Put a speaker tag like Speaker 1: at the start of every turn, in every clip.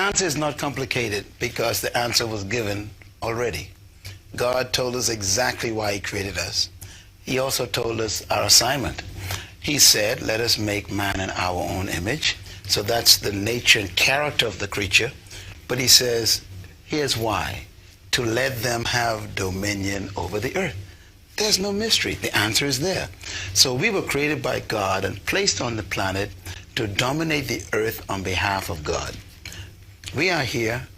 Speaker 1: answer is not complicated because the answer was given already. God told us exactly why he created us. He also told us our assignment. He said, let us make man in our own image. So that's the nature and character of the creature. But he says, here's why. To let them have dominion over the earth. There's no mystery. The answer is there. So we were created by God and placed on the planet to dominate the earth on behalf of God. We are here,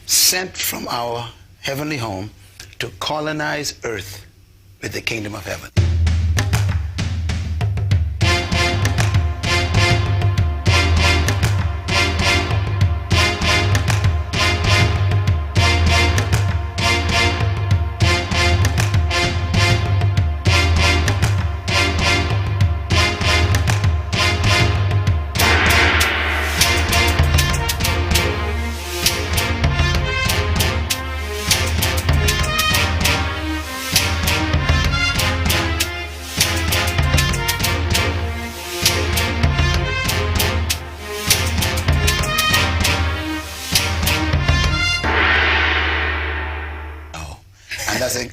Speaker 1: sent from our heavenly home to colonize earth with the kingdom of heaven.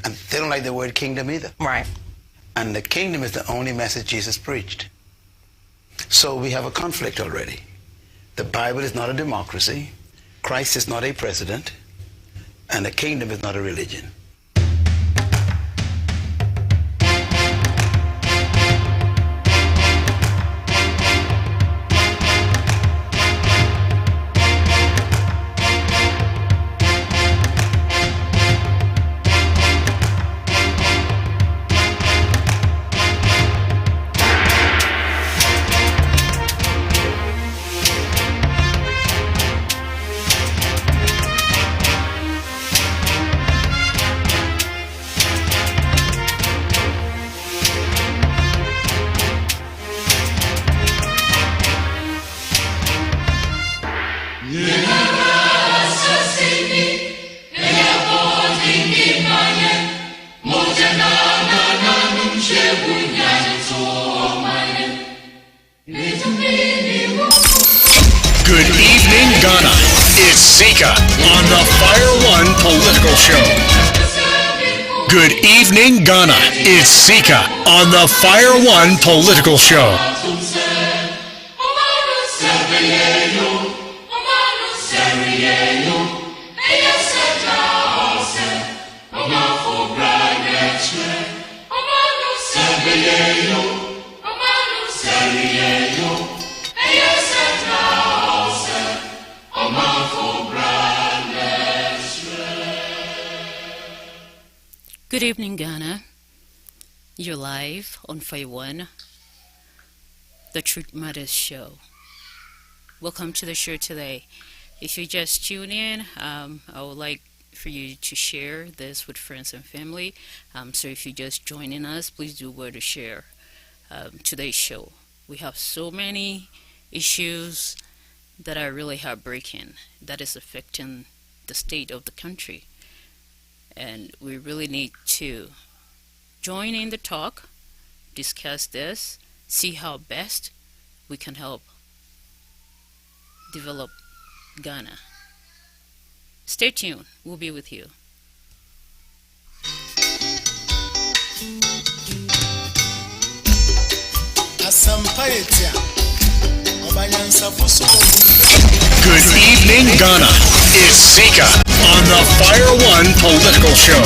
Speaker 1: And they don't like the word kingdom either.
Speaker 2: Right.
Speaker 1: And the kingdom is the only message Jesus preached. So we have a conflict already. The Bible is not a democracy. Christ is not a president. And the kingdom is not a religion.
Speaker 3: Good evening, Ghana. It's Sika on the Fire One Political Show. Good evening, Ghana. It's Sika on the Fire One Political Show.
Speaker 4: Good evening, Ghana. You're live on Fire One, the Truth Matters show. Welcome to the show today. If you just tune in, I would like for you to share this with friends and family. So if you're just joining us, please do where to share today's show. We have so many issues that are really heartbreaking, that is affecting the state of the country. And we really need to join in the talk, discuss this, see how best we can help develop Ghana. Stay tuned. We'll be with you.
Speaker 3: Good evening, Ghana. It's Sika on the Fire One Political Show.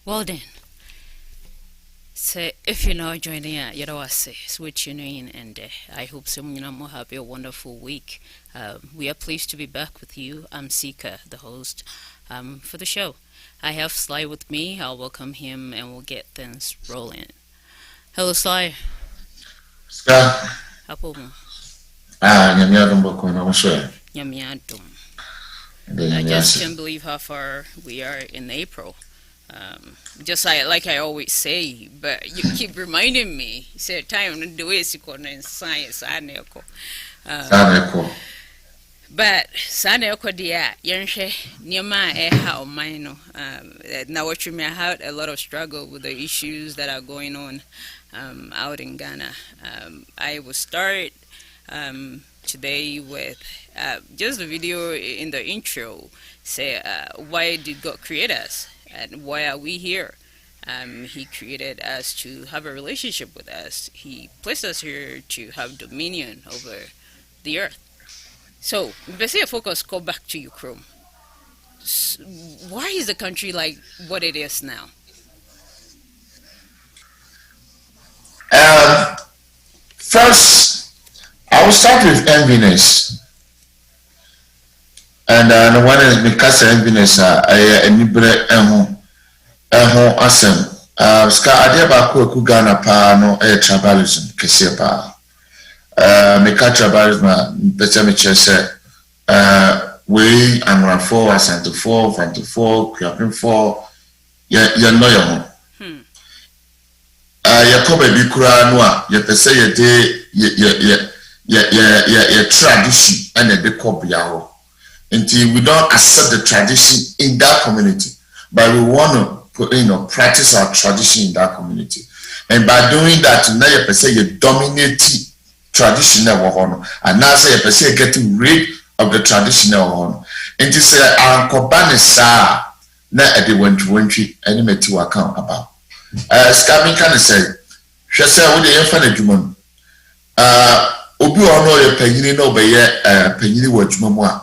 Speaker 4: Well then, say if you're now joining us, you know what I say, switch your name, and I hope some will have a wonderful week. We are pleased to be back with you. I'm Sika, the host for the show. I have Sly with me. I'll welcome him and we'll get things rolling. Hello, Sly.
Speaker 2: Ska.
Speaker 4: Apo mo.
Speaker 2: Nyamiadum boko na moshe.
Speaker 4: Nyamiadum. I just can't believe how far we are in April. Just like I always say, but you keep reminding me. You said time to do it in science. But Saneko dia Yanshe Nima Eha Mino. Now what you may have a lot of struggle with the issues that are going on out in Ghana. I will start today with just the video in the intro. Say why did God create us and why are we here? He created us to have a relationship with us. He placed us here to have dominion over the earth. So, let's focus, go back to Ukraine. Why is the country like what it is now?
Speaker 2: First, I will start with enviness. And when it becomes enviness, I enibre asem. Ska adia ba ku Ghana pa no tribalism kese pa. Meka tribalism better me say we and for asante for creeping for ya no ya ho. Ya ko ba bi kura no a ya pese ye de ya tradition and the copy ho. Until we don't accept the tradition in that community, but we want to practice our tradition in that community. And by doing that, now you say you dominate traditional one, and now say you say getting rid of the traditional one. And to say our company sa na at the wentry any metu account about. Scamming can say, she said, "What the infinite human? Obi ono ye penny no be penny word mama."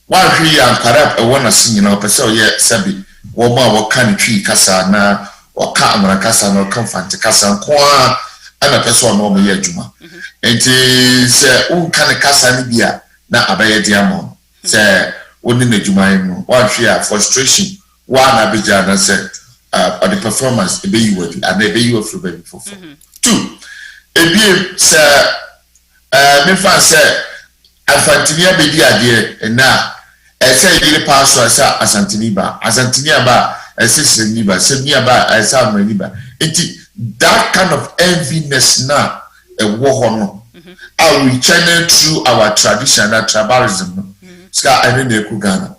Speaker 2: One tree and corrupt a one a singing up a so yet sabi, woman what kind of tree casa na or camera casa no comfort casa and qua and a person no me juma. It is kind of casa nibia na abaya diamond. Say, wouldn't the juma one tree frustration, one abijana said, or the performance, a baby word, and a baby of baby for 2. A beer, sir, me fan said, Afantinia baby idea, and now. I say you pass as Asantiniba, Asantiniaba, as Seniba, Seniaba, as Almaniba. That kind of enviness now, a war on. Are we channel through our traditional tribalism? Scar I mean the Kugana.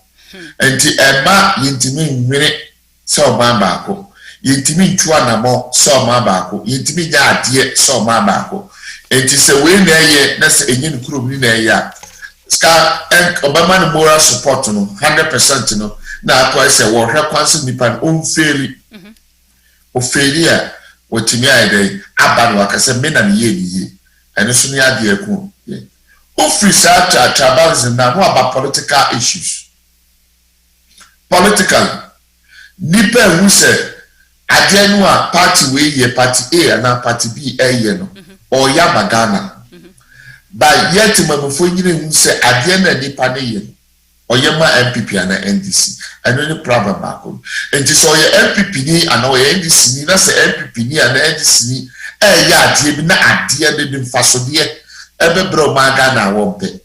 Speaker 2: And the Emma Yintimi minute saw Mambako. Yintimi Tuanamo saw Mambako. Yintimi Yadia saw Mambako. And it is a way there, that's a new group in there. Ska and Obama moral support no 100% no na to say wo hwe kwanse nipa unfairly o failure wotimi aidai aba no akase me na ye niye eno so ne ade aku o free sa tribalism na no about political issues political nipa who say ade no a party we ye party A and party B ye no or ya magana. But yet, my phone say, I didn't nipa ne or yama MPP and NDC. I know the problem back home. And just saw your MPP and our NDC, that's the MPP and NDC. Ya, dear, not idea didn't fasten yet. Ever bro Magana won't pay.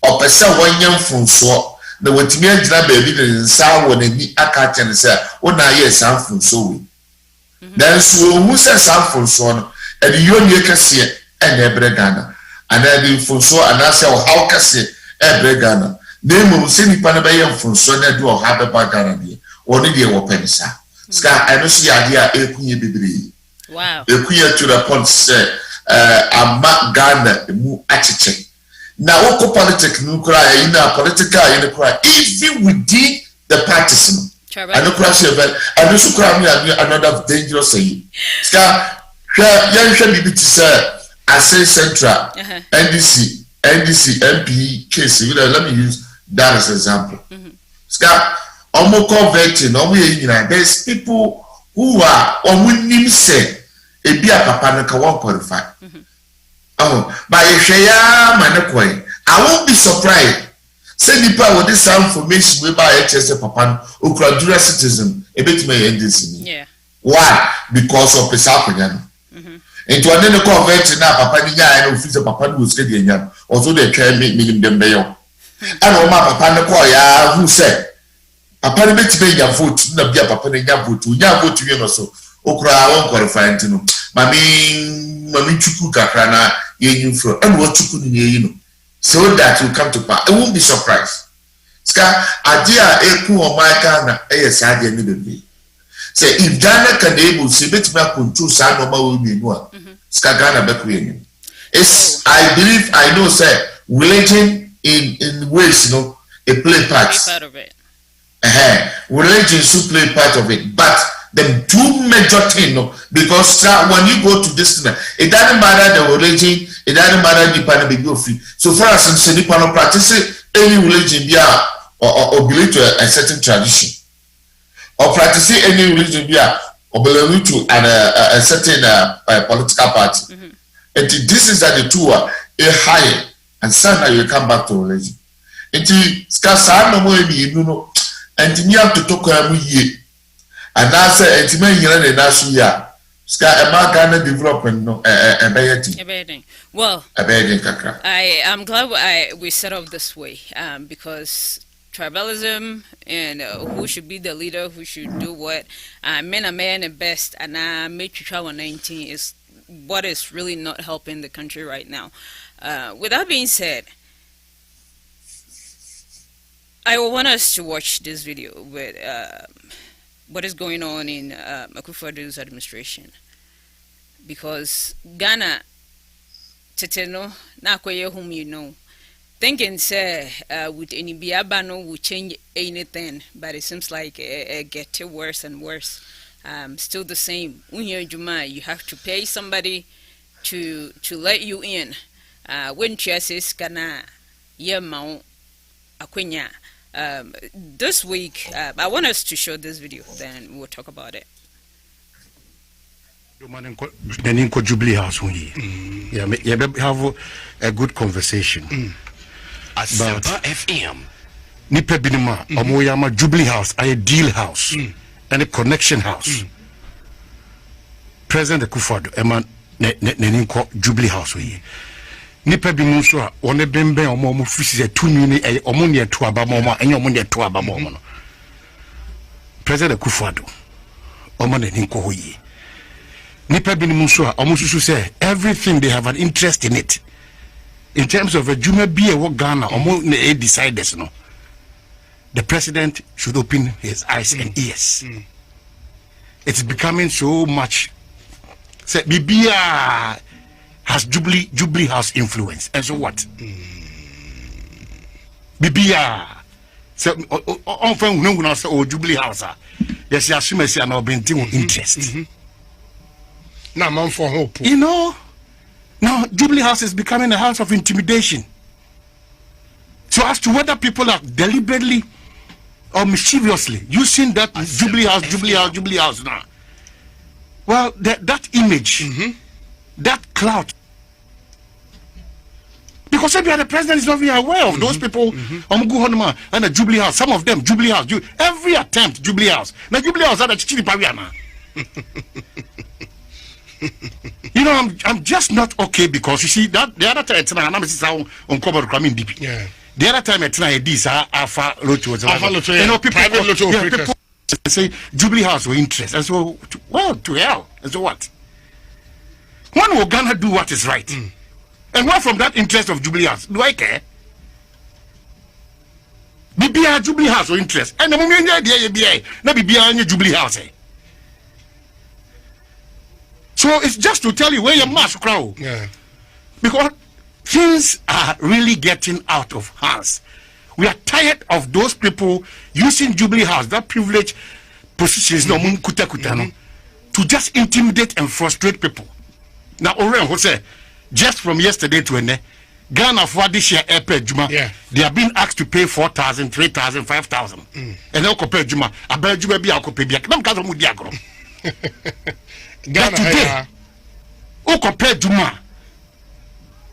Speaker 2: Or per se 1 young from so. The what me and baby and sour when they meet a cat and say, oh, now yes, I'm from so. Then so who says I'm from so and you can see it and every Ghana. And then for so and I say, how can say every Ghana? Name will see me Panabay from so that do a happy Ghana or the open sa. Scar, I don't see idea a queen baby.
Speaker 4: Wow.
Speaker 2: A queer to the point say, I'm not Ghana, mu attitude. Now, what politics, no cry, in a political, in a cry, even within the partisan. I don't crash your bed. I don't cry me another dangerous saying. Scar, young shall be to say. I say Central, NDC, MP case. Let me use that as an example. Scott, almost converting. There's people who are omunim say ebi a papa no ka won qualify. Oh, but if ya manekoi, I won't be surprised. Say nipa with this information we buy HSA papa okra dual citizen e betime end this.
Speaker 4: Yeah.
Speaker 2: Why? Because of Pesapoyan. Into an convert now, Papa Nia and officer Papa was getting young, although they can make them bail. And Papa Nakoya, who said, Papa bet me your foot, not be a Papa Nia vote to you or so. Okra won't qualify to know. Mammy Chukuka Krana, you from and what you couldn't hear, you know, so that will come to pass. I won't be surprised. Ska, idea echo or my car, yes, I didn't be. Say if Ghana can able to bet me control some normal will be no. Ska Ghana back with it's I believe I know say religion in ways you know a play part
Speaker 4: of it.
Speaker 2: Religion should play part of it, but the two major thing no because when you go to this it doesn't matter the religion, it doesn't matter the pan be go free. So far as some people no practice any religion be or belong to a certain tradition. Or practicing any religion here or belonging to a certain political party. And this is that the two are a higher and suddenly you come back to religion. And Scassa no more you know, and you have to talk about ye. And now say, and me here and that's ya. Ska a Ghana development no a bedding.
Speaker 4: Well,
Speaker 2: a bedding kakra.
Speaker 4: I am glad we set up this way because tribalism and who should be the leader, who should do what. Men are men at best, and make you 19 is what is really not helping the country right now. With that being said, I want us to watch this video with what is going on in Akufo-Addo's administration, because Ghana, Teteno, na kwaye whom you know. Thinking say with any biabano will change anything, but it seems like it gets worse and worse. Still the same. Unye Juma, you have to pay somebody to let you in. When says kana yema akwenya. This week, I want us to show this video, then we'll talk about it.
Speaker 5: Jubilee House, yeah, have a good conversation.
Speaker 3: Asempa FM.
Speaker 5: Nipa binima omoyama Jubilee House, a deal house, and a connection house. President Akufo-Addo, Emma Neninko Jubilee House. Nipa bimu so a one bembe omo fisi 2 million omo ne to aba momo enye omo ne to aba momo no. President Akufo-Addo omo Neninko hoyi. Nipa bimu so a omo susu say everything they have an interest in it. In terms of a Juma be a Ghana, or deciders, no. The president should open his eyes and ears. It's becoming so much. Say, Bibia has Jubilee House influence, and so what? Bibia. So, often when we say, oh, Jubilee House, yes, you assume it's an interest.
Speaker 3: Now, man, for hope.
Speaker 5: You know. Now, Jubilee House is becoming a house of intimidation. So as to whether people are deliberately or mischievously using that Jubilee House now. Well, that image, that clout. Because maybe the president is not even aware of those people. And the Jubilee House, some of them, Jubilee House, every attempt, Jubilee House. Now, Jubilee House are the Chichiri Pariana. You know, I'm just not okay because you see that the other time it's on cover coming deep.
Speaker 3: Yeah.
Speaker 5: The other time it's not this Alpha Lotto.
Speaker 3: You know,
Speaker 5: people say Jubilee House were interest, and so well to hell, and so what? When will Ghana do what is right? And what from that interest of Jubilee House? Do I care? BBI Jubilee House or interest, and the moment BBI, not BBI Jubilee House. So it's just to tell you where your mask crowd.
Speaker 3: Yeah.
Speaker 5: Because things are really getting out of hands. We are tired of those people using Jubilee House, that privileged positions, to just intimidate and frustrate people. Now, Oren Jose, just from yesterday to today, Ghana for this year airpay Juma, they are being asked to pay 4,000, 3,000, 5,000. And they'll compare Juma. I bet Juma be a copy. But today, who compare Juma?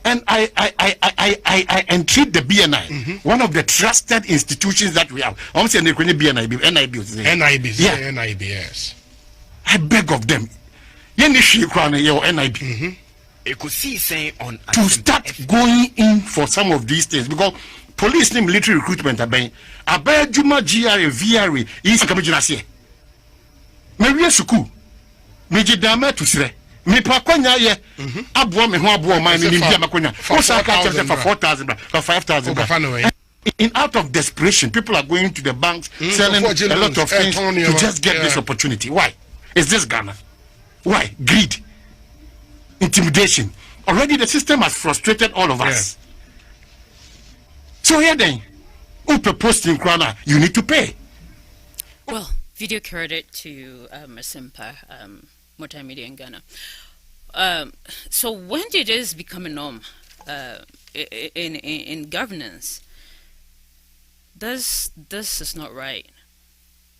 Speaker 5: And I entreat the BNI, one of the trusted institutions that we have. I'm saying the NIB.
Speaker 3: Yeah. NIB, yes.
Speaker 5: I beg of them. NIB. To start going in for some of these things, because police and military recruitment are being Juma GRA VRA is coming to us here. Maybe a suku, Major Dama to say. Me pakonya ye aboa me ho aboa man ni bia makonya for 4,000 for 5,000 in out of desperation people are going to the banks selling a lot of things to just get this opportunity. Why is this Ghana? Why? Greed, intimidation. Already the system has frustrated all of us. So here then upe posting krana you need to pay.
Speaker 4: Well, video credit to Masimpa, Multimedia in Ghana. So when did this become a norm in governance? This is not right.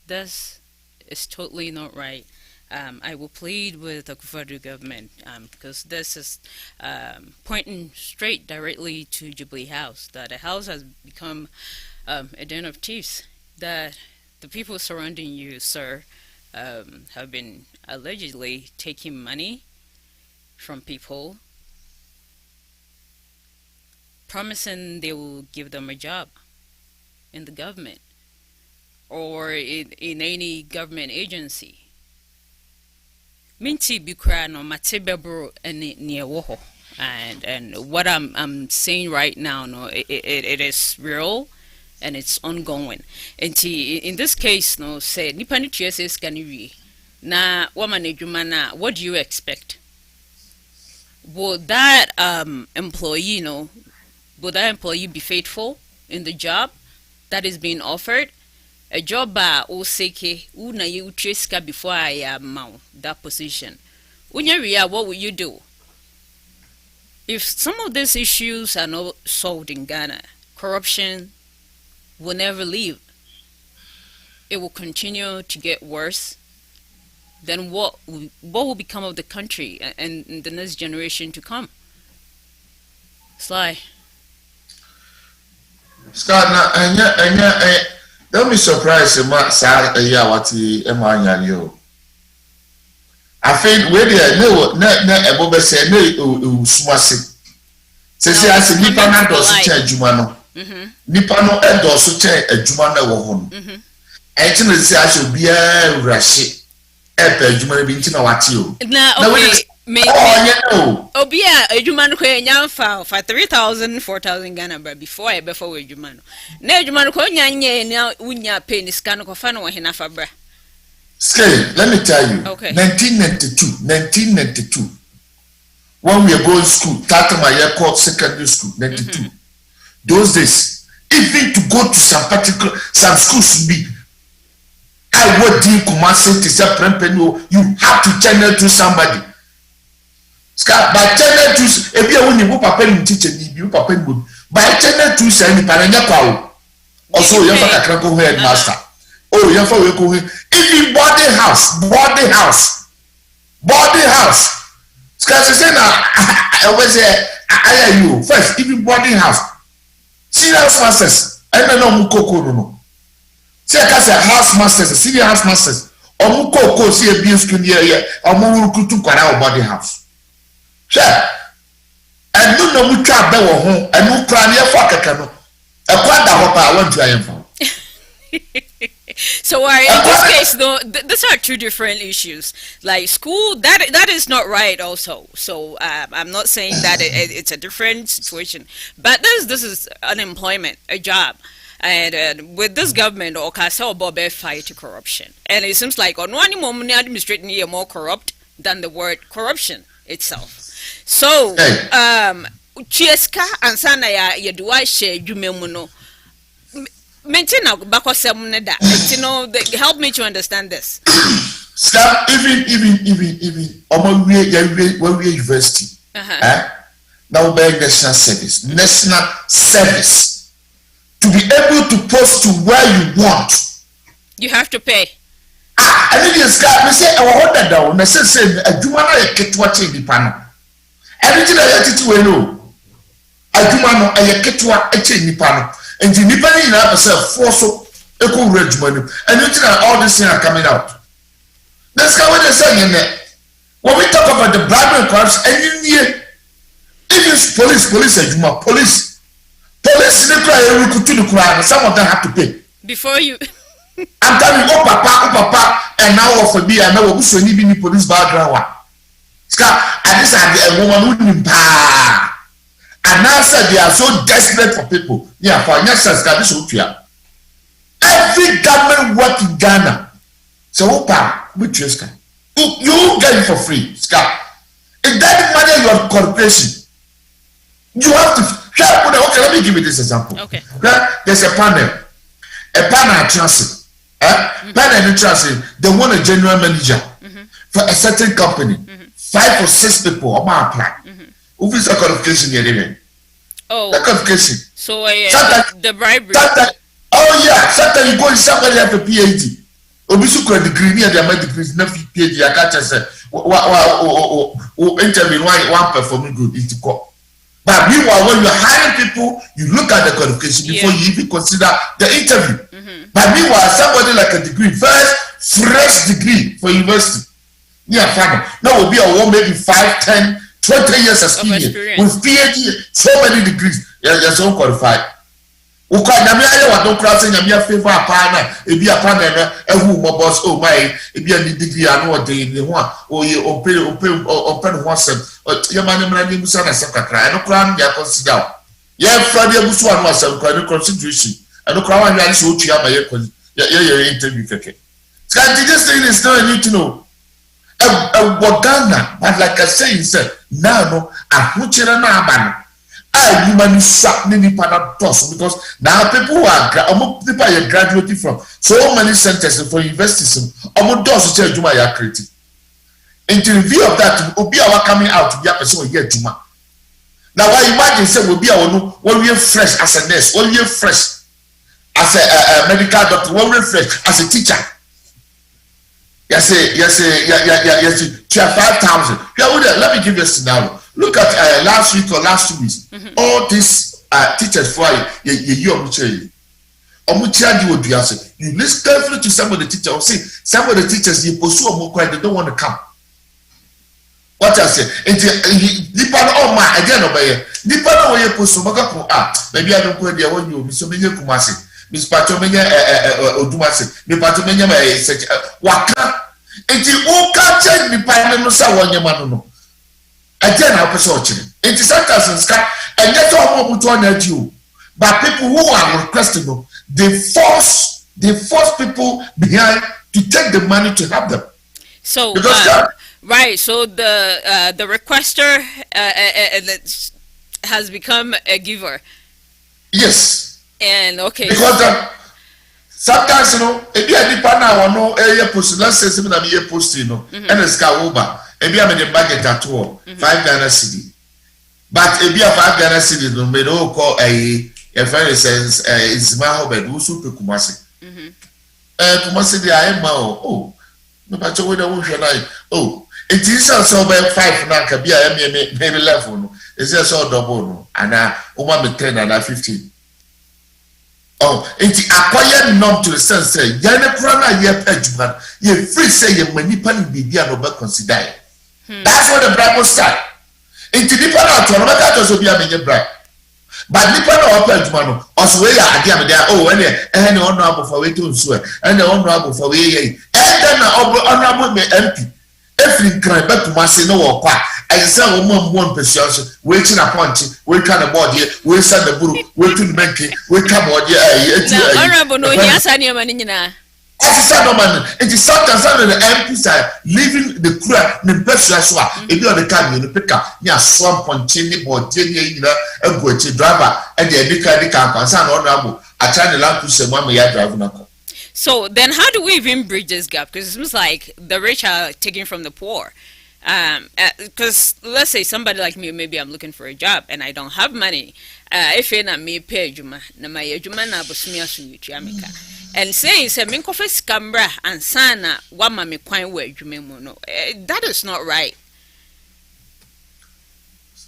Speaker 4: This is totally not right. I will plead with the federal government because this is pointing straight directly to Jubilee House, that the house has become a den of thieves, that the people surrounding you, sir, have been allegedly taking money from people, promising they will give them a job in the government or in any government agency. Minti bikra no matebebro near woho, and what I'm saying right now, no, it is real. And it's ongoing. And in this case, no, say nipa ni TSS kaniri na woman ejuma, what do you expect? Would that employee, would that employee be faithful in the job that is being offered? A job o seke una you treska before I am that position. Unya, what will you do? If some of these issues are not solved in Ghana, corruption will never leave. It will continue to get worse. Then what will become of the country and the next generation to come? Sly.
Speaker 2: Scott, don't be surprised wati emanya. I think we there na ebobe say no usumase. Say as nipa na do so cha adwuma no. Nipa no edo so cha adwuma na wo ho no. Enti no say as obia wrahye epe adwuma bi nti na wate o.
Speaker 4: Na me obia adwuma no ko nyamfa for 3,000 4,000 Ghana bra before I before adwuma no. Na adwuma no ko nyanye na unya pay ni scan ko fa no wo hena fa bra.
Speaker 2: Say, let me tell you.
Speaker 4: Okay.
Speaker 2: 1992. When we were going to school, Tatama called secondary school, 92. Those days, even to go to some schools, I would do Kumasi to say, you have to channel to somebody. By channel to, if you want to papa in teacher, you papa would. By channel to say, Paranya also, you have a crackle headmaster. Oh, you have a go even boarding house. Because say I was you first, even boarding house. Serious masters, I don't know Mukoko no. Say I say house masters, senior house masters. Or Mukoko see a beans can here, or Murukutu Kwara boarding house. Sure. And no no mucha bewo home, and no cry near Fakakano. A quanta hopa I want to I am for.
Speaker 4: So in this case, though, these are two different issues. Like school, that is not right. Also, so I'm not saying that it's a different situation. But this is unemployment, a job, and with this government, Okasa Bobe fight corruption, and it seems like on one moment administrating are more corrupt than the word corruption itself. So, Chieska and Sanaya Yadua She Jumemuno. Maintain help me to understand this.
Speaker 2: Stop even when we university. Now by national service to be able to post to where you want.
Speaker 4: You have to pay.
Speaker 2: ɛne deɛ sika me sɛ ɛwɔ hɔ dada o na sɛ adwuma no yɛ ketewa kyɛ nipa no ɛne gyina yɛ tete wei no adwuma no ɛyɛ ketewa kyɛ nipa no nti nipa no nyinaa pɛ sɛ foɔ so ɛkɔwura adwuma no ɛne gyina all this thing are coming out na sika wei de sɛ nyɛ when we talk about the bribery and corruption ɛne nie even police adwuma police ne kura yɛ rekutu ne kura some of them have to pay
Speaker 4: before you
Speaker 2: I'm telling you, papa, and now for me, I know who's any be police background. Scar, and this are the woman who didn't pay. And now said they are so desperate for people. Yeah, for yes, this every government work in Ghana. So, opa, which is you get it for free, Scar. If that money you have corporation, you have to. Okay, let me give you this example.
Speaker 4: Okay.
Speaker 2: There's a panel transit. Panel transit, they want a general manager for a certain company. 5 or 6 people apply. Who is the qualification you're
Speaker 4: Oh,
Speaker 2: the qualification.
Speaker 4: so the bribery.
Speaker 2: Oh yeah, sometimes you go and somebody have a PhD. Obisu kura degree near their degree, no PhD. I can't just say interview one performing good into court. But meanwhile, when you're hiring people, you look at the qualification before you even consider the interview. But meanwhile, somebody like a degree, first fresh degree for university. Yeah, fine. Now will be a one maybe 5, 10, 20 years experience with PhD, so many degrees. You're so qualified. Uka nyamia wa don class nyamia favor apana ebi apana na ehu mo boss oh my ebi ani degree anu ode ni ho a oye open ho asem yamanya mra ni musa na asem kakra eno kra no ya consider ye fra de busu anu asem kra ni consideration eno kra wan ya so otua ma ye interview keke so this thing is not need to know Ghana, but like I say, now no ahuchere na abano you manufacture because now people who are graduating from so many centers for universities doors to tell you creative. In the view of that, will be our coming out to be a person who get Juma. Now I imagine say will be our when we are fresh as a nurse, when we are fresh as a medical doctor, when we are fresh as a teacher. Yes, 5,000. Let me give you a scenario. Look at last week or last 2 weeks. All these teachers for you listen carefully to some of the teachers. Or see some of the teachers you pursue more quiet, they don't want to come. What I say? Depend on my again obey. Depend on where you pursue. Maybe I don't go there when you so many kumasi. Miss Patomenya Odumasi, Miss Patomenya Waka. Enti uka change the panel no sa wanyamano. Again, I'll pursue it. It is sometimes and yet all more to you. But people who are requesting them, they force people behind to take the money to help them.
Speaker 4: So right, so the requester has become a giver.
Speaker 2: Yes.
Speaker 4: And okay.
Speaker 2: Because sometimes if you are the partner no post, let's say something that you post, and it's Uber. If you have a budget at all, 5 Ghana cedi. But if you have 5 Ghana cedi, no matter who call a friend says it's my hobby, who should be Kumasi. Kumasi the I am oh, no matter whether we should like oh, it is also by 5 now can be a maybe level. It's just all double and woman 10 and 15. Oh, it's acquired numb to the sense say, Yana Krana, ye pedman, ye free say ye manipulating be no consider. That's what the Bible said. Into the part of that also be a major bribe. But the part of Pedman, also way again there, oh, and the honorable for way to swear, and the honorable for way, and then the honorable MP. Every crime back to Massino or Park. I say, one persuasion, waiting upon you, we can aboard here, we send the buru, we to the banking, we come on here.
Speaker 4: Honorable, no, yes, I am an
Speaker 2: it is sometimes the MPs are leaving the crowd in Persuasion. If you are the car, you pick up, you are swamp on chimney or a good driver, and the car concern honorable. I try the lamp to say, Mamma, you are driving.
Speaker 4: So then how do we even bridge this gap? Because it seems like the rich are taking from the poor. Because let's say somebody like me, maybe I'm looking for a job and I don't have money. If you're not me, pay Juma, na my Juma na busumia suyu Jamaica. and saying say min kofa skambra ansana wa ma me kwan wa adwuma mu no that is not right.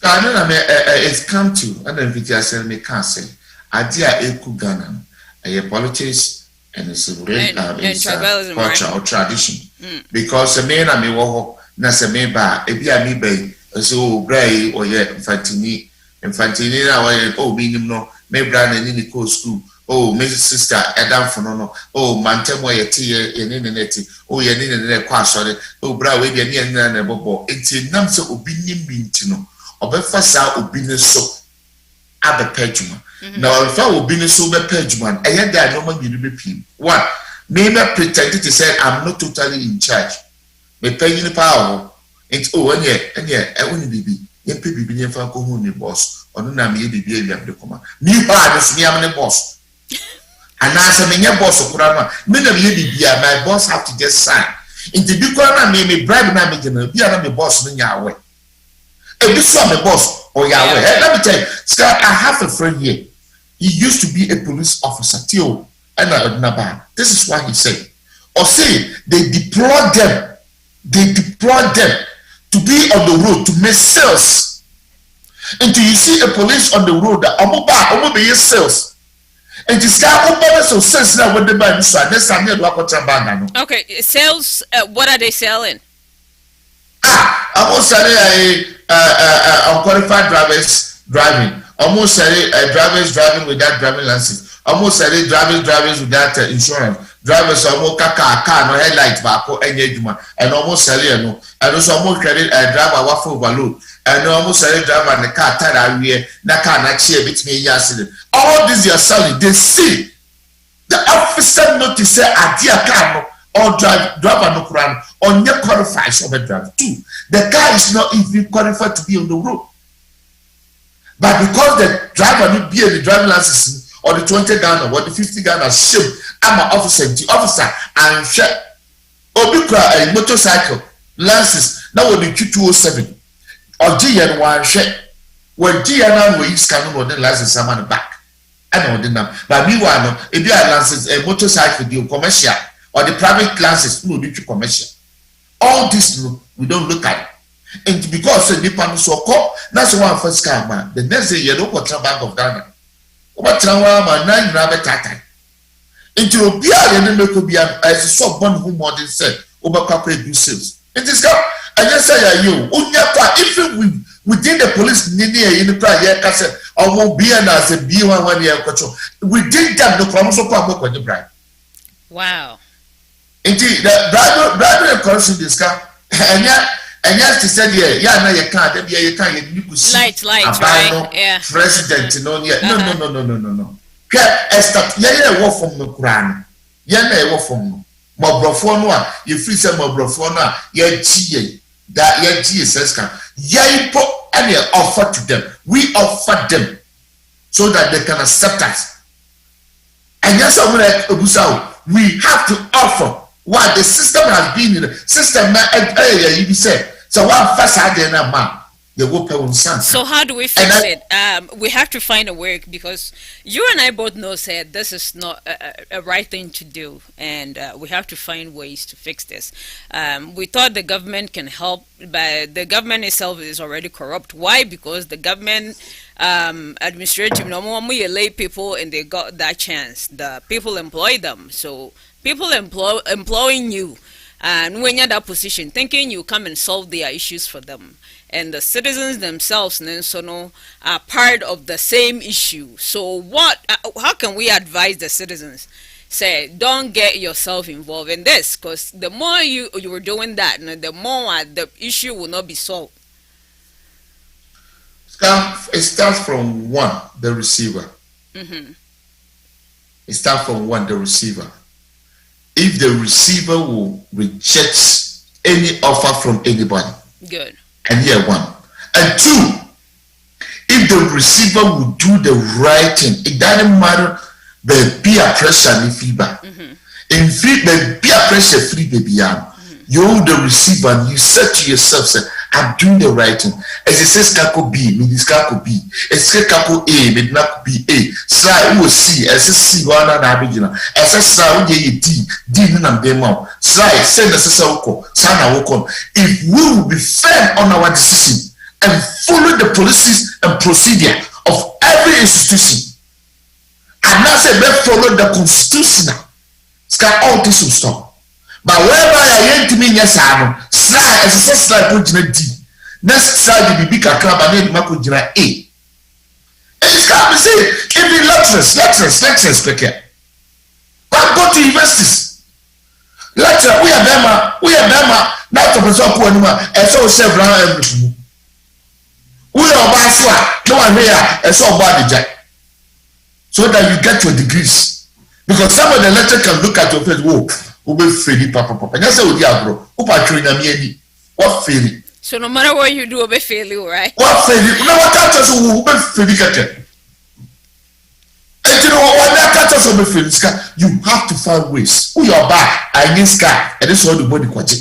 Speaker 2: Ghana it's come to and then Vitia said me can't say idea eku Ghana politics and it's
Speaker 4: tribalism,
Speaker 2: culture
Speaker 4: right?
Speaker 2: or tradition because the main I wo na se me ba ebi a me be so brai or ye infantini na wa oh minim no me bra na ni ko school oh me sister edam for no oh mantem wa ye te ye ni neti oh ye ni ne kwa sore oh bra we bi ni na bobo enti nam se obi nim bi nti no obefa sa obi ne so abepa adwuma na obefa obi ne so bepa adwuma eye da no ma bi be pim one me pretend to say I'm not totally in charge me pay you power it's oh and woni bibi ye pe bibi ne fa ko hu ni boss onu na me bibi e wiam de koma me pa no so me am ne boss anasa me nye boss kura ma me na me bibi my boss have to just sign into bi ko na me bribe na me gena bi na me boss no nya awe e bi so me boss or ya awe let me tell you sir I have a friend here he used to be a police officer till and this is what he said or say they deploy them to be on the road to make sales until you see a police on the road that omo be sales and this guy so sales now when they buy this one next time they do a
Speaker 4: okay sales what are they selling?
Speaker 2: Almost selling unqualified drivers driving almost selling drivers driving without driving license almost selling drivers without insurance drivers almost car no headlight back enye adwuma and almost selling no and also almost credit driver wa for overload and almost selling driver the car tire awie na car na chair between ya accident all this you are selling they see the officer notice say adia car no or driver no kran on your qualified so drive two the car is not even qualified to be on the road but because the driver need be the driving license or the 20 Ghana or the 50 Ghana ship I'm an officer and share obikra a motorcycle license now will be 207 or GN one share when GN we scan on the license I'm on the back I know the number but meanwhile if you are license a motorcycle deal commercial or the private license no be commercial all this we don't look at it. And because the people so called that's one first car man the next day you don't go to Bank of Ghana what man nine rabbit tata into obia you make obia as so born who modern said over corporate do sales it is come and just say you even within the police in the prayer cassette or will be an as a B1 1 year control we did that no problem so come with the bride
Speaker 4: Wow.
Speaker 2: Indeed, the bribery and corruption discuss and yes, he said, yeah, now you can't, you can't, you could see
Speaker 4: light, right? Yeah.
Speaker 2: President, no. Okay, stop. Yeah, work from the Quran. Yeah, work from Mobrofona. You free some Mobrofona. Yeah, GA. That yeah, GSS can. Yeah, you put any offer to them. We offer them so that they can accept us. And yes, I'm like Obusao. We have to offer. Why the system has been in the system you said so one first idea man they will pay on something.
Speaker 4: So how do we fix it? We have to find a work because you and I both know said this is not a right thing to do and we have to find ways to fix this. We thought the government can help but the government itself is already corrupt. Why? Because the government administrative normally lay people and they got that chance. The people employ them. So people employing you and when you're in that position thinking you come and solve their issues for them and the citizens themselves are part of the same issue. So how can we advise the citizens say don't get yourself involved in this because the more you were doing that the more the issue will not be solved.
Speaker 2: It starts from one the receiver. It starts from one the receiver. If the receiver will reject any offer from anybody.
Speaker 4: Good.
Speaker 2: And here one. And two, if the receiver will do the right thing, it doesn't matter the peer pressure and feedback. In the peer pressure free baby you the receiver and you said to yourself, say, I'm doing the right thing. As it says kako B, me this kako B. As it says kako A, me not be A. Sra who C, as it C one and abigina. As it sra who ye D name demo. Sra send us a woko, sana woko. If we will be firm on our decision and follow the policies and procedure of every institution, and now say let's follow the constitution, all this will stop. But wherever I ain't me yes I slide as a slide put in a D. Next slide the big crab and then mako jina A. And it's can't be say every lecturers speaker. But go to universities. Lecturer we are them not to present poor anymore and so several everything. We are baswa no one here and so bad the jack. So that you get your degrees. Because some of the lecturer can look at your face, whoa. Papa. And that's how we are, bro. What failure?
Speaker 4: So no matter what you do, you'll be failing, right?
Speaker 2: What failure? No, what can't us who be failing? And you know what that can't us be failing? You have to find ways. We are back. I need sky, and this is all the body quality.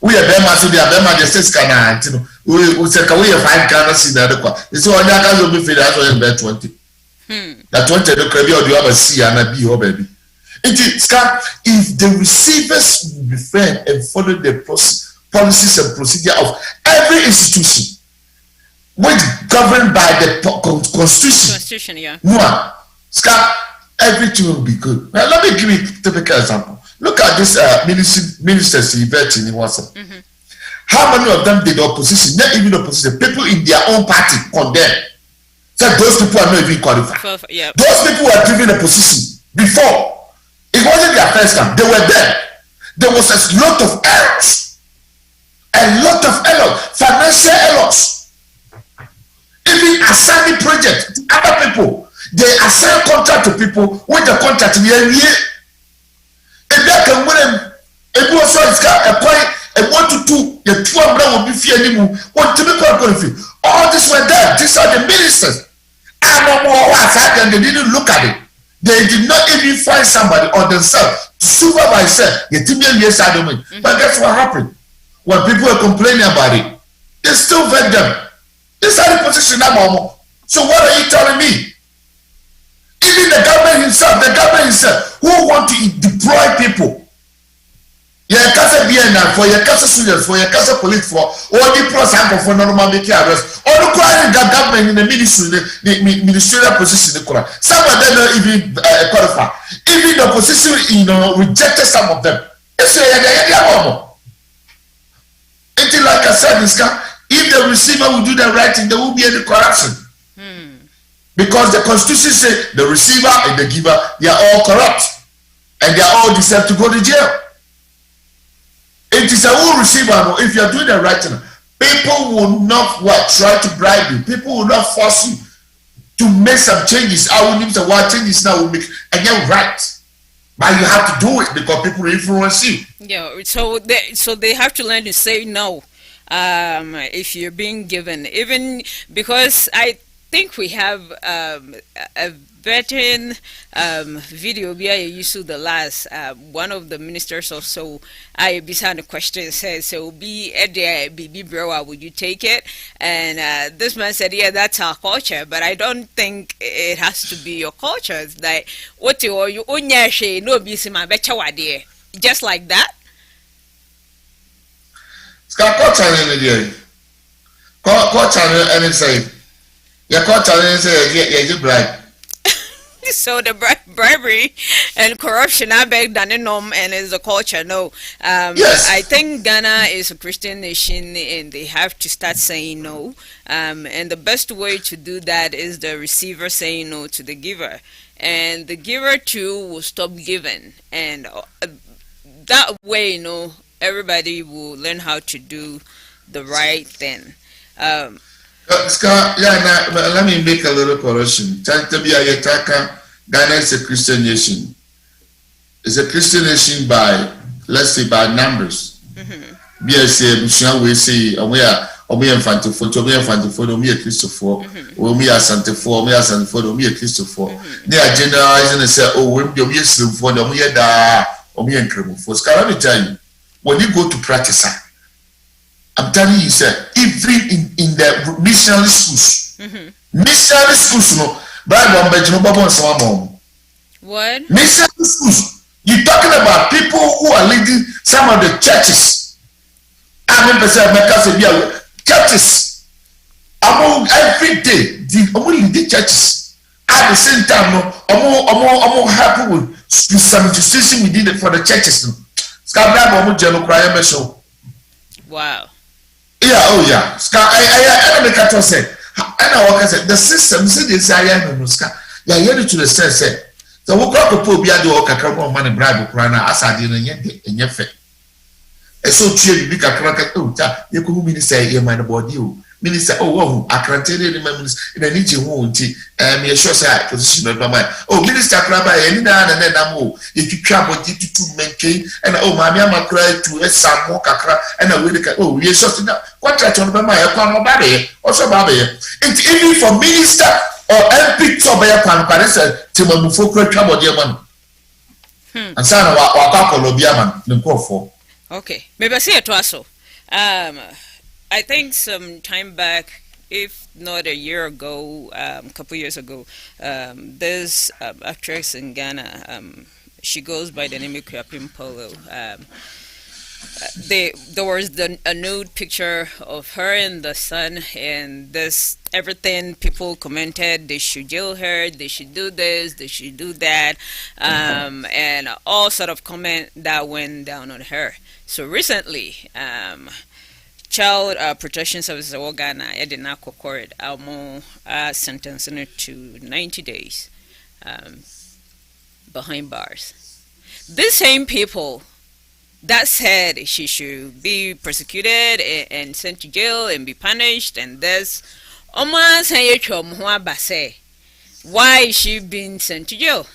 Speaker 2: We are them, so they are them, and they say scanner. You know, we say, can we find Ghana see the other? This is all that can be failing. That's why you're 20. That 20 the credit or you have a C and a B, oh baby. If the receivers will be fair and follow the policies and procedure of every institution, which governed by the constitution,
Speaker 4: yeah.
Speaker 2: No, everything will be good. Now, let me give you a typical example. Look at this ministers in WhatsApp. How many of them did the opposition, not even the opposition, people in their own party condemn? So those people are not even qualified.
Speaker 4: Yeah.
Speaker 2: Those people were given a position before. It wasn't their first time. They were there. There was a lot of errors. Financial errors. Even assigning project to other people. They assign contract to people with the contract in the year. If they can win them, if you also a point, and 1 to 2, the 2 of them will be fear anymore. What to be qualified? All this were there. These are the ministers. And no more what's happened. They didn't look at it. They did not even find somebody or themselves to supervise it. But guess what happened? When people were complaining about it, they still vet them. This is the position now. So what are you telling me? Even the government himself, who want to deploy people. Yeah, casa BNN for your casa students, for your casa police for all the process for normal making arrest. Or the government in the ministry, the ministerial position. Some of them don't even qualify. Even the opposition, rejected some of them. Until like I said, if the receiver will do the right thing, there won't be any corruption. Because the constitution says the receiver and the giver, they are all corrupt. And they are all deserve to go to jail. It is a whole receiver. If you are doing the right thing, people will not try to bribe you. People will not force you to make some changes. I will need to what changes now will make and you're right. But you have to do it because people influence you.
Speaker 4: Yeah, so they have to learn to say no. If you're being given, even because I think we have a veteran video where you used to the last one of the ministers also I began the question says so be a BB bro, would you take it? And this man said yeah, that's our culture, but I don't think it has to be your culture. It's like what you no be my better idea just like that.
Speaker 2: Culture and it's say your culture and say yeah, bribe.
Speaker 4: So the bribery and corruption are back than the norm and is the culture. No,
Speaker 2: yes.
Speaker 4: I think Ghana is a Christian nation and they have to start saying no. And the best way to do that is the receiver saying no to the giver, and the giver too will stop giving, and that way, everybody will learn how to do the right thing.
Speaker 2: Let me make a little correction. Ghana is a Christian nation. It's a Christian nation by, let's say, by numbers. BSA, we say, we are Fantifo, we are Fantifo, we are Christopher, we are Santefo, we are Santefo, we are Christopher. They are generalizing and say, oh, we are Slimfo, we are da, we are Cremofo. Let me tell you, when you go to practice, I'm telling you, sir, even in the missionary schools, missionary schools, no, Bible Bible some more.
Speaker 4: What?
Speaker 2: Missionary schools. You're talking about people who are leading some of the churches. I mean, churches. Among every day, the churches at the same time, no, happy with some legislation we did for the churches. No,
Speaker 4: Wow.
Speaker 2: Yeah, oh yeah. I make a toss say. I said the system said this. I am no ska. Yeah, you to the sense say. So we crop a poor biado or kakra money bribe crana as I didn't yet in your face. And so cheer big a crack. Oh, you could minister your man about you. Minister, oh, I can't tell you in a niche wound. Me sure say position of my mind. Oh, Minister Crabba, and then I'm if you travel to maintain and oh, my mamma cried to a some more cacra and I will oh, you're shutting up. What I told my account baby, also baby. It's even for minister or MP to buy a pan parasa to my mufuka trouble, dear man. And son of our Colombian, the poor for.
Speaker 4: Okay, maybe I see it also. I think some time back, if not a year ago, couple years ago, this actress in Ghana, she goes by the name of Kwapim Polo. There was a nude picture of her and the son, and this everything people commented they should jail her, they should do this, they should do that, and all sort of comment that went down on her. So recently, Child Protection Services of Ghana, Edina Court, Almo sentencing to 90 days behind bars. These same people that said she should be persecuted and sent to jail and be punished, and this almost why is she being sent to jail?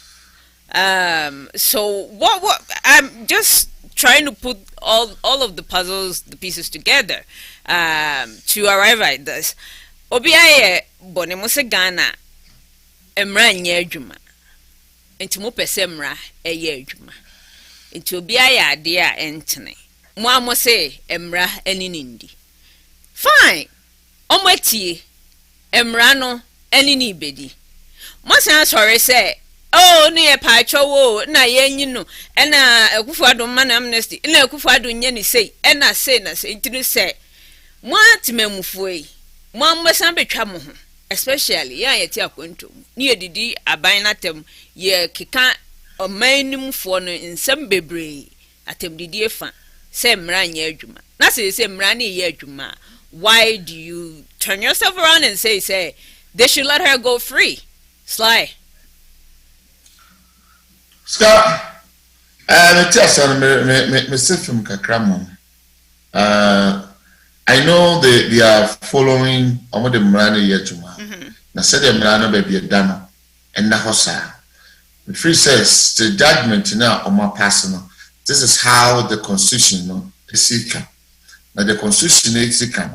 Speaker 4: So what I'm just trying to put all of the puzzles, the pieces together to arrive at this. Obiaye bonemose Ghana emra nye adwuma. Enti mo pese emra eye adwuma. Enti obiaye ade a entene. Mo amose emra aninindi. Fine. Omatie emra no anini bedi. Mo san sorry say oh, near Pacho, na yenino, and a Kufado man amnesty, and a Kufado yenny say, and I say, to say, what memufui, Mamma Sambe Chamo, especially, ya yet yaquinto, near the D, a binatem, ye kika, or mainum for in some bebre, atem the dear fan, same ran yejuma. Nasi same rani yejuma. Why do you turn yourself around and say, they should let her go free? Sly.
Speaker 2: Scott, I tell from Kakramon. I know they are following on the Murano Yetuma. Na said the Murano baby a dano and Nahosa. The free says the judgment now on my personal. This is how the constitution is seeking. Now the constitution is seeking.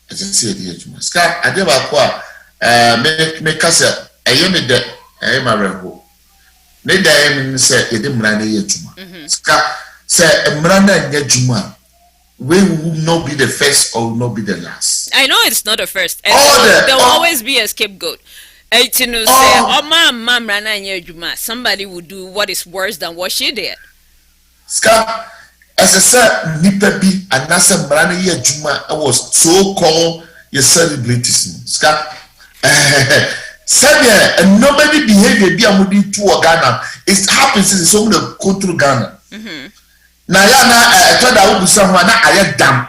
Speaker 2: As I said, Yetuma. Scott, I never quite make us a unit that I am a rebel. Neda em say yede mrana yejuma ska say mrana yejuma we will not be the first or will not be the last.
Speaker 4: I know it's not the first. There will always be a scapegoat. Say mrana yejuma, somebody will do what is worse than what she did.
Speaker 2: Ska as I said nipa bi anasa mrana yejuma was so called your celebrities ska and nobody behavior be amudi to Ghana. It happens in some of the cultural Ghana. Now, I thought I would be someone. I am damn.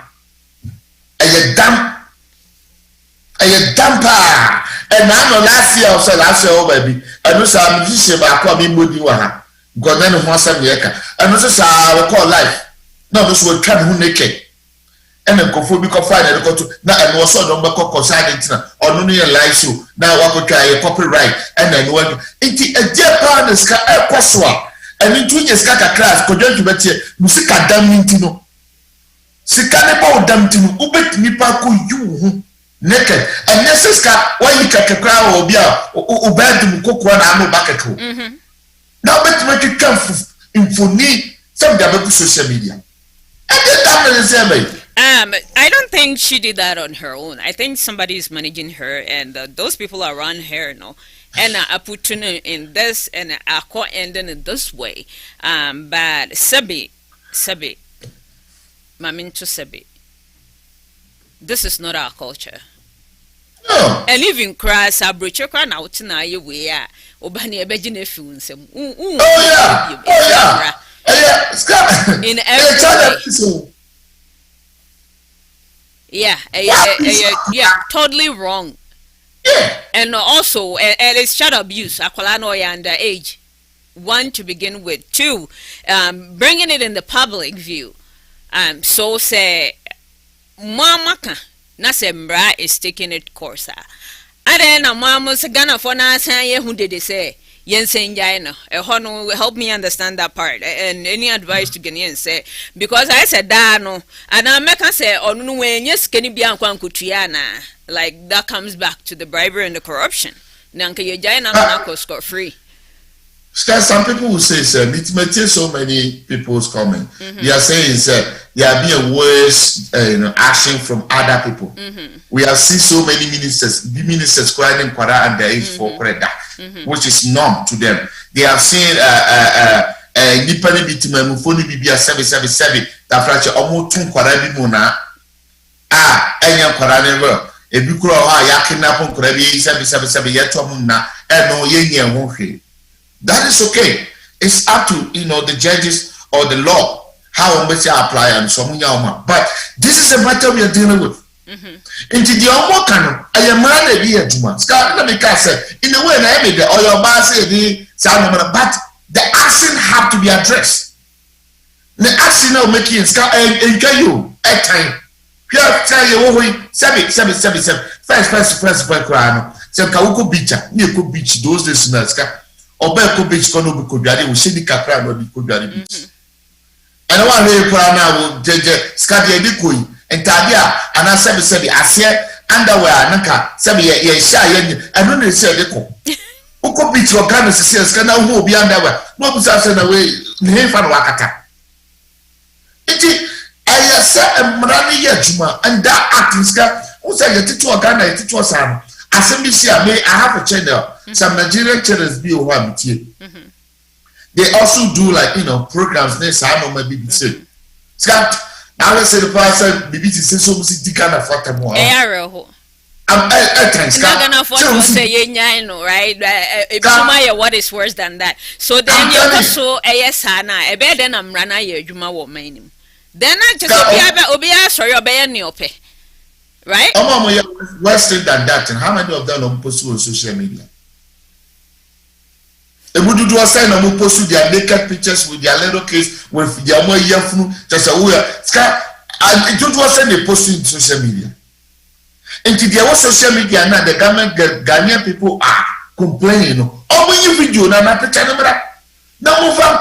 Speaker 2: And I know last year or so last year, baby. I know some musician about coming with you. God, then once a year. And also, I will call life. No, this will come who naked. And then conformity find and go to now and also don't make consigning or no near live show. Now I could try a copyright and then one into a dear partner's car and in 2 years cat a class could you bet here musica damn tino. Sicanabo damn tino, ubet nipa you naked and necessary why you cut a crowd or beer or bad to cook one ammo bucket. Now bet make it come in for me some double social media. And then that is
Speaker 4: I don't think she did that on her own. I think somebody is managing her, and those people around her, and I put in this, and I call ending in this way. But Sebi, Maminto Sebi, this is not our culture.
Speaker 2: No.
Speaker 4: And even cries, I brought your crown out now. You we are Obani Ebejine Funs.
Speaker 2: Oh yeah. Yeah. Scott.
Speaker 4: In every way. Yeah, totally wrong.
Speaker 2: Yeah.
Speaker 4: And also, and it's child abuse. Akwalano underage. One, to begin with. Two, bringing it in the public view. So say, Mama na se mbra is taking it course. And then a mama se Ghana for na say who did they say. Yensen Jaino, a help me understand that part. And any advice to Ghanaians say, because I said Dano, and I make say on when yes can be Kutiana, like that comes back to the bribery and the corruption. Nanka Jaina score free.
Speaker 2: Scott, some people will say, sir, it's so many people's comment. They are saying, sir, there are being worse action from other people. We have seen so many ministers crying Kwara under age for Kwara, which is norm to them. They have seen Nipani Bitima Mufoni Bibia 777 that fracture almost 2 Kwara Bimuna. Enya Kwara never. If you grow a yakinapon Kwara 777 yet to Muna, and no Yenny. That is okay. It's up to the judges or the law how much you apply and so on. But this is a matter we are dealing with. Into the Omokano, I am man be a Juma. Scott, let me say, in the way I made or your boss the sound, but the action have to be addressed. The action now making Scott and you at time. Here, tell you, 777. First, crime. So Kauko Beach, near Cook Beach, those days in Scott. Obeko beach kono bi kodware wo shedi kakra no bi kodware beach ana wa he kwa na wo jeje skadi e bi koyi entade a ana sebi ase underwear naka sebi ye sha ye eno na se de ko uko beach o Ghana sisi ska na ho obi underwear no bu sa se na we ne fa no akata enti ayasa emrani ye juma and that act ska wo say ye titu o Ghana ye titu o sa assembly I have a channel. Some Nigerian channels be over. They also do like programs. Next, I know my BBC. Scott, now let's say the person BBC says so much. They can't afford them more. I'm not gonna afford to say right? If
Speaker 4: what is worse than that? So then you also yes, Hannah. Then I'm running your Juma woman. Then I just obia sorry obey niope. Right?
Speaker 2: Worse than that, and how many of them are posted on social media? They would do a sign of post their naked pictures with their little kids with their more young just a weird Scott. And it was send a post in social media. And to their social media now, the government Ghanaian people are complaining. Oh, when you video now, not the channel. Now move on,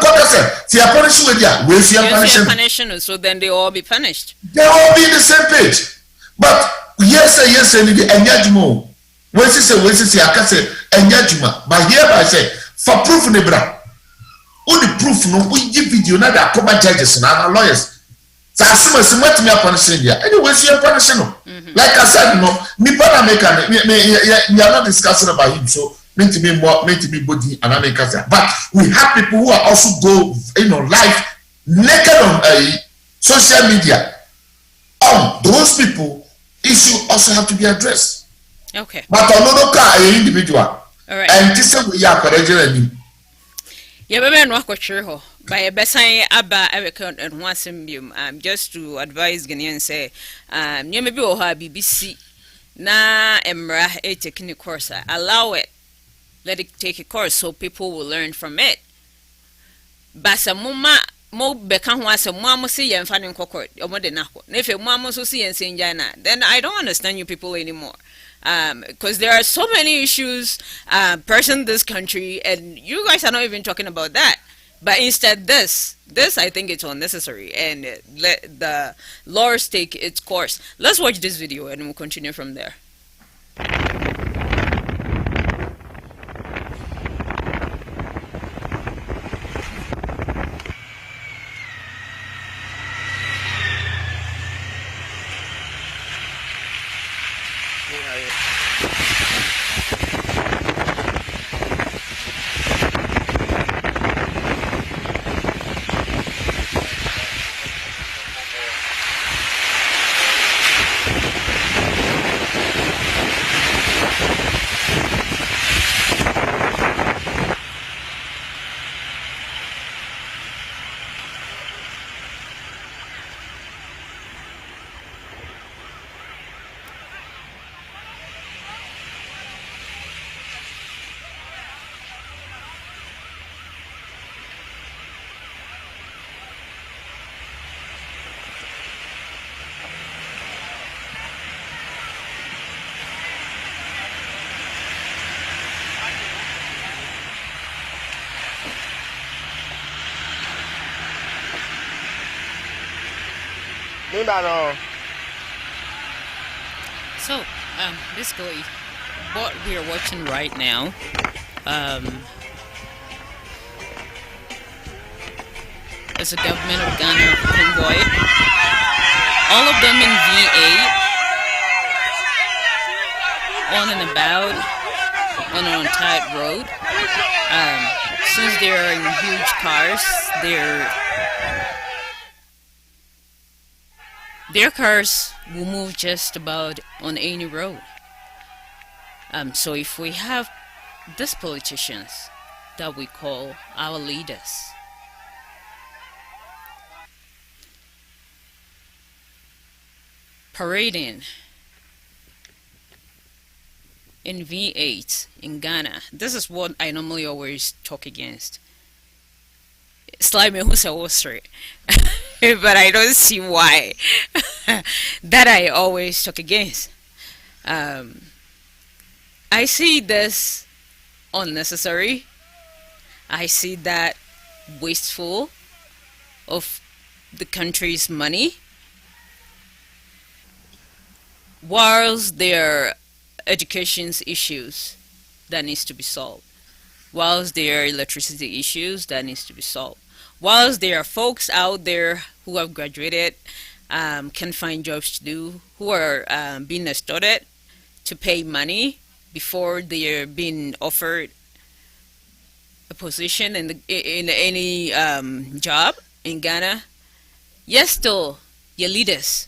Speaker 2: see a punishment with ya. Where's your
Speaker 4: punishment? So then they all be punished.
Speaker 2: They all be the same page. But yes, and the engagement. When she say, I can say engagement. But here I say, for proof, Nebra. Only proof, no, we give video, not that come judges and our lawyers. So as soon as you want me a punishment here, anyway, she a punishment. Like I said, Nipana we are not discussing about him, so meant to be body and America. But we have people who are also go, live naked on social media. Those people issue also have to be addressed.
Speaker 4: Okay.
Speaker 2: But another car individual.
Speaker 4: All right.
Speaker 2: And this is we are correct.
Speaker 4: Yeah, baby, no ho. By a besan aba Erica and one just to advise Ghanaians say you maybe or BBC na emra a taking a course. Allow it. Let it take a course so people will learn from it. Basa muma mo beka ho asem mo amosi ye mfa ne nkokor omode nako na efe mo amoso si ye nsenja na then I don't understand you people anymore because there are so many issues person this country and you guys are not even talking about that, but instead this I think it's unnecessary and let the laws take its course. Let's watch this video and we'll continue from there. So, basically, what we are watching right now, is a government of Ghana convoy. All of them in V8, on and about, on an untied road. Since they're in huge cars, their cars will move just about on any road. So if we have these politicians that we call our leaders, parading in V8 in Ghana, this is what I normally always talk against. Slimy who's a straight. But I don't see why that I always talk against. I see this unnecessary. I see that wasteful of the country's money. Whilst there are education issues that needs to be solved, whilst there are electricity issues that needs to be solved, whilst there are folks out there who have graduated, can find jobs to do, who are being extorted to pay money before they are being offered a position in any job in Ghana. Yes, still your leaders.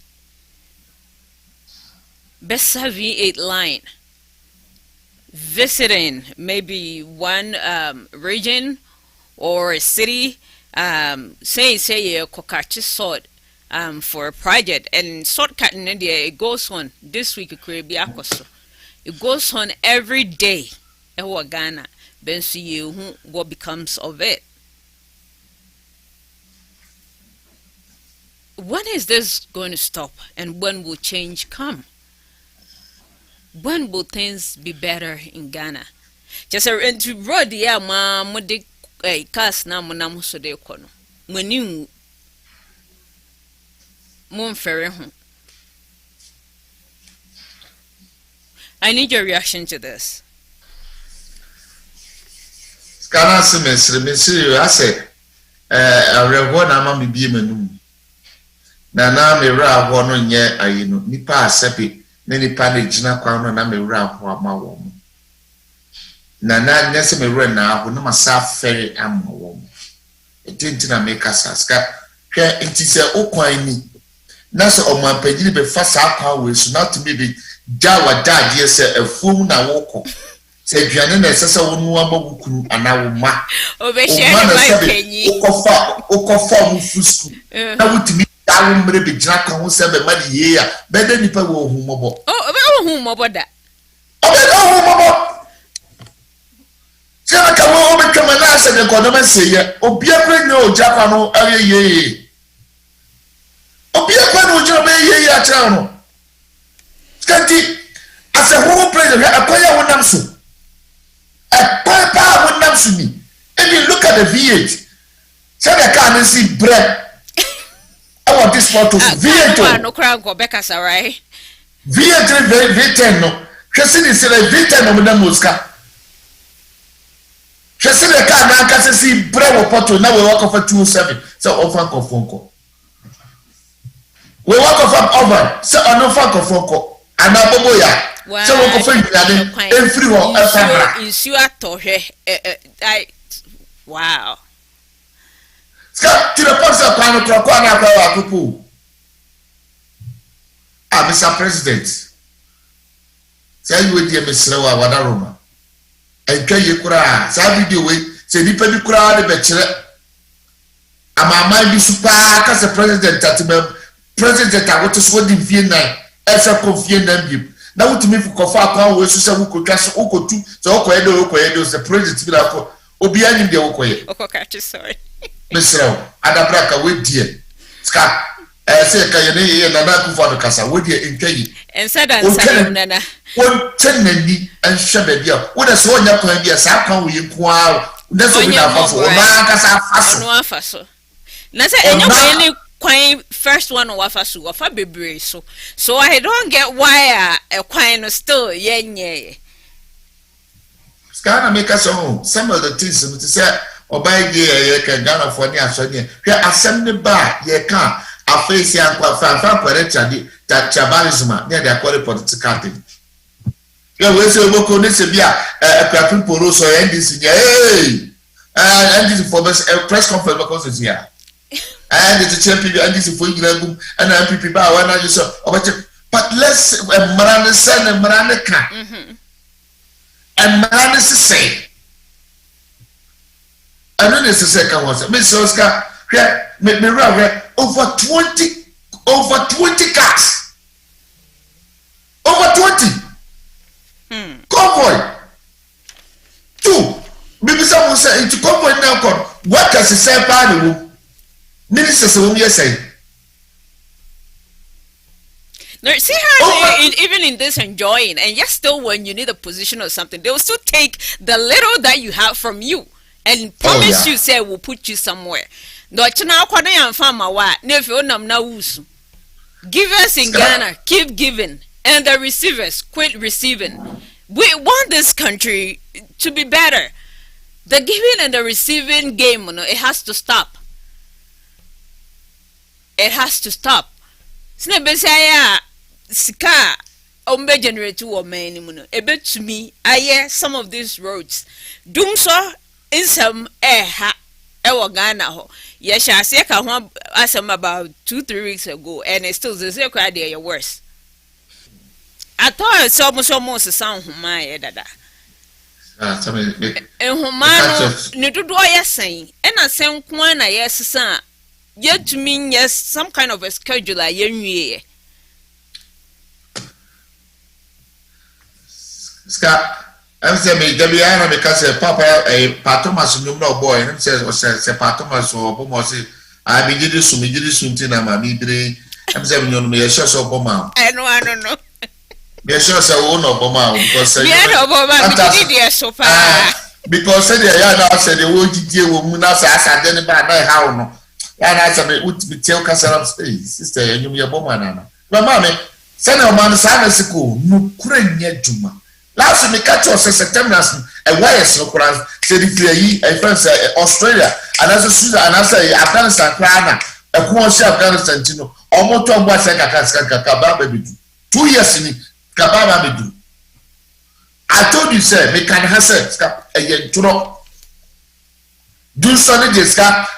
Speaker 4: Bessa V8 line, visiting maybe one region or a city, say a kokachi sort for a project, and sort cut in India, it goes on this week. It goes on every day. Ghana, then see you what becomes of it. When is this going to stop, and when will change come? When will things be better in Ghana? Just a to road, yeah, ma'am, with the cast nam so de kono. When you moon ferry home. I need your reaction to this.
Speaker 2: Ghana semesiri I say a rewo na ma me bie manum. Na me ra ho no nye ayino nipa asepe. Nipa na gina kwa no na mewura ho ama wo mo na nyese mewura na ho na masa fere ama wo mo etinti na make saska hwe enti se okwan ni na so omampanyini be fa sa kwa we so na to me be jawa dadie se afuom na woko se duane na sese wo no amagukuru ana wo ma
Speaker 4: obehye na panyi
Speaker 2: okofa mu fusku na wutimi dawo mre be gina kwa ho se be ma de ye ya be de nipa wo hu mobo
Speaker 4: da
Speaker 2: hu mobo se ka wo be kama na se de kono ma se ye obi akwa nya o japa no aye ye obi akwa no jira be ye ya tra no skanti ase ho president akwaya wonam so pa wonam so ni and you look at the V8 say the car no see bread. I want this photo. V8
Speaker 4: no crowd go back as right.
Speaker 2: V8 V10 no. Kwesi ni sele V10 no mena muska. Kwesi le car na kase si bread wo photo na we work for 207. So offer ko fonko. We work for over. So on offer ko fonko. Anabobo ya. So we ko for yade every one after.
Speaker 4: Isu atohwe wow.
Speaker 2: Ska to the person kwano kwa na kwa people. Mr. President. Say you dey Mr. Wada Roma. Enka ye kura sa video we say nipa bi kura de be kire. Amama bi super ka se president tatima president awoto so di vie na esa confie na bi. Na wutimi fu kofa akwa we so se wukotwa so ukotu so okoyedo se president bi la ko obi anyim de okoye.
Speaker 4: Okokachi sorry.
Speaker 2: Mr. Adabraka we die. Ska say ka ye na na ku for kasa we die enkayi.
Speaker 4: Ensa dan sa nana.
Speaker 2: Won tenani an hwebe bia. Wo da so onya kwan bia sa kwan we kwa. Da so bi na fa so. Ma kasa fa so.
Speaker 4: No afa so. Na say enya kwan ni Quine first one wafa so wafa bebre so I don't get why a quine still yenye.
Speaker 2: Scana make us some of the things to say or buy ye can Ghana for near Sonia. Here assembly bar ye can't a face young that Chabalisma near the quality political thing. Yeah, we say we could say be a crafting polo so end this hey and this for a press conference because it's here. And it's a champion and this is for you and I'm people when I just but let's Marana send and Marana can and Marana say I don't know the second one. Miss Oscar, make me run over 20 cars. Over 20. Convoy. 2. Maybe someone say into convoy now come. What does it say by the ministers of say?
Speaker 4: No, see how even in this enjoying, and yet still when you need a position or something, they will still take the little that you have from you and promise you say we'll put you somewhere. No, china kwa na yamfama wa nefe onam na wusu. Givers in Ghana keep giving, and the receivers quit receiving. We want this country to be better. The giving and the receiving game, it has to stop. It has to stop. Snebesaya sika ombe generate wo man mu ebe to me aye some of these roads. Dumso in some ha ewo Ghana ho. Yes, I say ka ho asem about 2-3 weeks ago and it still the say dey worse. I thought it's almost sound huma dada. Humano ni dodo saying and I say kwa na yes san yet to mean yes some kind of a schedule yenwie.
Speaker 2: Ska I'm saying me Debiana because Papa a Patomas no boy and says Patomas or Pomosi I be did this suntina mammy bre I'm saying you me a shot of Boma.
Speaker 4: I don't know.
Speaker 2: Be sure say one of Boma because
Speaker 4: so far
Speaker 2: because said I said the word you will not ask identify by how no. And I said would be tell Casaram space sister and you are Boma nana. But mammy send a man Sanasico no crane Juma. Last week, catch us September and wires no Quran said if you a friend say Australia and as a Susan and I say Afghanistan Krana a Kumoshi Afghanistan Tino almost 2 months like Kababa 2 years in Kababa do. I told you sir me can have said a yen to do Sunday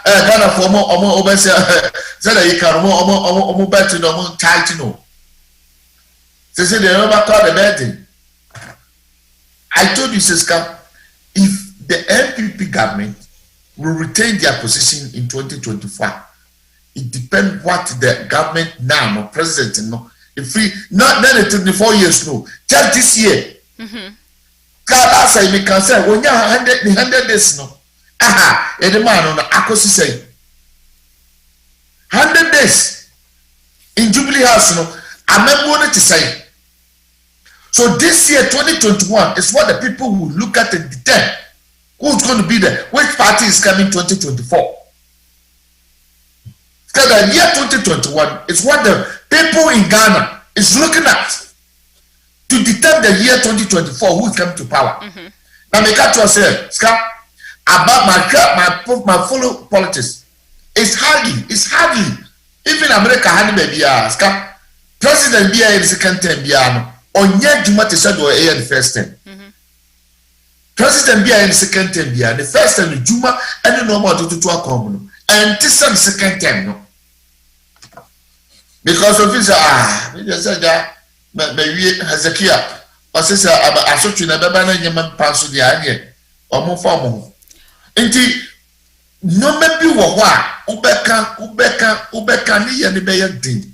Speaker 2: Ghana for more over said you can more better no tight no. They say they never call the bed. I told you, Siska, if the NPP government will retain their position in 2024, it depends what the government now, no president, no, if we not 24 years, no, just this year. God, I may can say when you 100 days, no, aha, and the man on the Akosi say 100 days in Jubilee House, no, I'm not going to say. So this year, 2021, is what the people will look at and determine who's going to be there. Which party is coming 2024? Because the year 2021 is what the people in Ghana is looking at to determine the year 2024 who is coming to power. Now, make up to yourself, about my fellow politics. It's hardly. Even America had baby, President Bia in the second term, Onye Juma te said in the first time. President Bia in the second time, the first time Juma and the normal to come and this the second time no. Because of this we just said that maybe Hezekiah or sister I saw you never ban Yaman Pansu the area or more formal. Indeed, no maybe what Ubeka ni and the Bayer did.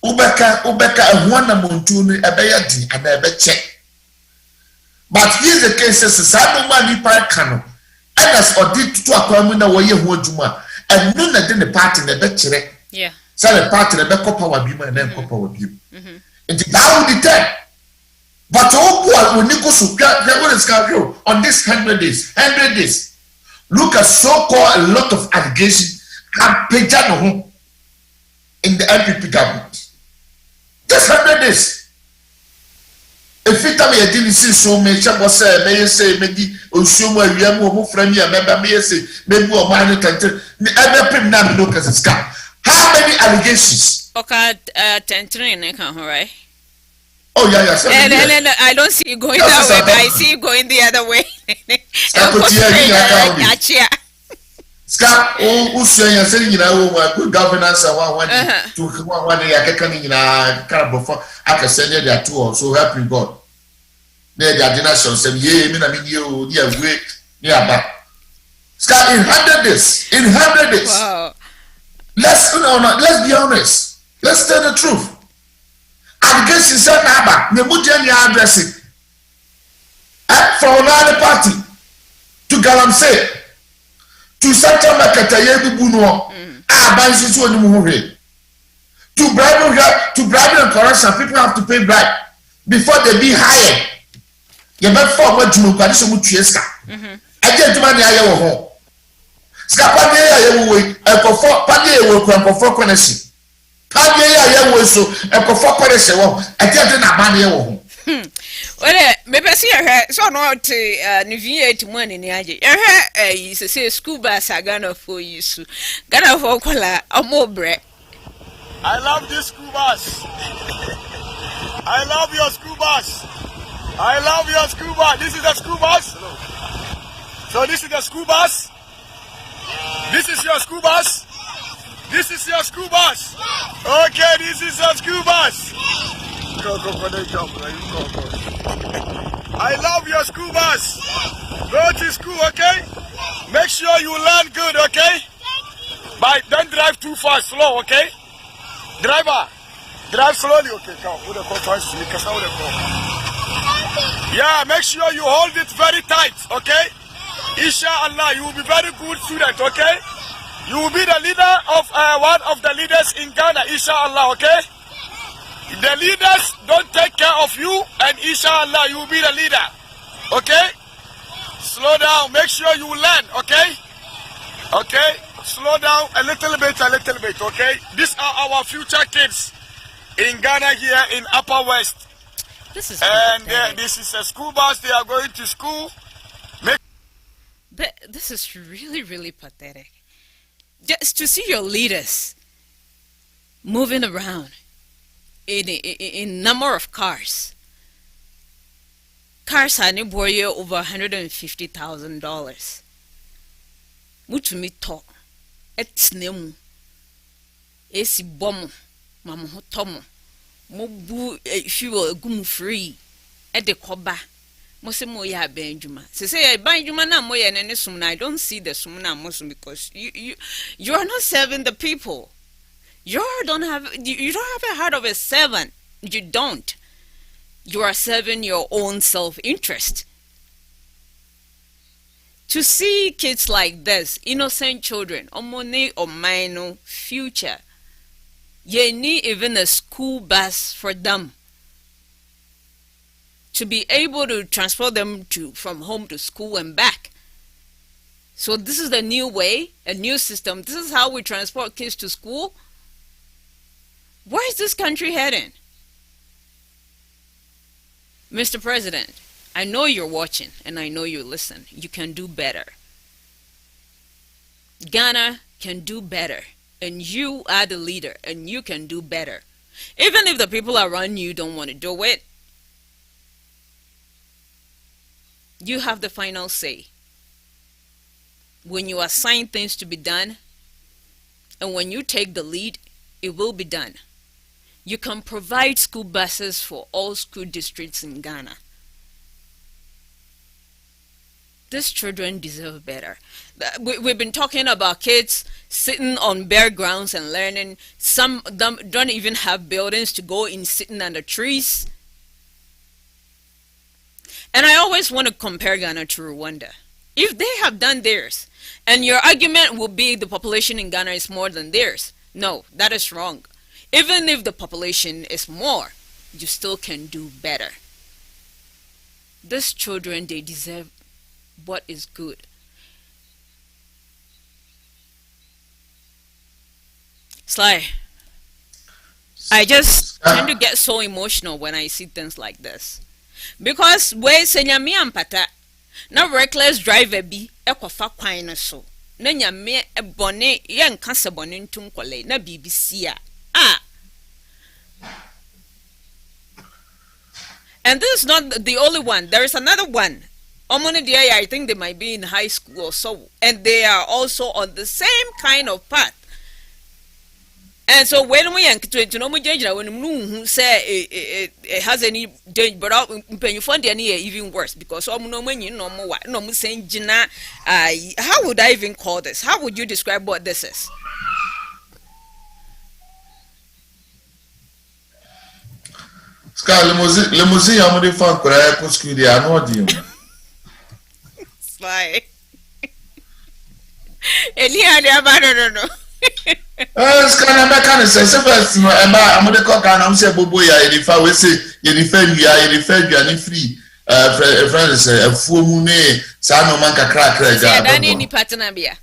Speaker 2: Ubeka one montuni a bayadi and a check. But here's the case says Sadu Mani Parkano, and as or did to a Kwamina way Juma, and none that in the party in the betchere.
Speaker 4: Yeah.
Speaker 2: So the party in the Beco Power Beam and then Power Beam. And that will detect. But all when you go to on this 100 days, look at so called a lot of allegations apagya no ho in the NPP government. Just 100 days. Every time you did see so many, was say, may you say, maybe, or so more, you are more from me, remember me, say, maybe more minor country, every now look as a scam. How many allegations?
Speaker 4: Okay, 10 right?
Speaker 2: Oh, yeah.
Speaker 4: And I don't see you going that way, but I see you going the other way.
Speaker 2: Scam, who say, you know, good governance, I want to one day I can in a car before I can send you there too, so help you God. There, the nation said, I mean, you, yeah, wait, yeah, but Scam in 100 days,
Speaker 4: Wow.
Speaker 2: Let's be honest. Let's tell the truth. Allegations said, Naba, Nebujani addressing. From another party to Galamsey. To Santa Macataye Buno, Bansis on the movie. To bribe and corruption, people have to pay bribe before they be hired. You better forward to Mukadisha Muchieska. I get to money I home. Scapania, I prefer Padia will come for connection. Padia, I so a prefer connection. I get in a money home.
Speaker 4: Well, maybe see her so not to Nivia money in the idea. Is a say school bus are gonna for you, so gonna for color or more bread.
Speaker 6: I love this school bus. I love your school bus. I love your school bus. This is the school bus. So this is the school bus. This is your school bus. This is your school bus. Okay, this is your school bus. I love your school bus. Go to school, okay? Make sure you learn good, okay? But don't drive too fast, slow, okay? Driver, drive slowly, okay? Yeah, make sure you hold it very tight, okay? Inshallah, you will be very good student, okay? You will be the leader of one of the leaders in Ghana, inshallah, okay? The leaders don't take care of you, and inshallah, you will be the leader, okay? Slow down, make sure you learn, okay? Okay? Slow down a little bit, okay? These are our future kids in Ghana here in Upper West.
Speaker 4: This is
Speaker 6: This is a school bus, they are going to school.
Speaker 4: But this is really, really pathetic. Just to see your leaders moving around in number of cars. Cars are over $150,000. Mutumi talk. It's nemu. Esi bomu. Mamu hotomo. Mobu fuel gum free. Ede koba. Mose mo ya benjuma. Say benjuma na mo ya nene sumna. I don't see the sumna mosum because you are not serving the people. You don't have a heart of a servant. You don't. You are serving your own self-interest. To see kids like this, innocent children, omone omaino future. You need even a school bus for them. To be able to transport them from home to school and back. So this is the new way, a new system. This is how we transport kids to school. Where is this country heading? Mr. President, I know you're watching and I know you listen. You can do better. Ghana can do better. And you are the leader and you can do better. Even if the people around you don't want to do it, you have the final say. When you assign things to be done, and when you take the lead, it will be done. You can provide school buses for all school districts in Ghana. These children deserve better. We've been talking about kids sitting on bare grounds and learning. Some of them don't even have buildings to go in, sitting under trees. And I always want to compare Ghana to Rwanda. If they have done theirs, and your argument will be the population in Ghana is more than theirs. No, that is wrong. Even if the population is more, you still can do better. These children, they deserve what is good. Sly, I just tend to get so emotional when I see things like this. Because we say nyame ampata na reckless driver bi ekofa kwan no so. Na nyame bone ye nka se bone ntum kwale na BBC a. And this is not the only one. There is another one. I think they might be in high school or so, and they are also on the same kind of path. And so when we to no danger, when we say it has any danger, but when you find any even worse because no more saying Gina. How would I even call this? How would you describe what this is?
Speaker 2: Sky limousine I'm the fan cry for school they are not you.
Speaker 4: Sly. Elia no.
Speaker 2: Sky na make say first no I'm the cock and I'm say bobo ya e fa we say ye defend you and free friends a fuomu ne sa no man kakra ja.
Speaker 4: Dan ni partner bia.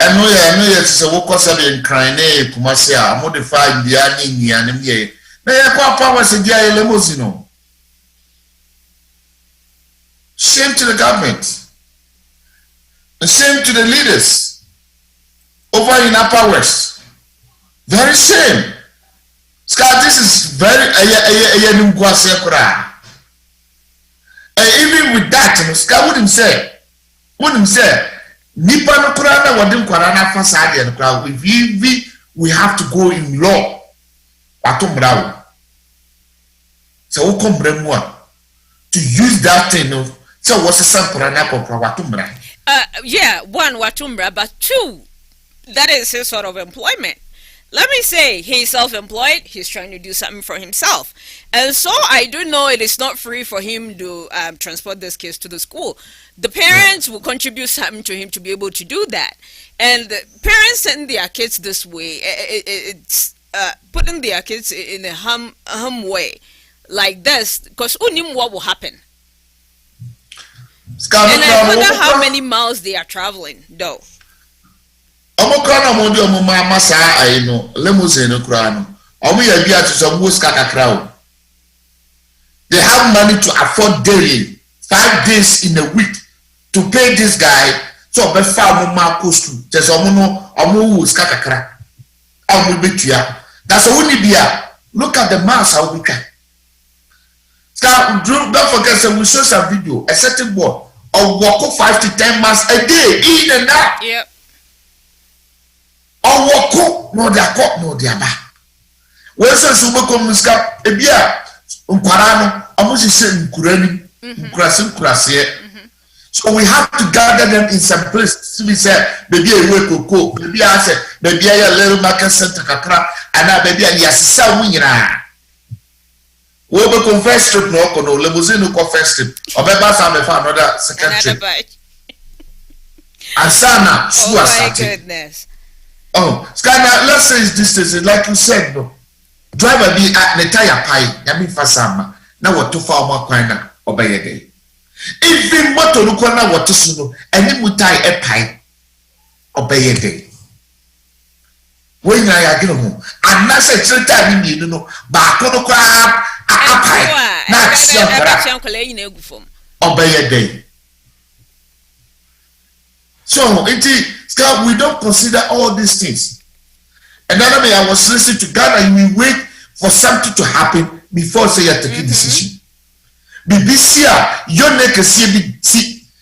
Speaker 2: No ye say wo kosa be nkran na kumase a I'm the fa bia ni nianem ye. Na ye kwa power se dia ye limousine. Shame to the government. And shame to the leaders over in Upper West. Very shame. Scar, this is very and even with that, Scar wouldn't say, Nipa no kurana wadim kwarana fasadi and crowd. We have to go in law. Watum bravo. So we come to use that thing. So what's the same kurana kwa watum bravo?
Speaker 4: Yeah, one, Watumbra, but two, that is his sort of employment. Let me say, he's self-employed, he's trying to do something for himself. And so I do know it is not free for him to transport this kids to the school. The parents will contribute something to him to be able to do that. And the parents sending their kids this way, it's putting their kids in a hum way like this, because who knew what will happen? And I wonder how many miles they are traveling, though.
Speaker 2: They have money to afford daily 5 days in a week to pay this guy. So that's only beer. Look at the miles how we can. Don't forget, so we show some video, a certain boy, or walk 5 to 10 miles a day, in and out.
Speaker 4: Yep.
Speaker 2: Or walk, no, they are caught, no, they are back. Where's the super communica? A beer, Umparano, almost the same Kurani, Krasim. So we have to gather them in some place. We say, maybe a work cook, maybe I said, maybe a little market center, and I maybe a yasa winner. We will confess trip no limousine no confess trip. Obeba some another second trip. Asana,
Speaker 4: oh my goodness.
Speaker 2: Oh, Skyna, let's say it's distance, like you said, no. Driver be at the tire pie, Yami Fasama. Now what to far more quina, obey a day. Even what to look on what to suno, and then we tie a pie, obey a day. When I agree, and that's a true time you know, but no crab, a pie, not obey a day. So, we don't consider all these things. Another way I was listening to God, and we wait for something to happen before say you take a decision. BBC, your neck is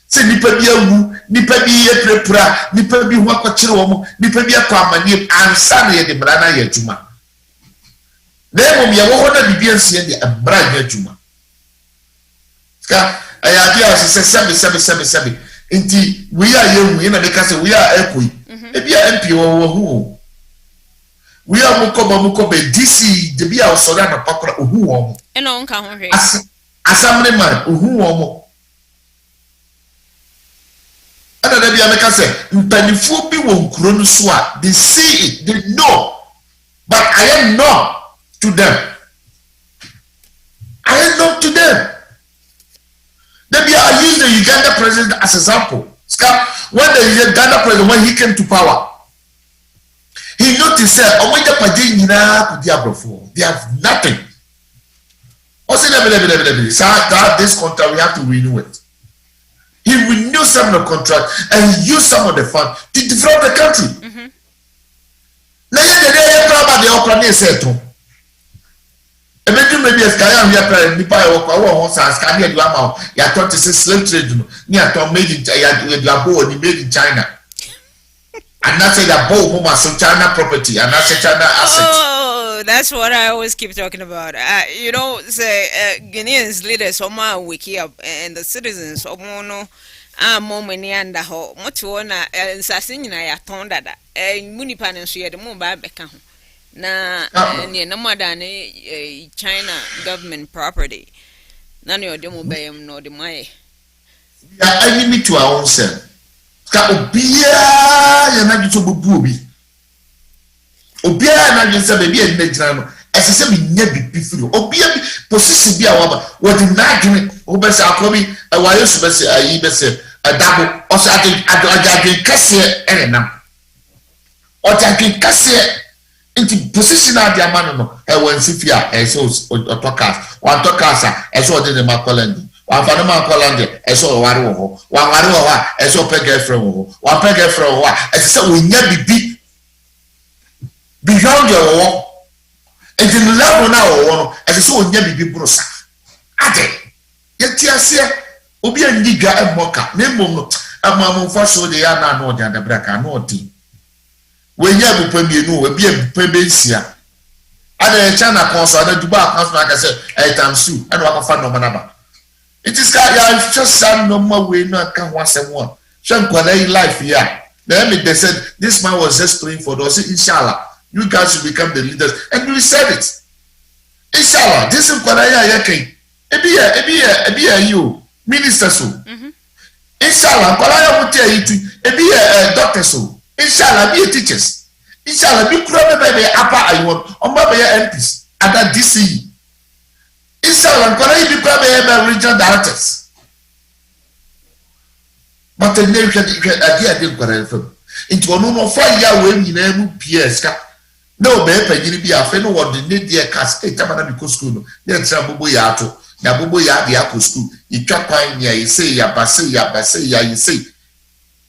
Speaker 2: say nipa bi awu, nipa bi ye prepra, nipa bi ho akɔkyere wo, nipa bi akɔ amanie ansa na ye de bra na ye adwuma. Na emom ye wo ho na bibia nsie de bra ye adwuma. Ska ayade asese sebe. Inti we are you na make say we are ekoi. Ebia MP wo hu. We are mukoba DC de bia osora na pakora ohu wo.
Speaker 4: E no nka ho hwe.
Speaker 2: Assemblyman ohu wo. And then they make us say, "Mpanifo bi wo nkuro no so a they see it, they know, but I am not to them. I am not to them." Maybe I use the Uganda president as example. When the Uganda president, when he came to power, he noticed notice say omoja paje nyina kudi abrofo. They have nothing. Also, that this contract we have to renew it. He renewed some of the contract and he used some of the fund to develop the country. Now, the opera said to maybe as Kaya we are the buy or once as Kaya you are ya thought to say slave trade near to made in made in China. And not say that both some China property and not say China assets.
Speaker 7: Oh, that's what I always keep talking about. You know, say Ghanaians leaders wiki up and the citizens no more money under ho much one assassin I atoned that munipan and she had the more bad na near no more than China government property. None of them obey him nor the my.
Speaker 2: We are enemy to our own self. Ka obia ya na gito bubuobi obia na gito say baby e gyina no ese se nya bibi firi obia position bi a waba what na gene obese akobi e wa yesu bese ayi bese adabo o se adage kase enenam o take kase into position na dia man no e wan sifia e so otokas wan tokas e so de makoland one for the man called I saw one I saw peg girlfriend one peg girlfriend I said we never be beyond your war and the level now I saw we never be brusa ade yet here obi and diga and mocha name among for so they are not no than the braca no tea when you have a no will be a prebensia and a China concert and Dubai comes like I said I time sue and what fun no manaba. It is just some normal way not can once and one. Some life here. They said this man was just praying for those. Inshallah, you guys should become the leaders, and we said it. Inshallah, this is Kwanaya Ebi you minister so. Inshallah, Kwanaya would tell you to be a doctor so. Inshallah, be a teachers. Inshallah, be crowded by the upper I want on my MPs at that DC. Inshallah, you become regional directors. But the name can idea didn't go into a no 5 year when you name PS. No, baby, you be a fellow or the need dear cast a Tamanabico school. Then Sabubo Yato, Nabubo Yabiako school. You can't find ya, you say, ya Basay, you say.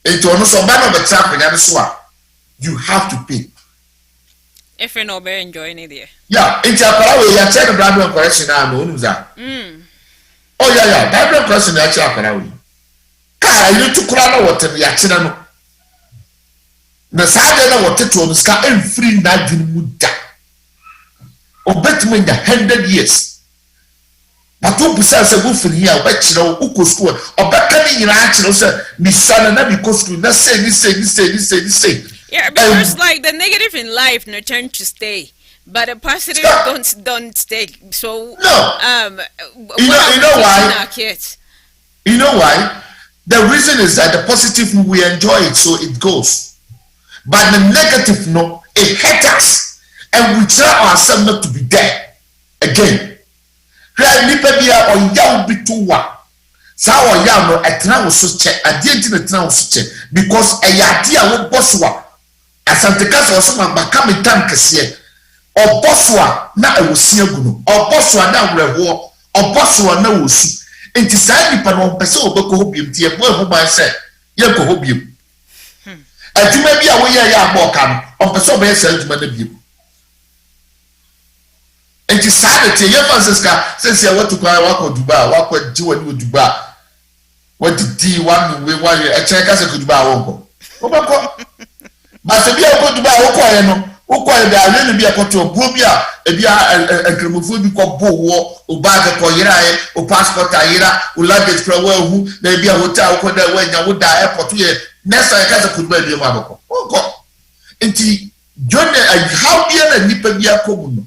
Speaker 2: Into a no so man of a trap and swap. You have to pay.
Speaker 7: If you're not very enjoying it there.
Speaker 2: Yeah, it's a power. You check the blood question. I know that. Oh, yeah, that blood question. I check it. Car, you took Kurana water. The accident. The side water to the sky and free night in Muda. Or bet me in the 100 years. But 2% a wolf in here, bet you know, Uko school, or back in action, sir, Miss Son and Nabi Costu, not say.
Speaker 7: Yeah, because like the negative in life no turn to stay, but the positive don't stay. So
Speaker 2: no, you know why? You know why? The reason is that the positive we enjoy it, so it goes, but the negative no, it hurts us, and we try ourselves not to be there again. Cry nipa bia or yaw be too wa. Sa or yaw no etna wo so che, ade nti na etna wo so che because e yade a wo boswa. Asante kasa osoma baka me tam kese oboswa na ewosia gunu oboswa na wreho oboswa na wosu enti sai nipa no pese obeko hobiem tie bo ehu ban se ye ko hobiem aduma bia wo ye ya aboka no pese obeye sai aduma na biem enti sai de ye Francisca sense ya watu kwa wako Dubai wako jiwa ni Dubai wadidi wanu we wa e cheka se Dubai wonko obeko but if you go to buy the island, be a control, Bubia, if you are a chromophobic war, or bag a coyera, or passport, or luggage from who there be a hotel when you would die airport here. Next, I guess I could be a mamma. Oh, God. And John, how dear a nipper be a common.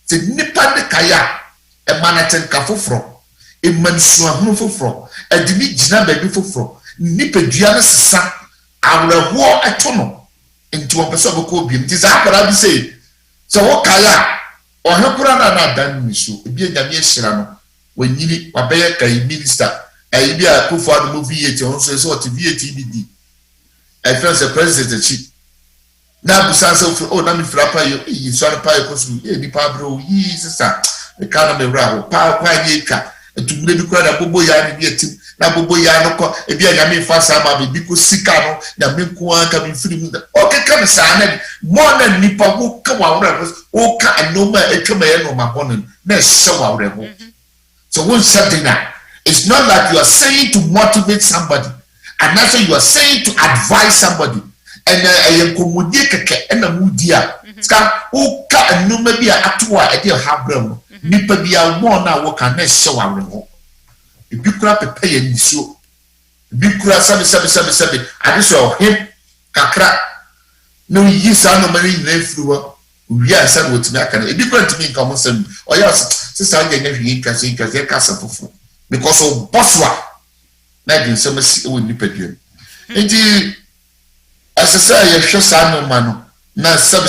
Speaker 2: The nipper de kaya, a manatan cafu from, a mansua from, a dimijina baby for, nipper Gianna's son, I will war a tunnel. Into one person of cobium. It is what I say. So, what Kaya or Hapurana not done me so, be a Yamia when you need a minister, I be a proof for the movie, also sort of VATBD. I felt the president chief. na busan so oh na me fra pa yo yi so pa yo kosu e ni pa bro yi sisa e ka na me ra ho pa kwa ye twa etumre bi kura na bobo ya ni etim na bobo ya no ko e bi anya me fa sa ma bi ko sika no na me ko an ka bi firi mu o ke ka me sa na mo na ni pa wo ka wa wora o ka anoma etwa ye no ma bono na se wa wora ho so when something that it's not like you are saying to motivate somebody and also you are saying to advise somebody and I komodie keke and mudia ska o ka anoma bi atoa e de ha bram nipa bi a mo na wo ka na hye wa ho e bi kura pepe ye nisuo bi kura sabe ade so him kakra no yi sa no mari na fruwa wi a sa wo timi aka na e bi kura timi nka mo sam o ya sister anya nya hwi twase ka sa fufu because of bosswa na din some wo nipa dwem enti asesa ye hwe sa no ma no na sabe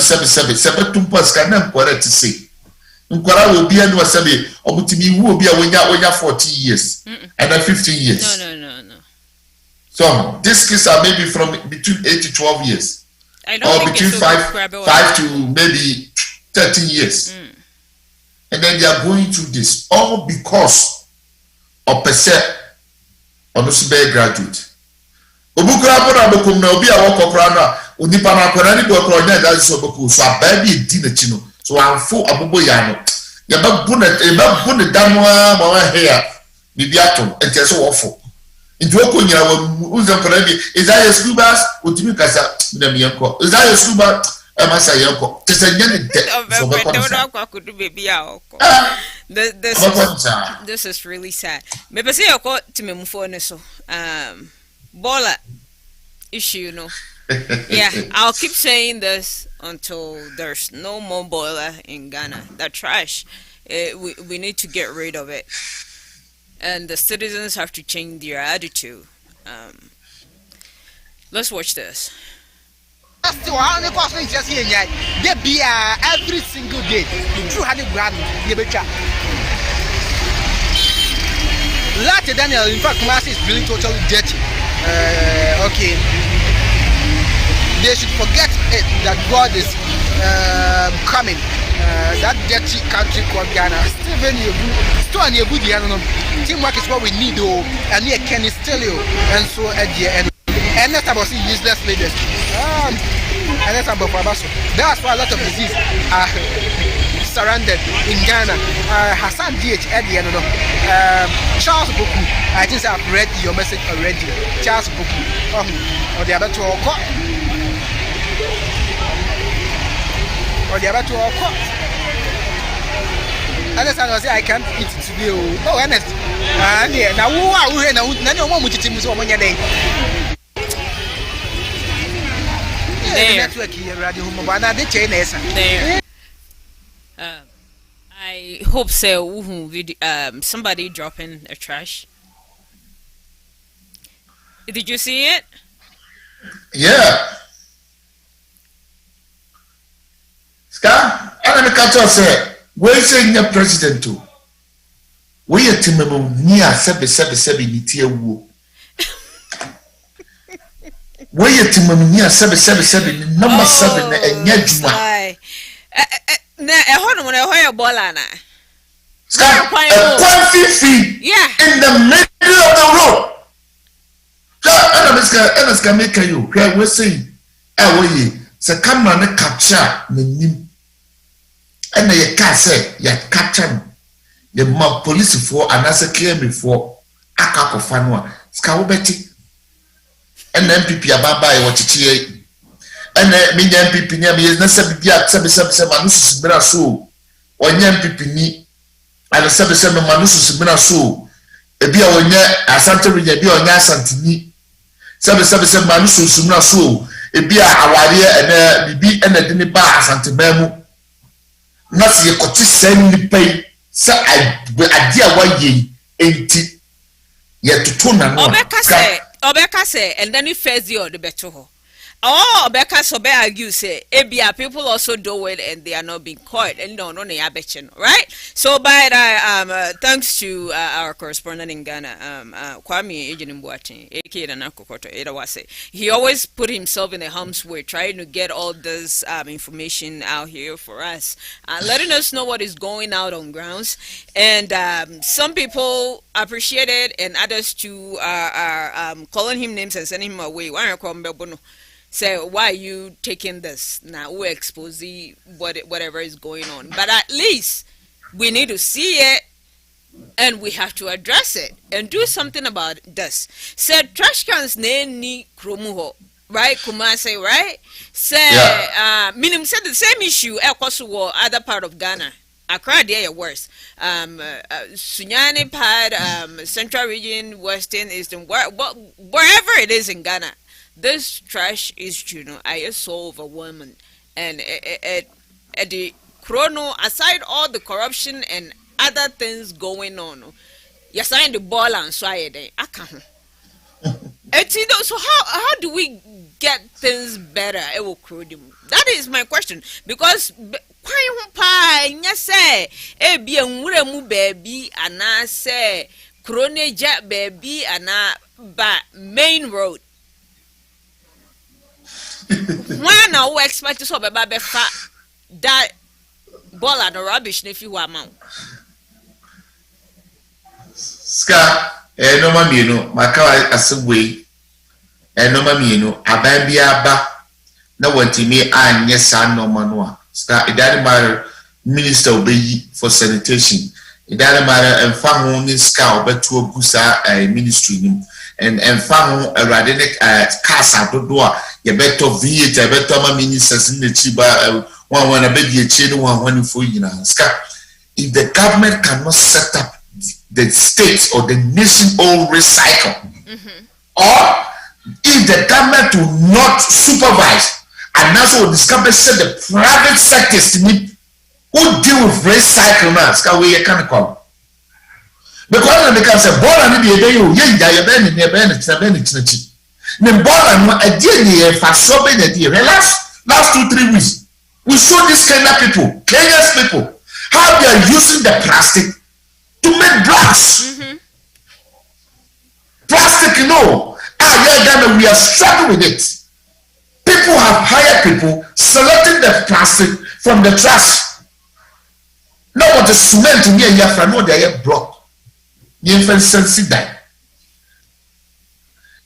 Speaker 2: tumpas ka na nkwara ti sei nkwara wo bia no sabe obutimi wu obi a wonya 40 years and 15 years
Speaker 7: No.
Speaker 2: so these kids are maybe from between 8 to 12 years
Speaker 7: I don't
Speaker 2: or
Speaker 7: think
Speaker 2: between
Speaker 7: it's
Speaker 2: 5 to maybe 13 years and then they are going through this all because of percent on the graduate obukura bona bokum na obi a wokokora na onipa na akora ni bokora na da so boku so ababi edi na chi no so amfo abobo ya no ya ba bu na danwa ma wa here bibi atom ente so wofo nti okonyira wa uze kora bi Isaiah Scubas otimi kasa na mi yanko Isaiah Scuba e ma sa yanko tesanya ne de so be
Speaker 7: This is really sad. Me pese yoko timemfo ne so. Bola issue, yeah, I'll keep saying this until there's no more boiler in Ghana. That trash, we need to get rid of it, and the citizens have to change their attitude. Let's watch this.
Speaker 8: Every single day, Latte Daniel, in fact, class is really totally dirty. Okay. They should forget it that God is coming. That dirty country called Ghana. Teamwork is what we need, though. And here can still you. And so at the end. And that's about useless leaders. And that's about that's why a lot of disease are surrounded in Ghana. Hassan DH Eddie, Charles Boku. I think I've read your message already. Charles Boku. Or the other two or the other two or I say I can't eat it today. Oh, Ernest. Now who are we now? None of them team is on your day.
Speaker 7: There. I hope so. Somebody dropping a trash. Did you see it?
Speaker 2: Yeah. Ska, ana mekato say, we say nya president too. We yetimemu ni a sebe ni tie wo. We yetimemu ni a sebe ni number 7 na enya djuma.
Speaker 7: Na ehon mo na ehoya bola na.
Speaker 2: Ska, fifi.
Speaker 7: Yeah.
Speaker 2: In the middle of the road. Ana ska make you. We say, we se camera na capture na nim. And ye can say, ye capture the mob police for and as a claim before Akako Fanwa, Skawbeti, and MPP Ababa, what it and me MPP near me is not 77 Manusus Brasso, or MPP ni, and a 77 Manusus Brasso, a beer or near Asante Ridia or Nasantini, 77 Manusus Brasso, a beer Awaria and be and a dinner bar Santimemu. Not ye could send me pay, so I dear why ye ain't yet to turn and
Speaker 7: Obeka say, and then you face you the better. Oh, because so argue say ABR people also do it and they are not being caught and no right? So by that thanks to our correspondent in Ghana, Kwame Ejinimbuachi, aka Nanakokoto Edawase. He always put himself in a harm's way trying to get all this information out here for us, letting us know what is going out on grounds. And some people appreciate it and others too are calling him names and sending him away. Say, why are you taking this? Now we expose whatever is going on. But at least we need to see it and we have to address it and do something about this. Said trash cans ni kromuho, right? Kumase, right? Say minim said the same issue ekoso other part of Ghana. Accra there worse. Sunyani Pad, Central Region, Western, Eastern, wherever it is in Ghana. This trash is, I so overwhelming, and the chrono aside all the corruption and other things going on, you sign the ball and so I can't. So how do we get things better? That is my question because. Say, be a muremu baby, and I say, crone jet baby, and I main road. Why now we expect to solve a baby fat that ball and rubbish if you are mount?
Speaker 2: Ska, no mamino, Macau as a way, no mamino, a baby abba, no one to me, and yes, son, no manua. Ska, it doesn't matter, Minister Obey for sanitation. It doesn't matter, and found in Ska, but to a Gusa ministry. And found a radic casa to door. You better visit a better ministers in the Chiba, one a baby chain, one for you. If the government cannot set up the state or the nation all recycle, or if the government will not supervise, and that's what this government said the private sectors to me who deal with recycle now, ska we can call. Because they can say, Bola ni be you, ya ben ni ben ni Bola no a day for so many last 2-3 weeks. We saw this kind of people, Kenya's people, how they are using the plastic to make drugs. Plastic, Ghana, we are struggling with it. People have hired people selecting the plastic from the trash. Now what the cement in here, no, they are blocked. The infant die.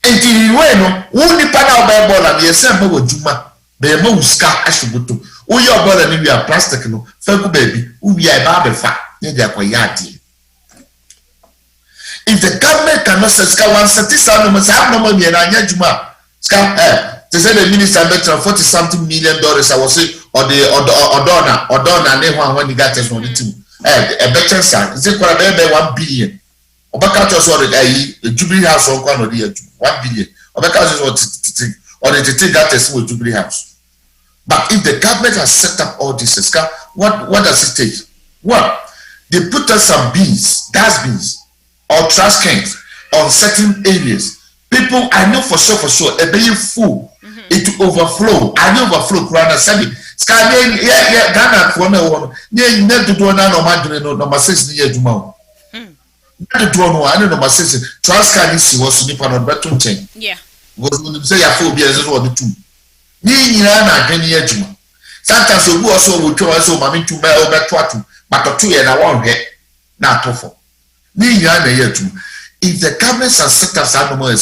Speaker 2: And the way no, only pana by ball and the same with Juma, the most car ashubutu. Oh, your brother, maybe a plastic no, Felku baby, who we are barber fat, near the aquayati. If the government cannot say, Ska one certain must have no money and I Juma, Ska, to say the minister better $40-something million, I will say, or Donna, when he got us on the team. A better son, is it quite a 1 billion? Obaka just what the Jubilee House on 1 billion. Obaka just what the take that test with Jubilee House. But if the government has set up all this, what does it take? What? They put us some dustbins, or trash cans on certain areas. People, I know for sure, a be full. It overflow. I know overflow. Kurana sabi. Ska Ghana kuona never do no masses near Juma. Not do no, I know masses. Transcanisi was nipa no better chain.
Speaker 7: Yeah.
Speaker 2: Was when say a phobia is what the two. Ni na gani ya Juma. Sometimes we also will try so mami to me over twatu, but to 2 and I won't get na tofo. Ni na ya Juma. If the government has set us up no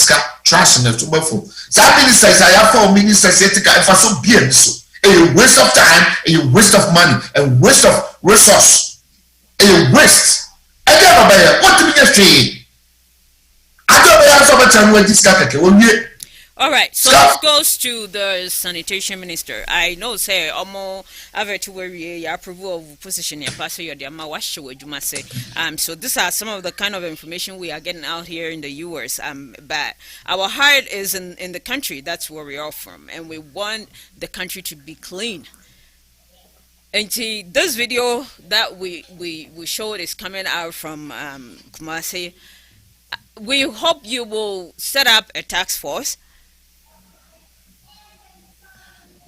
Speaker 2: trash in the tobacco. Some ministers I have 4 ministers yet if I so be so. A waste of time, a waste of money, a waste of resource, a waste. I don't know what to be saying. I don't know how much I'm going to discuss.
Speaker 7: All right, so this goes to the sanitation minister. I know, say, almost ever to where you approval of position here, pass your dear Mawash, what you must say. So these are some of the kind of information we are getting out here in the US. But our heart is in the country. That's where we are from, and we want the country to be clean. And see, this video that we showed is coming out from Kumasi. We hope you will set up a task force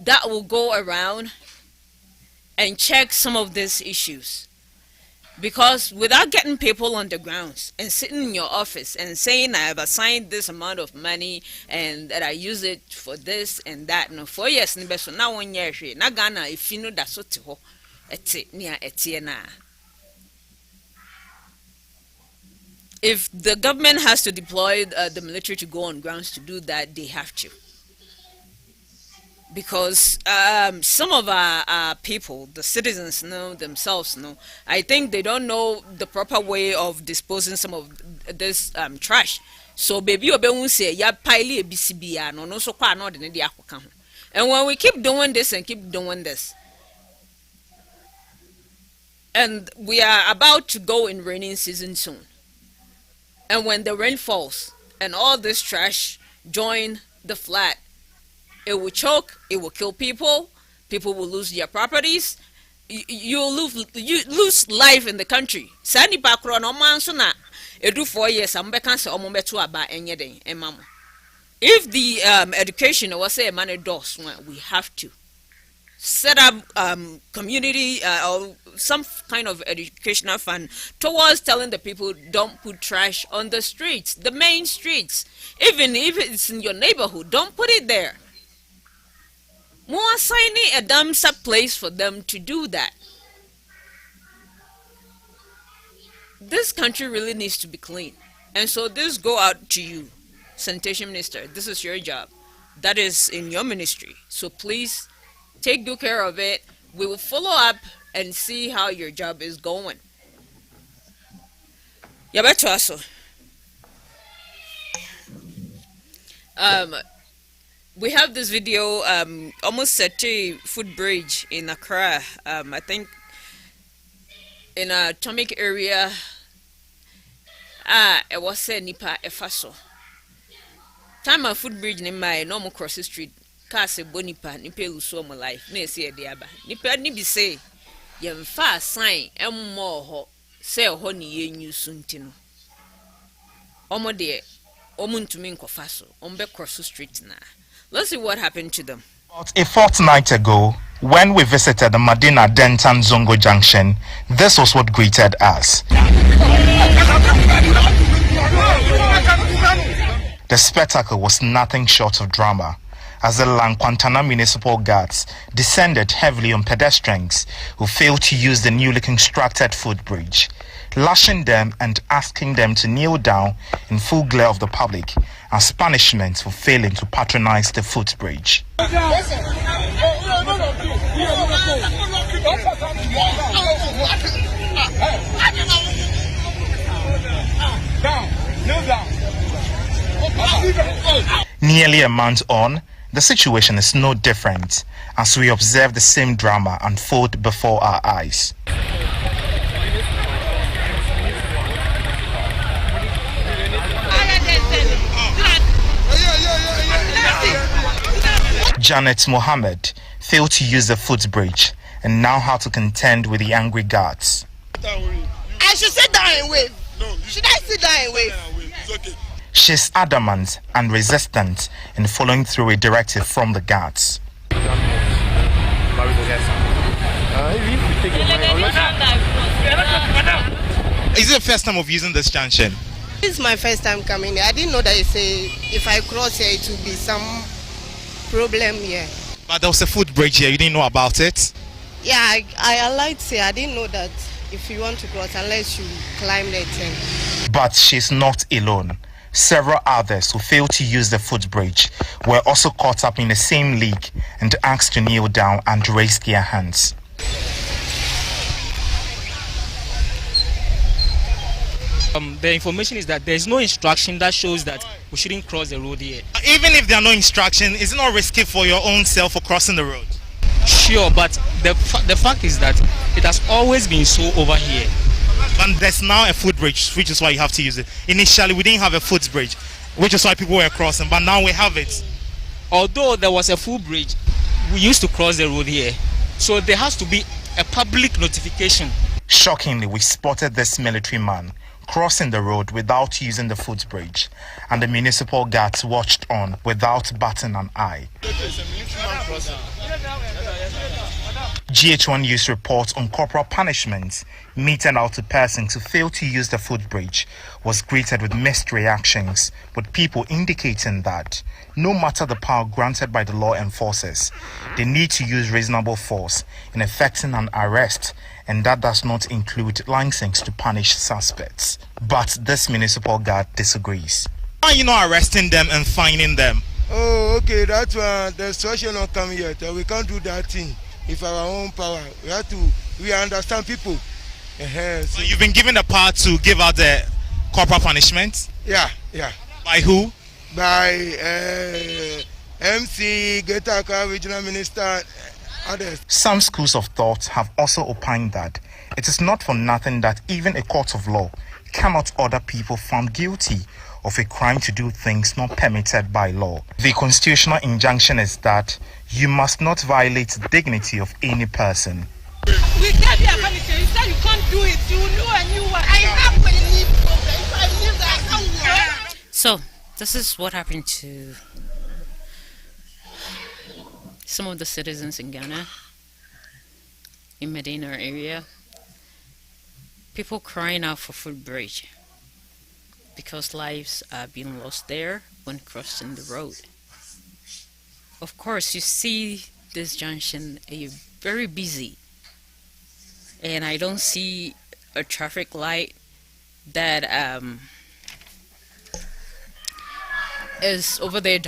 Speaker 7: that will go around and check some of these issues. Because without getting people on the grounds and sitting in your office and saying I have assigned this amount of money and that I use it for this and that, no 4 years so now 1 year na Ghana if you know that's what if the government has to deploy the military to go on grounds to do that, they have to. Because some of our people, the citizens know themselves, I think they don't know the proper way of disposing some of this trash. So baby obe won say ya pile BCB no so kwa no de ne de akoka ho. And when we keep doing this and keep doing this, and we are about to go in raining season soon, and when the rain falls and all this trash join the flat, it will choke, it will kill people, people will lose their properties, you lose life in the country. Sani bakro no man so na edu 4 years am be kan se omo beto aba enye den emamo. If the education was say man does, we have to set up community or some kind of educational fund towards telling the people don't put trash on the streets, the main streets. Even if it's in your neighborhood, don't put it there. More assigning a dumpster place for them to do that. This country really needs to be clean. And so this go out to you, Sanitation Minister. This is your job. That is in your ministry. So please take good care of it. We will follow up and see how your job is going. Yabeto aso. We have this video almost at a footbridge in Accra. I think in a Atomic area. It was a nipa efaso. Time a footbridge in my normal cross the street. Case bonipa nipa luso my life. Ne see diaba. Nipa ni bi say yem fa sign more ho say ho ni ye nyu suntino. Omo de omuntumi nkofaso. Ombe cross the street na. Let's see what happened to them.
Speaker 9: About a fortnight ago, when we visited the Medina Denton Zongo Junction, this was what greeted us. The spectacle was nothing short of drama, as the Lankwantana Municipal Guards descended heavily on pedestrians who failed to use the newly constructed footbridge, lashing them and asking them to kneel down in full glare of the public as punishment for failing to patronize the footbridge. Nearly a month on, the situation is no different as we observe the same drama unfold before our eyes. Janet Mohammed failed to use the footbridge and now had to contend with the angry guards.
Speaker 10: I should sit down and wave. Should I sit down and wave? It's okay.
Speaker 9: She's adamant and resistant in following through a directive from the guards.
Speaker 11: Is it the first time of using this junction?
Speaker 10: This is my first time coming here. I didn't know that if I cross here it will be some problem here.
Speaker 11: But there was a footbridge here. You didn't know about it?
Speaker 10: Yeah, I alight here. I didn't know that if you want to cross unless you climb that thing.
Speaker 9: But she's not alone. Several others who failed to use the footbridge were also caught up in the same league and asked to kneel down and raise their hands.
Speaker 12: The information is that there is no instruction that shows that we shouldn't cross the road here.
Speaker 11: Even if there are no instruction, is it not risky for your own self for crossing the road?
Speaker 12: Sure, but the fact is that it has always been so over here.
Speaker 11: And there's now a footbridge, which is why you have to use it. Initially, we didn't have a footbridge, which is why people were crossing, but now we have it.
Speaker 12: Although there was a footbridge, we used to cross the road here. So there has to be a public notification.
Speaker 9: Shockingly, we spotted this military man crossing the road without using the footbridge, and the municipal guards watched on without batting an eye. GH1 News reports on corporal punishments meted out to persons who failed to use the footbridge was greeted with mixed reactions, with people indicating that no matter the power granted by the law enforcers, they need to use reasonable force in effecting an arrest, and that does not include license to punish suspects. But this municipal guard disagrees.
Speaker 11: Why are you not arresting them and fining them?
Speaker 13: Oh, okay, that's why the instruction not come yet. We can't do that thing. If our own power, we understand people.
Speaker 11: So you've been given the power to give out the corporal punishment?
Speaker 13: Yeah.
Speaker 11: By who?
Speaker 13: By MC, Getaka, Regional Minister, others.
Speaker 9: Some schools of thought have also opined that it is not for nothing that even a court of law cannot order people found guilty of a crime to do things not permitted by law. The constitutional injunction is that you must not violate the dignity of any person.
Speaker 14: We gave you a punishment. You said you can't do it. You know and you want. I have to leave. If I leave, I can't work.
Speaker 4: So, this is what happened to some of the citizens in Ghana, in Medina area. People crying out for footbridge because lives are being lost there when crossing the road. Of course, you see this junction very busy, and I don't see a traffic light that is over there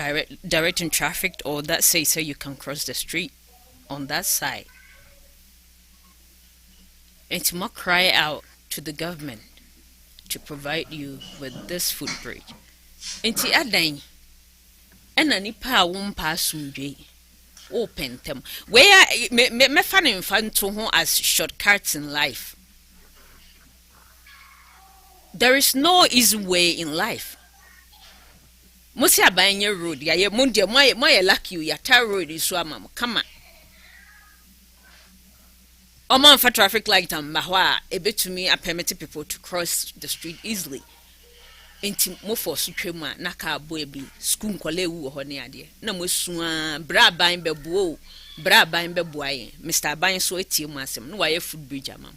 Speaker 4: directing traffic, or that says so you can cross the street on that side. And to more cry out to the government to provide you with this footbridge. Enti adan ena nipa a wompa asumdwe open them where me fan infanto ho as shortcuts in life. There is no easy way in life. Musi abanye road ya ye munde moye lucky you ya tar road isu amam kama. Oman for traffic light and mahwa ebetumi permit people to cross the street easily. Inti mo for sutwema na ka boy bi school nkole wu ho ne ade na mo sua bra ban bebuo bra ban bebuaye Mr. Ban so etie mu asem no waye footbridge amam.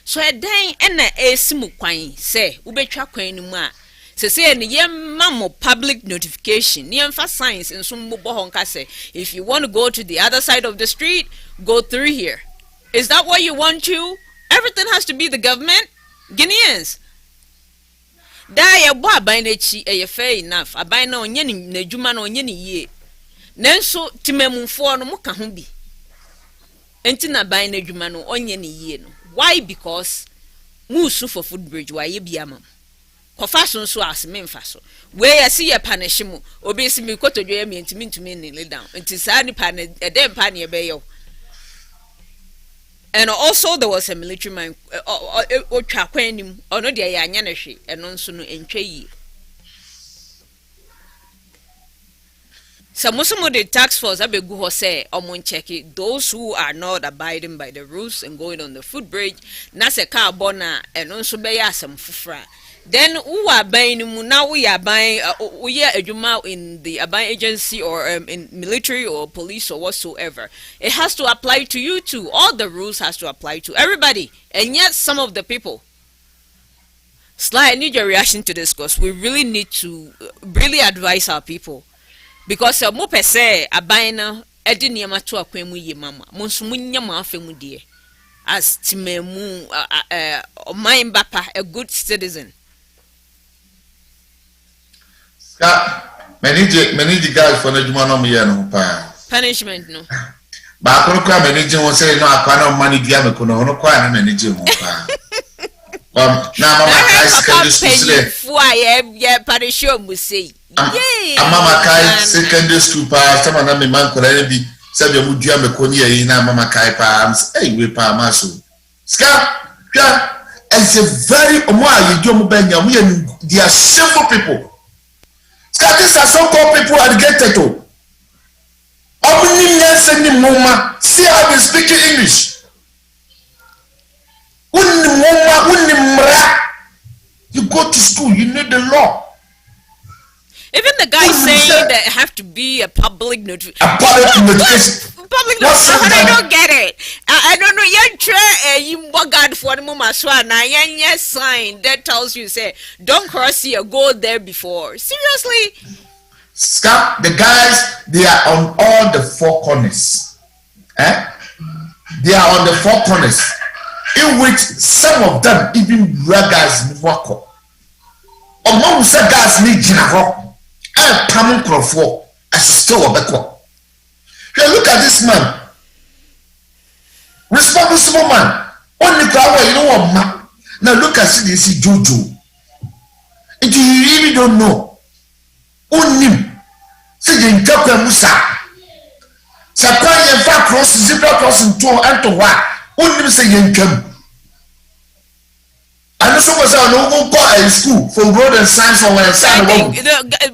Speaker 4: So eden na esimu kwan se ubetwa kwan ni mu a se ne yemma public notification ne emfa signs nso mbo ho nka se if you want to go to the other side of the street, go through here. Is that what you want to? Everything has to be the government? Guineans. Da ye bo aban na chi e fair enough. Aban na onye ni adwuma na onye ni yie. Nanso timemufo no muka ho bi. Enti na aban na adwuma no onye ni yie no. Why? Because musu for footbridge wa ye bia mam. Kofa so aseme mfa so. We ya si ye punish mu. Obi si mi kotodwe ya mi ntimi ni lay down. Enti sa ni pa na edem pa na ye be yo. And also there was a military man o twa kwanim ono de ya anya na hwe eno nso no entwa yi. Some the tax force abegu ho say omon check it those who are not abiding by the rules and going on the footbridge na se car bona eno nso be ya asem fufra. Then who are buying now we are buying we are in the buying agency or in military or police or whatsoever. It has to apply to you too. All the rules has to apply to everybody. And yet some of the people. Sly, I need your reaction to this because we really need to really advise our people. Because mo per se buying edi niyama to akwemu ye mama. Monsumu nyama afemu die. As timemu mind bapa a good citizen.
Speaker 2: Many guys for the Jumano pa.
Speaker 4: Punishment no.
Speaker 2: Ba ko kwa manage won say no akwa money dia me ko no kwa na manage mo pa. Na mama kai secondary school le.
Speaker 4: Fu aye parisho mu sei.
Speaker 2: Mama kai secondary school pa sama na me man ko na bi say be mu dia me ko ni yi na mama kai pa hey we pa maso. Ska it's a very omo aye do mo banya mo they are simple people. These are so-called people educated to. See how they speak English. You school, you need the law.
Speaker 7: Even the guy saying that it have to be a public notification.
Speaker 2: A public notification.
Speaker 7: Public notification. I don't get it. I don't know. You try you God for the moment. So now you sign that tells you say don't cross here. Go there before. Seriously.
Speaker 2: Scap, the guys, they are on all the four corners. They are on the four corners, in which some of them even guys work. Or no, say guys need general. And common crop as still a backward. Hey, look at this man. Responsible man. Only power, you know what, man. Now look at CDC Jojo. And you really don't know. Only. See the interpret Musa. Sapaya and far cross, zebra crossing to and to what? Only say Yankum. And also was a school for road and science or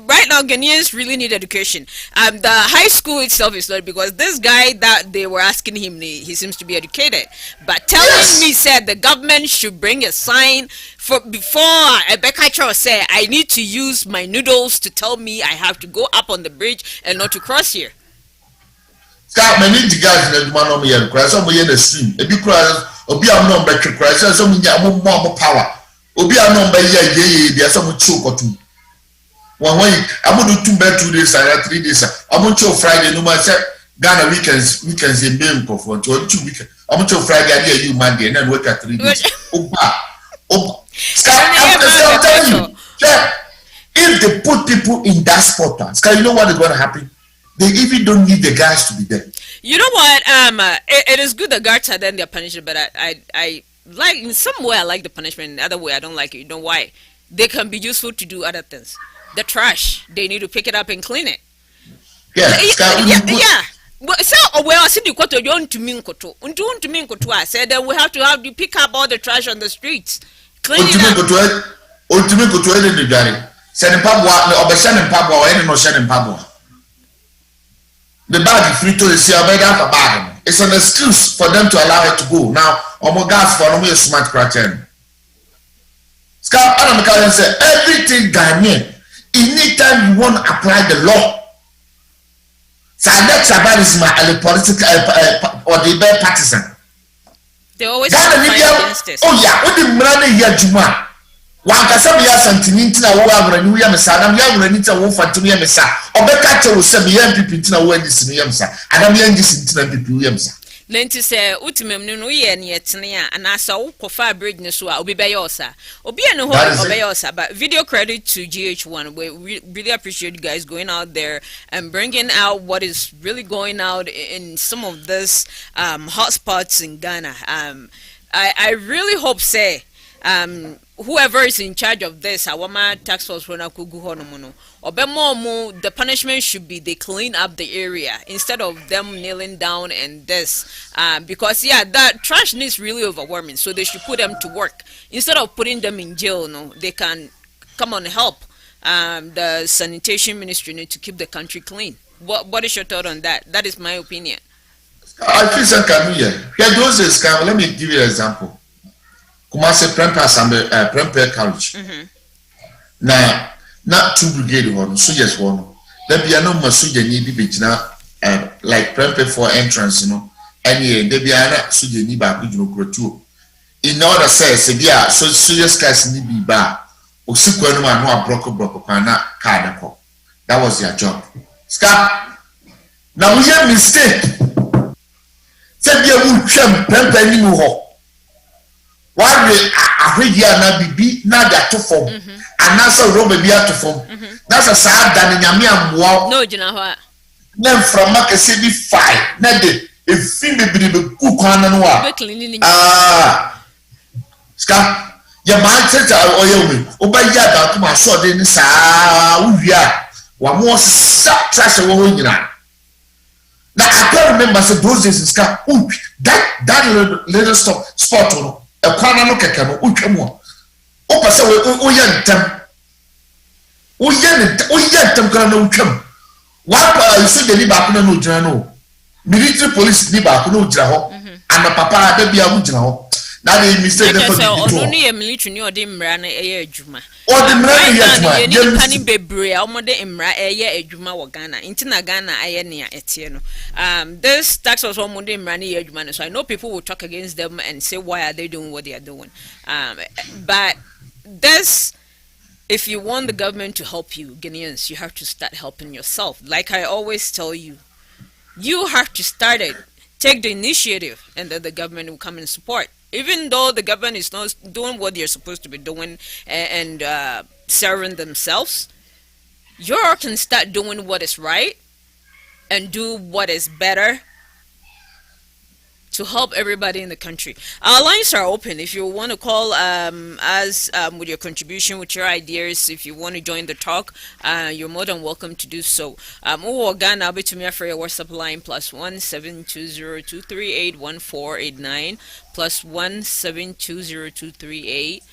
Speaker 7: right now Ghanaians really need education. The high school itself is not, because this guy that they were asking him, he seems to be educated, but telling me said the government should bring a sign for before Ebeka say I need to use my noodles to tell me I have to go up on the bridge and not to cross here.
Speaker 2: Many guys in the man on me and crash over in the stream. If you cry, Obi am no better cry, so some more power. Obi am no be there's some choke or two. One way, I'm going to do 2 bed 2 days and 3 days. I'm going to Friday, no matter Ghana weekends in Main for 2 weekends. I'm going to Friday, you Monday, and then work at 3 days. I'm telling you, if they put people in that spot, you know what is going to happen? They even don't need the guys to be there.
Speaker 7: You know what? It is good the guards are then they're punished, but I like in some way I like the punishment. In the other way I don't like it. You know why? They can be useful to do other things. The trash, they need to pick it up and clean it.
Speaker 2: Yeah.
Speaker 7: So well, I said you got to go to Minkoto. To Minkoto, I said that we have to have you pick up all the trash on the streets. Clean it up.
Speaker 2: The bag free to see a bag. It's an excuse for them to allow it to go. Now, gas for no smart cratching. Scott Adam Callan said everything Ghanaian, anytime you want to apply the law. So that's a political or the bad partisan.
Speaker 7: They always fight against this.
Speaker 2: Oh yeah, what the money here, Juma? One can be a Santinina, whoever knew Yamasa, young Renita Wolf and Timia Mesa, or Beccato will send me young people in a way this Yamsa, and I'm young this in people Yamsa.
Speaker 7: Lenti say Utimum no ye near Tania, and I saw Kofa Bridge Nesua, Obibayosa, Obiano Obayosa, but video credit to GH1. We really appreciate you guys going out there and bringing out what is really going out in some of this hotspots in Ghana. I really hope say whoever is in charge of this, Awama tax force the punishment should be they clean up the area instead of them kneeling down and this. Because that trash is really overwhelming, so they should put them to work instead of putting them in jail. No, they can come on help. The sanitation ministry need to keep the country clean. What is your thought on that? That is my opinion.
Speaker 2: I feel some scam. Let me give you an example. Kumasi Prempeh College. Now, not 2 brigade one, so just one. There be no Masuja need be now, like Prempeh for entrance, and there be a Suja need by Kujo. In order says, so serious case need be bar, or Sequano and no broke card. That was their job. Scap. Now we have mistake. Said you would jump Prempeh anymore. One day, I heard na bibi na that to form, and that's a rubber beer to form. That's a sad than in Yamia.
Speaker 7: No, you know what?
Speaker 2: Then from Maka City 5, not the if you be cook on and Scott, your mind says, oh, by Yada to my sword in the Sa, one more sap trash away. Now I can't remember those days in Scott. That little spot. A corner look at them, Opa say, we yantam. We yantam can come. What you see the Libakuno no journal? Military police Libakuno Jaho, and the papa, baby, I would know. That is mistake
Speaker 7: Just
Speaker 2: for
Speaker 7: ono
Speaker 2: the
Speaker 7: ni military ni odi mmara na eye adwuma.
Speaker 2: Odi mmara na eye adwuma.
Speaker 7: Ye pani bebre a omo de mmara eye adwuma wo Ghana. Nti na Ghana aye ne etie no. This tax was omo de mmara na eye adwuma, so I know people will talk against them and say why are they doing what they are doing. But this, if you want the government to help you, Ghanaians, you have to start helping yourself. Like I always tell you, you have to start it. Take the initiative, and then the government will come and support. Even though the government is not doing what they're supposed to be doing and serving themselves, you can start doing what is right and do what is better to help everybody in the country. Our lines are open. If you want to call us with your contribution, with your ideas, if you want to join the talk, you're more than welcome to do so. Ghana, I'll be to me for your WhatsApp line +1 720 238 +1 720 238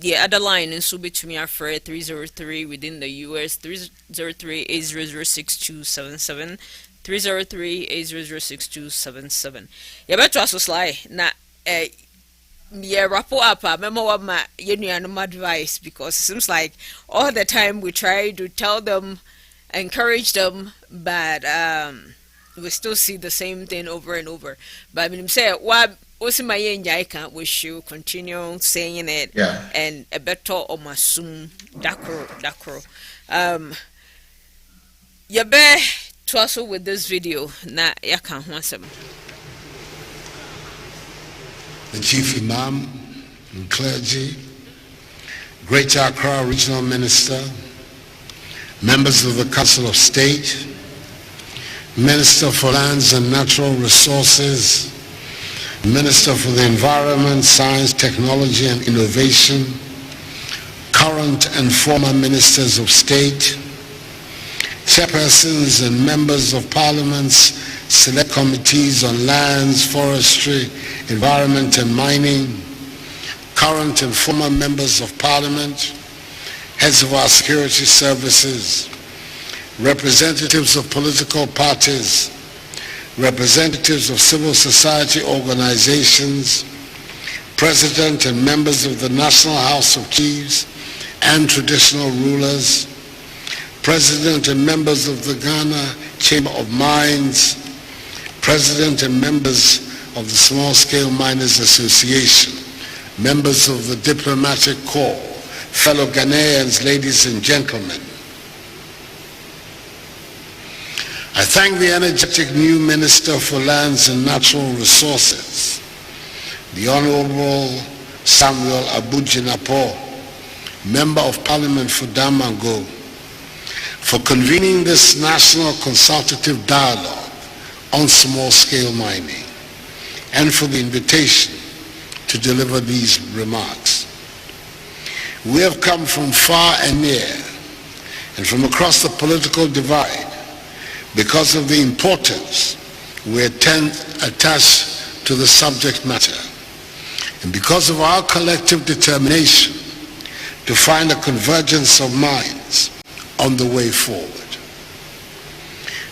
Speaker 7: the other line is be to me for 303 within the US 303-800-6277 303-800-6277. You better also sly na yeah wrap up memo what my advice, because it seems like all the time we try to tell them, encourage them, but we still see the same thing over and over. But I mean say what also my can't wish you continue saying it, and a better or masum dakro you be to also with this video na yaka hwasem.
Speaker 15: The Chief Imam and clergy, Greater Accra Regional Minister, members of the Council of State, Minister for Lands and Natural Resources, Minister for the Environment, Science, Technology and Innovation, current and former Ministers of State, chairpersons and members of Parliament's select committees on lands, forestry, environment and mining, current and former members of Parliament, heads of our security services, representatives of political parties, representatives of civil society organizations, President and members of the National House of Chiefs and traditional rulers, President and members of the Ghana Chamber of Mines, President and members of the Small Scale Miners Association, members of the Diplomatic Corps, fellow Ghanaians, ladies and gentlemen. I thank the energetic new Minister for Lands and Natural Resources, the Honorable Samuel Abu-Jinapor, Member of Parliament for Damango, for convening this national consultative dialogue on small-scale mining, and for the invitation to deliver these remarks. We have come from far and near, and from across the political divide, because of the importance we attach to the subject matter, and because of our collective determination to find a convergence of minds on the way forward.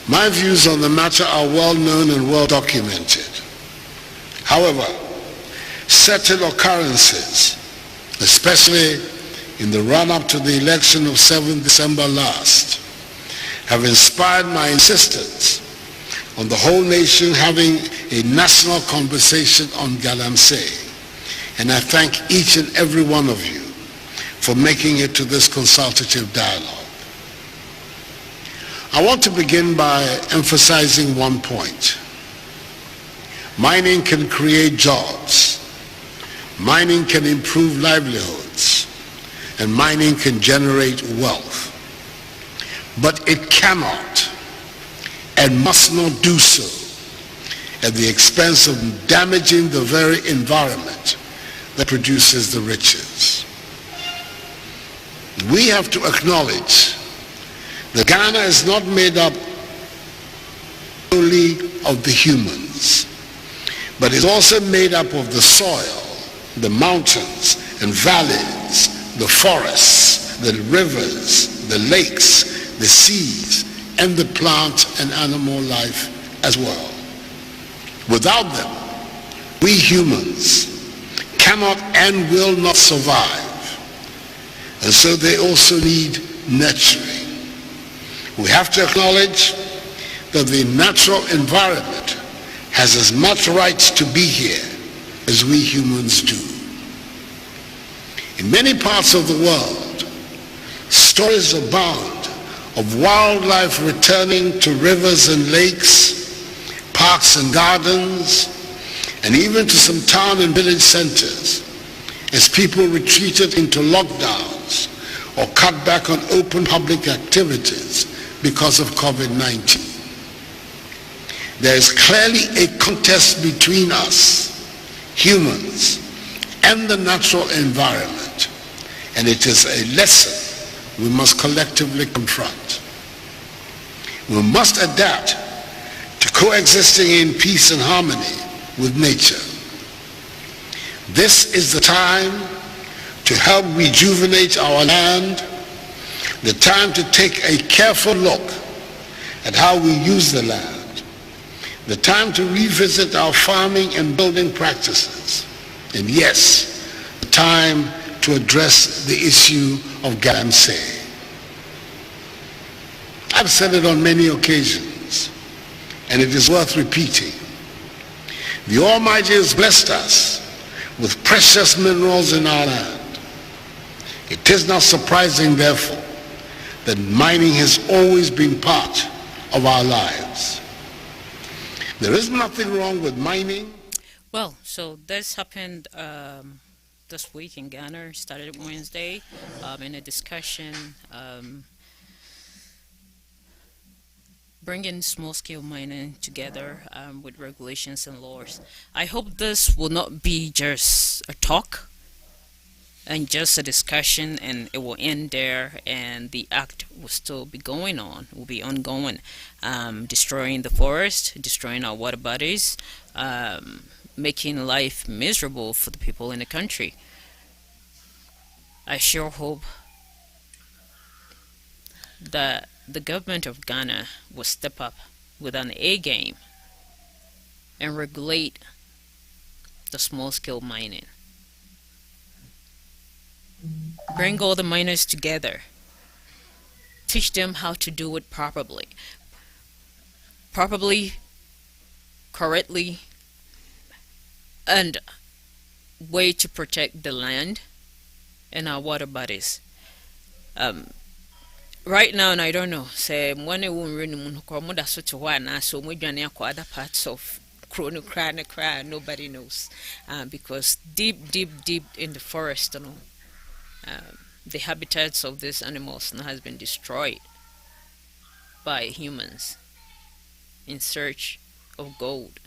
Speaker 15: My views on the matter are well known and well documented. However, certain occurrences, especially in the run-up to the election of 7th December last, have inspired my insistence on the whole nation having a national conversation on Galamsey, and I thank each and every one of you for making it to this consultative dialogue. I want to begin by emphasizing one point. Mining can create jobs, mining can improve livelihoods, and mining can generate wealth. But it cannot and must not do so at the expense of damaging the very environment that produces the riches. We have to acknowledge that Ghana is not made up only of the humans, but is also made up of the soil, the mountains and valleys, the forests, the rivers, the lakes, the seas, and the plant and animal life as well. Without them, We humans cannot and will not survive, and so they also need nurturing. We have to acknowledge that the natural environment has as much right to be here as we humans do. In many parts of the world, stories abound of wildlife returning to rivers and lakes, parks and gardens, and even to some town and village centers as people retreated into lockdowns or cut back on open public activities because of COVID-19. There is clearly a contest between us, humans, and the natural environment, and it is a lesson we must collectively confront. We must adapt to coexisting in peace and harmony with nature. This is the time to help rejuvenate our land, the time to take a careful look at how we use the land, the time to revisit our farming and building practices, and yes, the time to address the issue of Galamsey. I've said it on many occasions, and it is worth repeating. The Almighty has blessed us with precious minerals in our land. It is not surprising, therefore, that mining has always been part of our lives. There is nothing wrong with mining.
Speaker 4: Well, so this happened this week in Ghana, started Wednesday, in a discussion bringing small-scale mining together with regulations and laws. I hope this will not be just a talk and just a discussion and it will end there, and the act will still be going on, will be ongoing, destroying the forest, destroying our water bodies, making life miserable for the people in the country. I sure hope that the government of Ghana will step up with an A game and regulate the small-scale mining. Bring all the miners together. Teach them how to do it properly, correctly, and way to protect the land and our water bodies. Right now, and I don't know, say when it won't really come such a one, so we journey other parts of Chrono Cry, nobody knows, because deep in the forest, you know, the habitats of these animals now has been destroyed by humans in search of gold.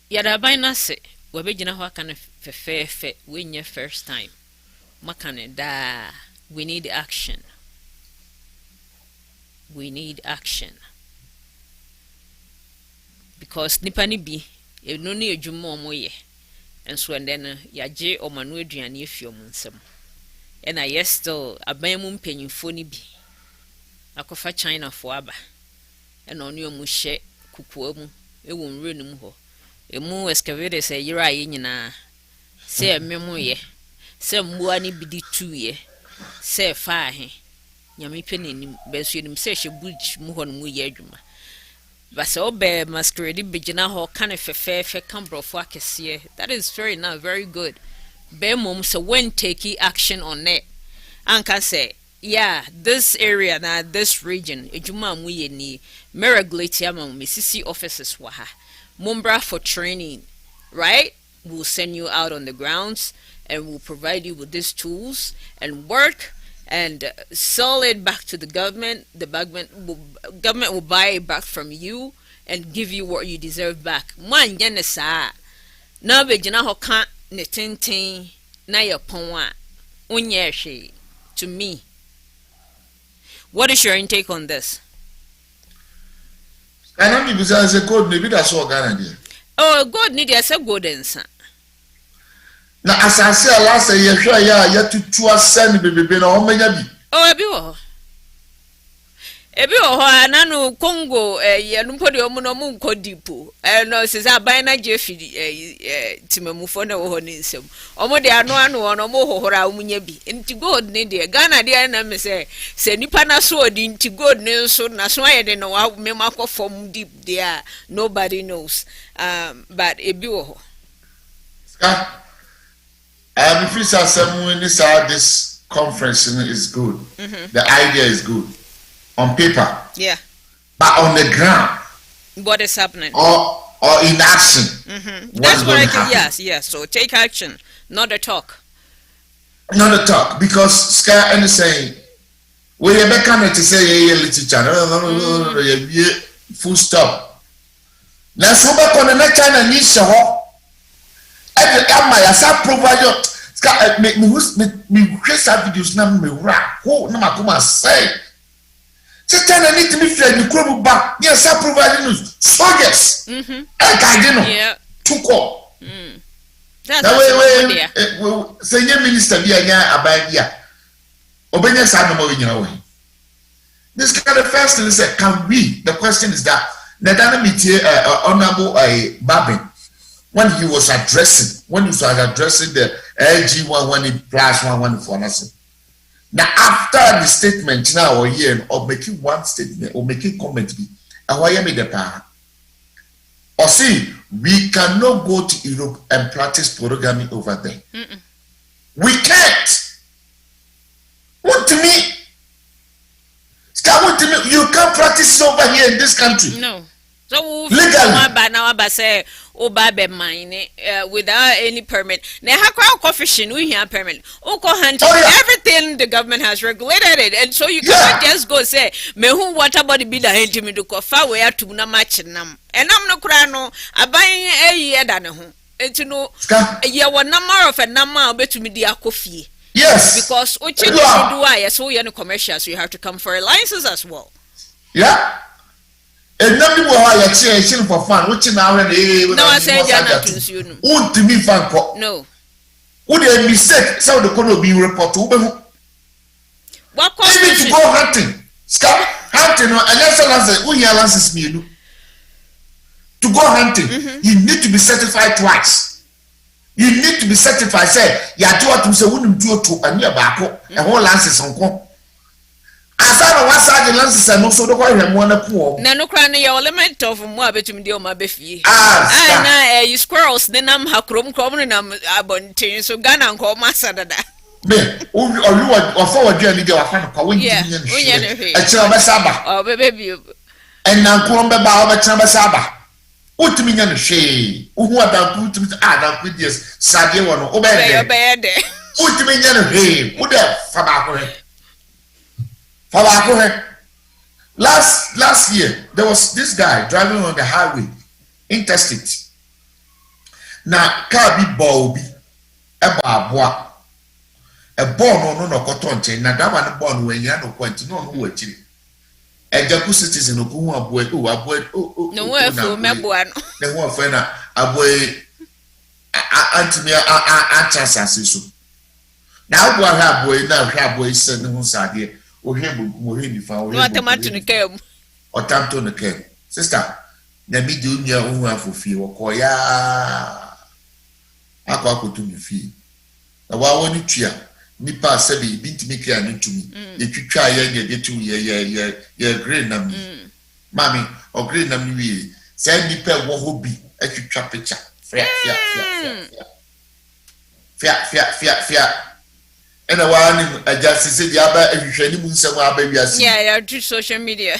Speaker 4: Yada by nase, wabejina hwa kana fefe when your first time. Makane da, we need action. We need action. Because nipani bi, e no ni edwuma omoye. Enso enden yaje omanu aduane afio mu nsem. E na yes still aban mu mpanyimfo ni bi. Akofa China fo aba. E na onu omu hye kukuwa mu e wo nre num ho. Emu excavator say yira ayi nyina say memo ye say mbuwa ni bidi tuye say fa he nyame penenim benso enim say hye buj mu ho no mu ye adwuma ba say obe masquerade begina ho kan fefefe kan brofo akese. That is very good. Be mom so when take action on it and can say yeah, this area na this region adwuma mu ye ni regulate am Mississippi offices wa ha Mumbra for training, right? We'll send you out on the grounds and we'll provide you with these tools and work and sell it back to the government. The government will buy it back from you and give you what you deserve back. Man yenesa na be jina ho kan ne tintin na ye ponwa onye hwe. To me, what is your intake on this?
Speaker 2: I don't need to say good, maybe that's all Ghana.
Speaker 4: Oh, God need a good answer.
Speaker 2: Now, as I say, last year, you to send baby, no, maybe.
Speaker 4: Oh,
Speaker 7: Ebi oho ananu Congo ye numpo de omo no mu nko dipo no se za ban na je fi timamufo na wo ho ni nsem omo de ano ono mo hohora omunya bi nti gold ni de Ghana de na me se nipa na so odi nti gold ni so na so aye de no wa me makọ form deep there nobody knows but ebi oho
Speaker 2: if you say someone this conference is good. The idea is good on paper.
Speaker 7: Yeah.
Speaker 2: But on the ground.
Speaker 7: What is happening?
Speaker 2: Or in action.
Speaker 7: That's what I can. Yes. So take action, not a talk.
Speaker 2: Not a talk, because Sky and saying, we are back on it to say full stop. Now so back on the next China needs to I said provide me create videos now me rap who no makuma say China need to be fair you come back yes I provide news soldiers yeah to call that's way say minister bi anya abia obenya sa no mo nyina we this kind of first thing is can we the question is that Nadana metie honorable Babin when he was addressing the LG1 when he plus 114 nothing. Now after the statement now or here or making one statement or making comment be and why me the power or see we cannot go to Europe and practice polygamy over there. We can't. What to me? You can't practice over here in this country.
Speaker 7: No. So legally say mine without any permit. Now how coefficient we have permit. Hunting everything the government has regulated it, and so you cannot just go say me who what about be the henti me do ko fa we to na match nam. And I'm no kra no aban year than ho. Enti no ye one number of a number betumi di akofie.
Speaker 2: Yes.
Speaker 7: Because uche do I so you commercial so you have to come for a license as well.
Speaker 2: Yeah. And nobody will hire a for fun. Which now no,
Speaker 7: I say Jana
Speaker 2: won't to me fan.
Speaker 7: No.
Speaker 2: Would a mistake? So the code be report to
Speaker 7: what
Speaker 2: to go hunting? Scott hunting and who your license me to go hunting. You need to be certified twice. You need to be certified. Say you are taught to say wouldn't do to a near back and whole license on call. As I was the lances and also the way I'm one of poor.
Speaker 7: Nano cranny your element of more between the Oma Befi. Ah, you squirrels, then I'm Hakrum Common and I'm abontain, so Ghana and call Massada.
Speaker 2: Me, or you are forward journey, you are fan of Kawin, a Chabasaba,
Speaker 7: or baby,
Speaker 2: and now Columba Baba Chabasaba. What to me on the shade? Who are down to Adam with this Sadia one or bad? What to me on the hay? What the Fabaco? Last year, there was this guy driving on the highway, interstate. Now, car be Bobby, a born no cotton chain, now that one born when you no point to know who it is. A Jaku citizen who are boy, no way for Mebuan. The one friend, a boy, Antimia, Antas. Now, what have boy now, have boy said no side. Or him, what a match in the camp or tapped on the camp. Sister, let me do your own for fee or koya. I could to me fee. A wow, you cheer. Nipa said, beat me clear to me. If you try, you get to your great number. Mammy, or great number, send me per what will be at your trap picture. Fair. And I just said,
Speaker 7: yeah, to social media.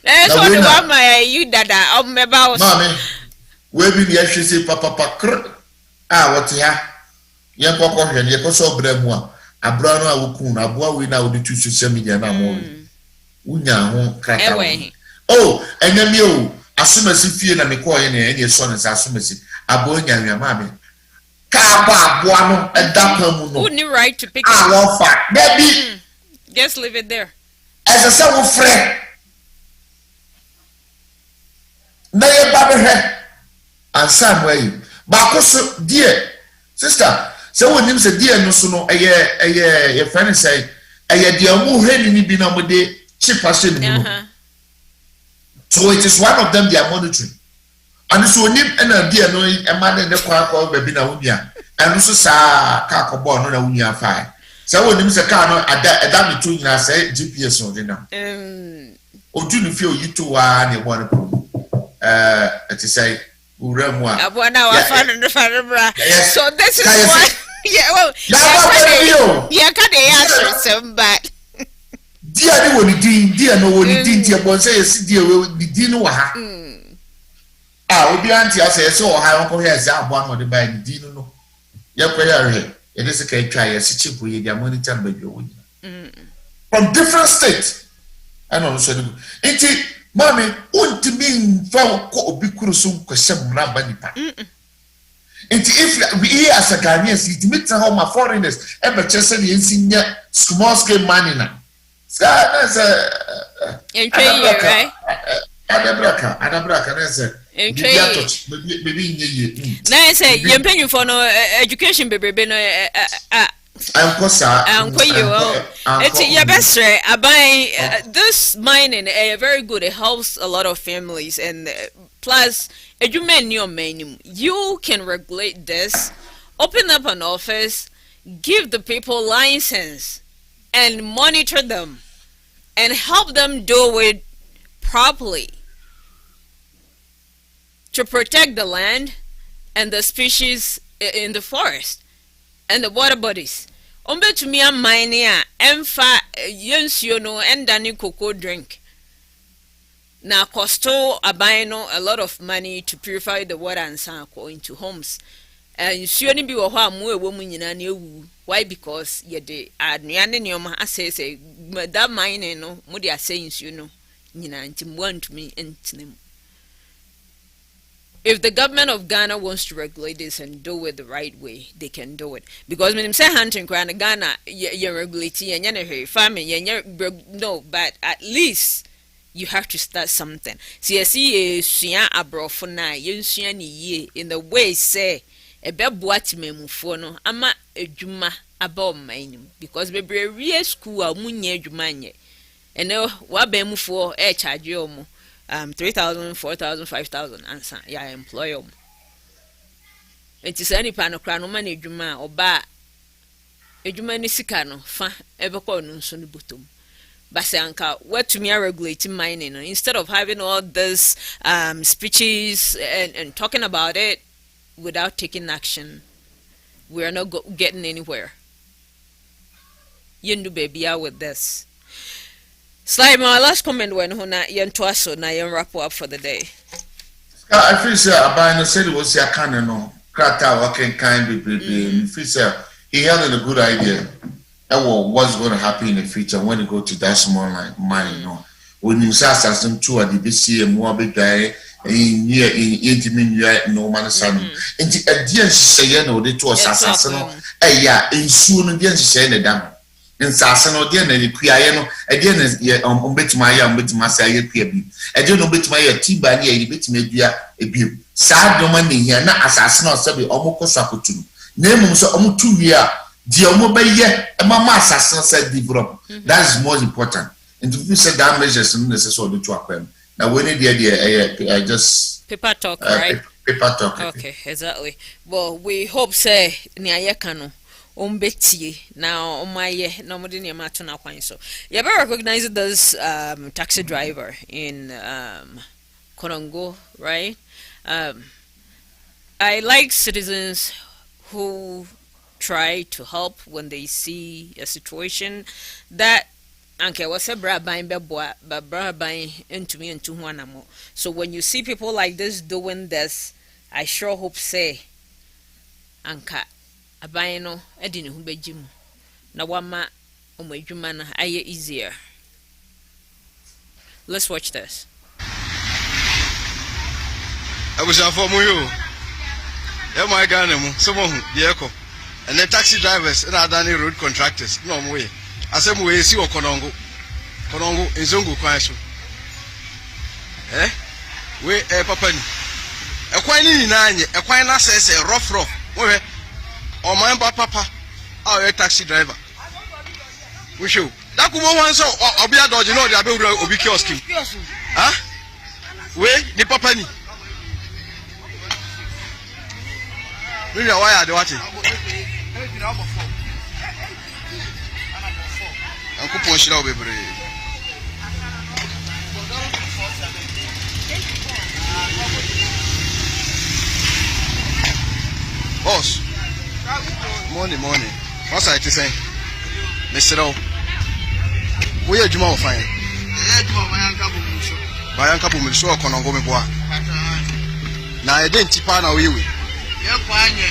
Speaker 7: That's what about my you dada of my boss.
Speaker 2: Mammy, where be the actually say papa? What ya? Young Cocker and Yakoso Bremois, a brown Awukun, a boy we now do social media now. Unya won't crack away. Oh, and then you, as soon as you feel and acquire any son as soon as a boy and your mammy.
Speaker 7: Wouldn't you right to pick
Speaker 2: up? Baby,
Speaker 7: just leave it there.
Speaker 2: As a son of friend, nay, Baba head and some way. Bacoso, dear sister, so when you say dear, no sooner a year, your friend say, ɛyɛ deɛ ɔmo hwɛ ni bi na ɔmo de chip ahyɛ ne mu. So it is one of them they are monitoring. And so nim na deɛ no ɛma ne kwa baabi na wunya. Ɛno so saa kaa kɔbɔ no na wunya fa. Sɛ wonim sɛ kaa no ɛda me to nyina sɛ GPS no de na. Odu ne fie oyito wa ne bɔ ne po. Ɛte sɛ ura mu a.
Speaker 7: Abona wa fa no fa no bra. So this is why yeah, well, yeah, can they answer some bad?
Speaker 2: Dear, no one did, dear, no one did, dear, but say, dear, we didn't know how. Ah, we be auntie, I say, so I don't hear that one or the by the dino. Your prayer, it is a cake try a chip with your monitor baby. From different states. I know, so it, mommy, want to be found ko bikuru soon, question Rambanipa. And if we as a Ghanaians, it meets how my foreigners ever just say senior small scale money now. That's a
Speaker 7: right?
Speaker 2: Adabraka, that's a maybe.
Speaker 7: Now I say, you're paying for no education, baby.
Speaker 2: I'm Kosa.
Speaker 7: It's your best right. I buy this mining very good. It helps a lot of families, and plus, you can regulate this, open up an office, give the people license, and monitor them, and help them do it properly to protect the land and the species in the forest and the water bodies. Ombe to me a mining emfa yensuno and dani cocoa drink. Now costo abino a lot of money to purify the water and sanko into homes. And surely be a more woman in a why? Because ye de adnian yoma say that mining no moody are saying you know Nina want to me and if the government of Ghana wants to regulate this and do it the right way, they can do it. Because when I'm saying hunting crime, Ghana, you're regulating and you're farming, no, but at least you have to start something. See, I see a Sian Abrofona, Yunsiani in the way say a bebwat memufono, ama a juma about mine, because we be real school or munye jumanye. And now what bemu for a charge yomo. 3,000, 4,000, 5,000 answer. Yeah, employ them. It is any pan of crown money, Juma or ba a Jumani Sicano, fa ever call no son butum. Basanka, what to me are regulating mining instead of having all this speeches and talking about it without taking action. We are not getting anywhere. You do baby out with this. Slide my last comment when Hona Yantuaso na yan wrap up for the day.
Speaker 2: I feel say Abana said it was a canon, Krata working kind baby. He had a good idea. What's going to happen in the future when you go to that small mine, when you start some two at the BC and more big guy in year in no man son. And the dear say no, they to assassin. Yeah, in soon again say the dam. In Sassano, again, and Piano, again, bit my say, again, bit my tea by a bit maybe a beer. Sad no money here, not assassin or sabi almost saputu. Name so 2 years. The mobile, a mamma assassin said develop. That is more important. And if you say that measures necessary to happen. Now, when the idea, I just
Speaker 7: paper talk, right?
Speaker 2: Paper talk.
Speaker 7: Okay, exactly. Well, we hope say Niayakano. Betty now on my normally near Matuna Pine. So you ever recognize this taxi driver in Korongo, right? I like citizens who try to help when they see a situation that Anke was a brabine beboa, but brabine into me and to one more. So when you see people like this doing this, I sure hope say Anka. Abayano edini hubejimu na wama umejuma na aye easier. Let's watch this.
Speaker 6: I was for you. Yeah, my Ghana, someone Dieko, and the taxi drivers and Adani road contractors. No way. I said, we see Konongo in Zongo Kwasu. Eh? We Papa. A quine in nine, a quine says a rough. Or my papa, our taxi driver. We show. That could one so obi adodge no dey abewura obi kiosk. Huh? We the papani. We are why the what? Uncle Ponchila obebre. Boss. Morning. What's I to say? Mr. O. We are Juma fine. Bayan kabu mi so kono go me boa. Na e den tipa na we. Ye kwanye.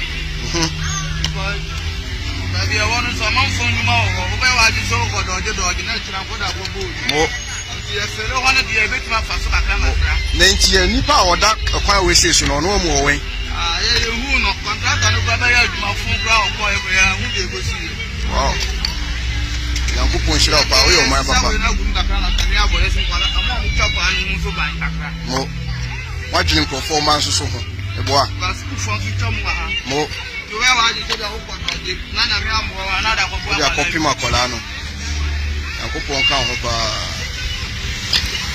Speaker 6: Na bi e wonu so man fon ni ma wo. Wo be wa ji so go doje na kira ko da go bo. Mo. Ye fere hono de e betima fa so kakra ma kra. Na nti e nipa oda kwan we se so no no mu owen. Ah ye hu no contractor no ba ya adwuma fun kra o ko e ya hu de go si. Wow. Yangu ponchira pa o yo ma papa. Mo. Wa dwene performance so ho. E boa. Mo. Ya copy makola no. Yangu pon kan ho pa.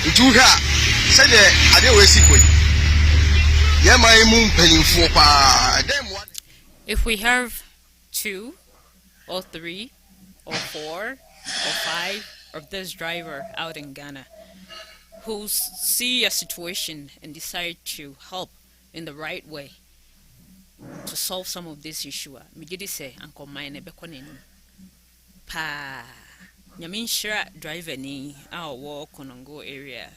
Speaker 6: Itu ha. Say the ade we si koi. Ye mai mu mpanimfo pa.
Speaker 4: If we have 2 or 3 or 4 or 5 of this driver out in Ghana who see a situation and decide to help in the right way to solve some of this issue, me did say Uncle Mine Beconin Pa Yaminshira driver ni our walk on go area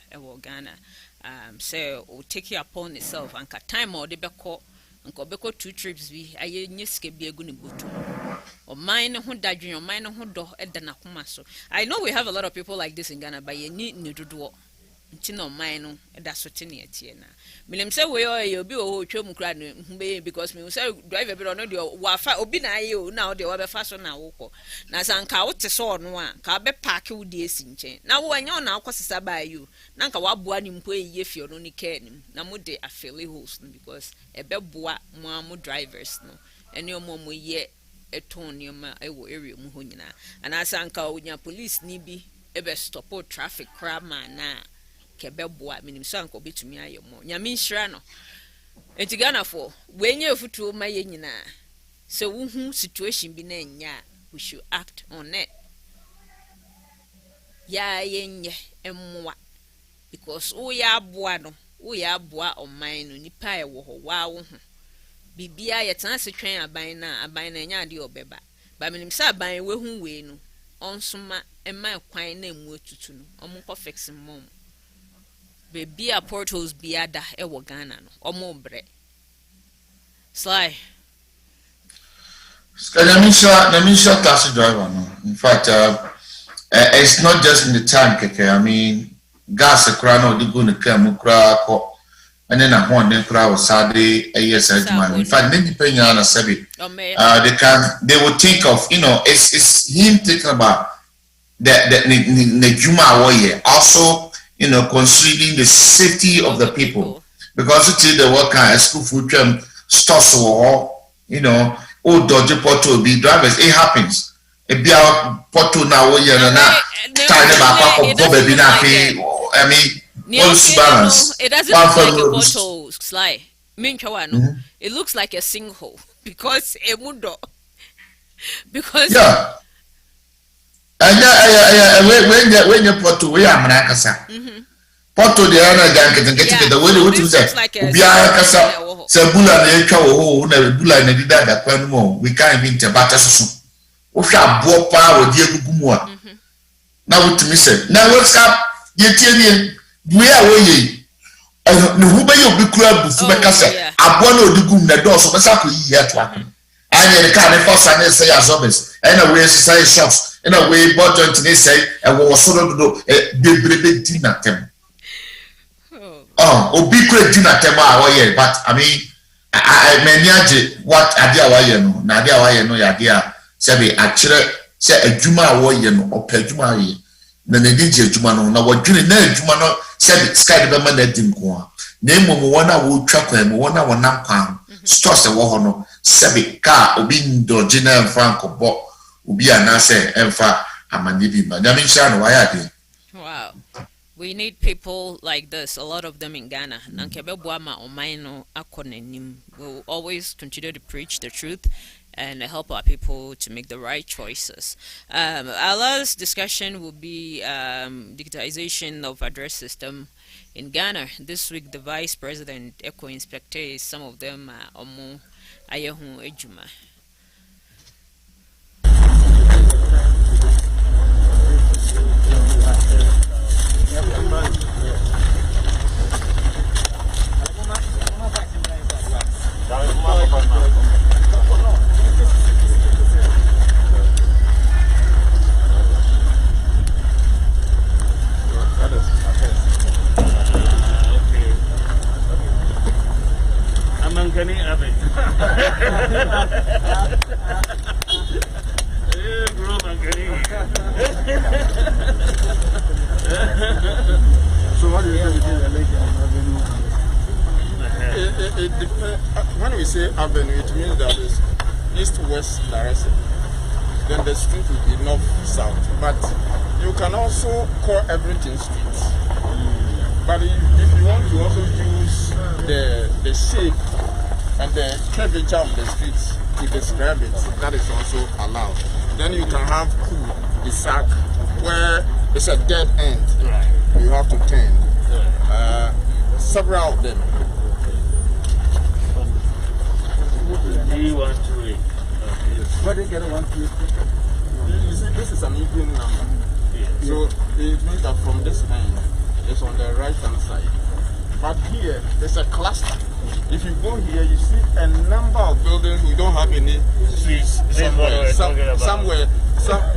Speaker 4: Ghana. So will take it upon itself and time or the Beko Uncle Beko 2 trips be a niske be a guni butu. Or mine who died or mine who do at the Nakumaso. I know we have a lot of people like this in Ghana, but you need to do Tino mine that's what in it. Milim say we you'll be a chum because me say drive a bit on your wafa or be you now the other fashion now. Nazanka out to saw one, Kabe Park would be a cinche. Now when you're now cause by you, Nanka wabuanim pay if you're only caring. Namude a fairly host because a beboa more drivers no, and your mom will yet. A tone your area muhunina and as anka when your police nibi ebe stop traffic crab man na kebeboa minim sanko bi to me ayo mo nyame nhira no etigana for when you futu ma ye nyina so wuhu situation bi na nya we should act on it ya yenye emwa because o ya aboa no o ya aboa oman no nipa e wo ho wa wo ho bibia yetan se twen aban na nya de obeba ba minim sa aban we hu we no onsoma ema kwan na emu otutu no omo ko fix mom bibia portals biada e wo Ghana no omo bre Sly
Speaker 2: Namisha taxi driver no in fact it's not just in the tank okay I mean gas ekra no de go ne kam kra ko and then I want them crowd Saturday a year man. In fact, many people on a Saturday, they will think of it's him thinking about the Juma warrior also considering the safety of the people because it's the work kind school food stores or dodgy portal be drivers it happens it be our portal now warrior na time about baby na pay I mean.
Speaker 4: It doesn't look like a bottle, Sly. It looks like a sinkhole because because
Speaker 2: yeah. When you put to we are Manakasa. Porto the other gang get the way what you say. Biakasa, Sabula, the Echo, Bula, and the Dada, Quanmo. We can't even tabata soon. We shall bore power, dear Gumua. Now, what to me say? Now, what's up? Yet, we are way. Who may you be crab before Macassa? I want to do the door so Masako yet. And the kind of force and say as always, and a way society shops, in a way, but to say, and was sort of big dinner them. Oh, be great dinner them, but I mean, I may what idea no, Nadia Wayano, idea, say, actually, say a Juma warrior or Pejuma. Then they did Jumano, now what doing there, Jumano said Sky the man that didn't go. Name of one would track them, one hour pound, stores the war, Sabi car, Obin, Dogina and Franco, Bob, Ubia Nase, and Fa, amanye bi ma nyame nhyira no wayɛ ade.
Speaker 7: Wow. We need people like this, a lot of them in Ghana. We'll always continue to preach the truth and help our people to make the right choices. Our last discussion will be digitization of address system in Ghana. This week, the Vice President, Eco Inspectors, some of them are Omo Ayehu Ejuma.
Speaker 16: So what do you think when we say avenue, it means that it's east-west direction. Then the street will be north-south. But you can also call everything street. But if you want to also use the shape and the curvature of the streets to describe it, that is also allowed. Then you can have the sack where it's a dead end. Right. You have to turn. Several of them. D128. What do you get 128? You see, this is an even number. Yeah. So it means that from this end, it's on the right hand side. But here, there's a cluster. If you go here, you see a number of buildings. We don't have any streets somewhere.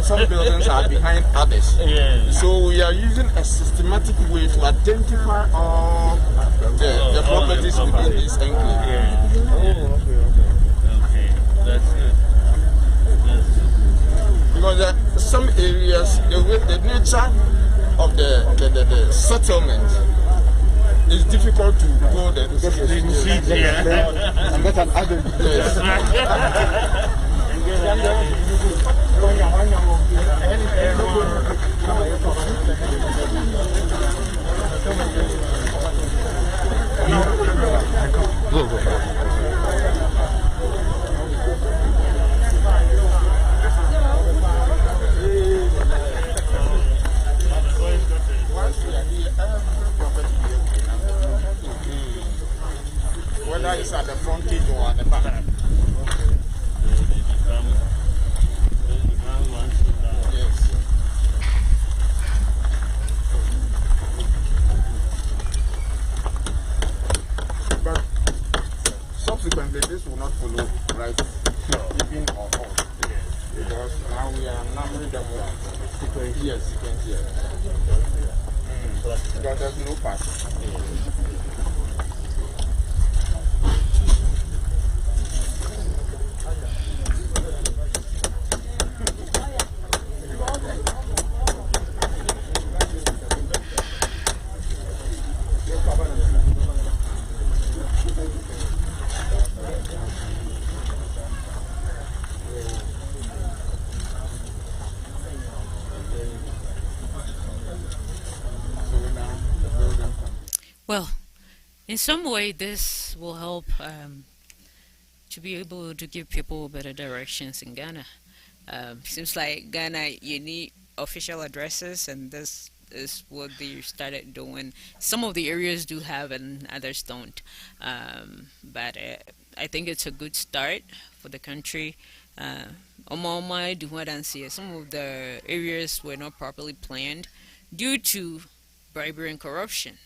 Speaker 16: Some buildings are behind others. Yeah. So we are using a systematic way to identify all the properties within this enclave. Yeah. Oh, okay. That's good. Because some areas, the nature of the settlement is difficult to go there. And get an avenue. Whether it's at the frontage or at the back. Yes. But subsequently, this will not follow right even or all. Because now we are numbering them sequence. Yes, sequence here. Because there's no pass.
Speaker 4: Well, in some way, this will help to be able to give people better directions in Ghana. Seems like Ghana, you need official addresses, and this is what they started doing. Some of the areas do have, and others don't. But I think it's a good start for the country. Some of the areas were not properly planned due to bribery and corruption.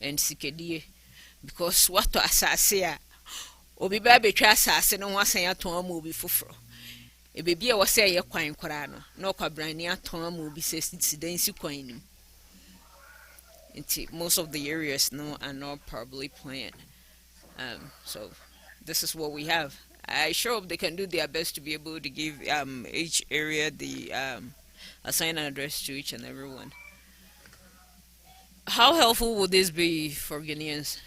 Speaker 4: And sikadie, because what to asase obi ba betwa asase no wasan aton ama obi foforo e bebi a wose ye kwan kora no kwabrani aton ama obi sidansi kwan nim. Most of the areas no are not properly planned. So this is what we have. I sure hope they can do their best to be able to give each area the assign an address to each and everyone. How helpful would this be for Ghanaians?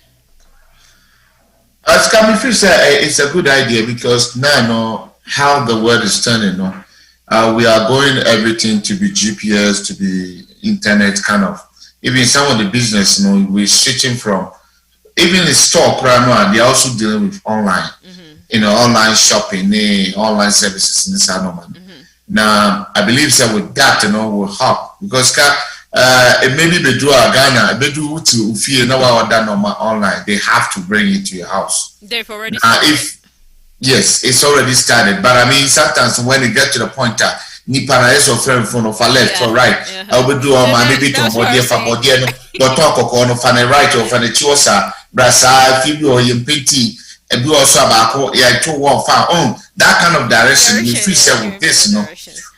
Speaker 2: As Kamifi said, it's a good idea because now I know how the world is turning. No, we are going everything to be GPS, to be internet kind of. Even some of the business, we're switching from, even the store, they are also dealing with online, online shopping, online services in this moment. Now, I believe that with that, will help because it maybe they do Ghana, they do to fear no one done online. They have to bring it to your house.
Speaker 7: They've already started.
Speaker 2: Yes, it's already started. But I mean, sometimes when you get to the point that Nipana is of friend from of left or right, I will do all my maybe to Modia for Modia, no talk or no fan right or fan chosa, Brasa, Fibu or Yimpiti, and do also about yeah, 2 1 5 that kind of direction. You feel say with this,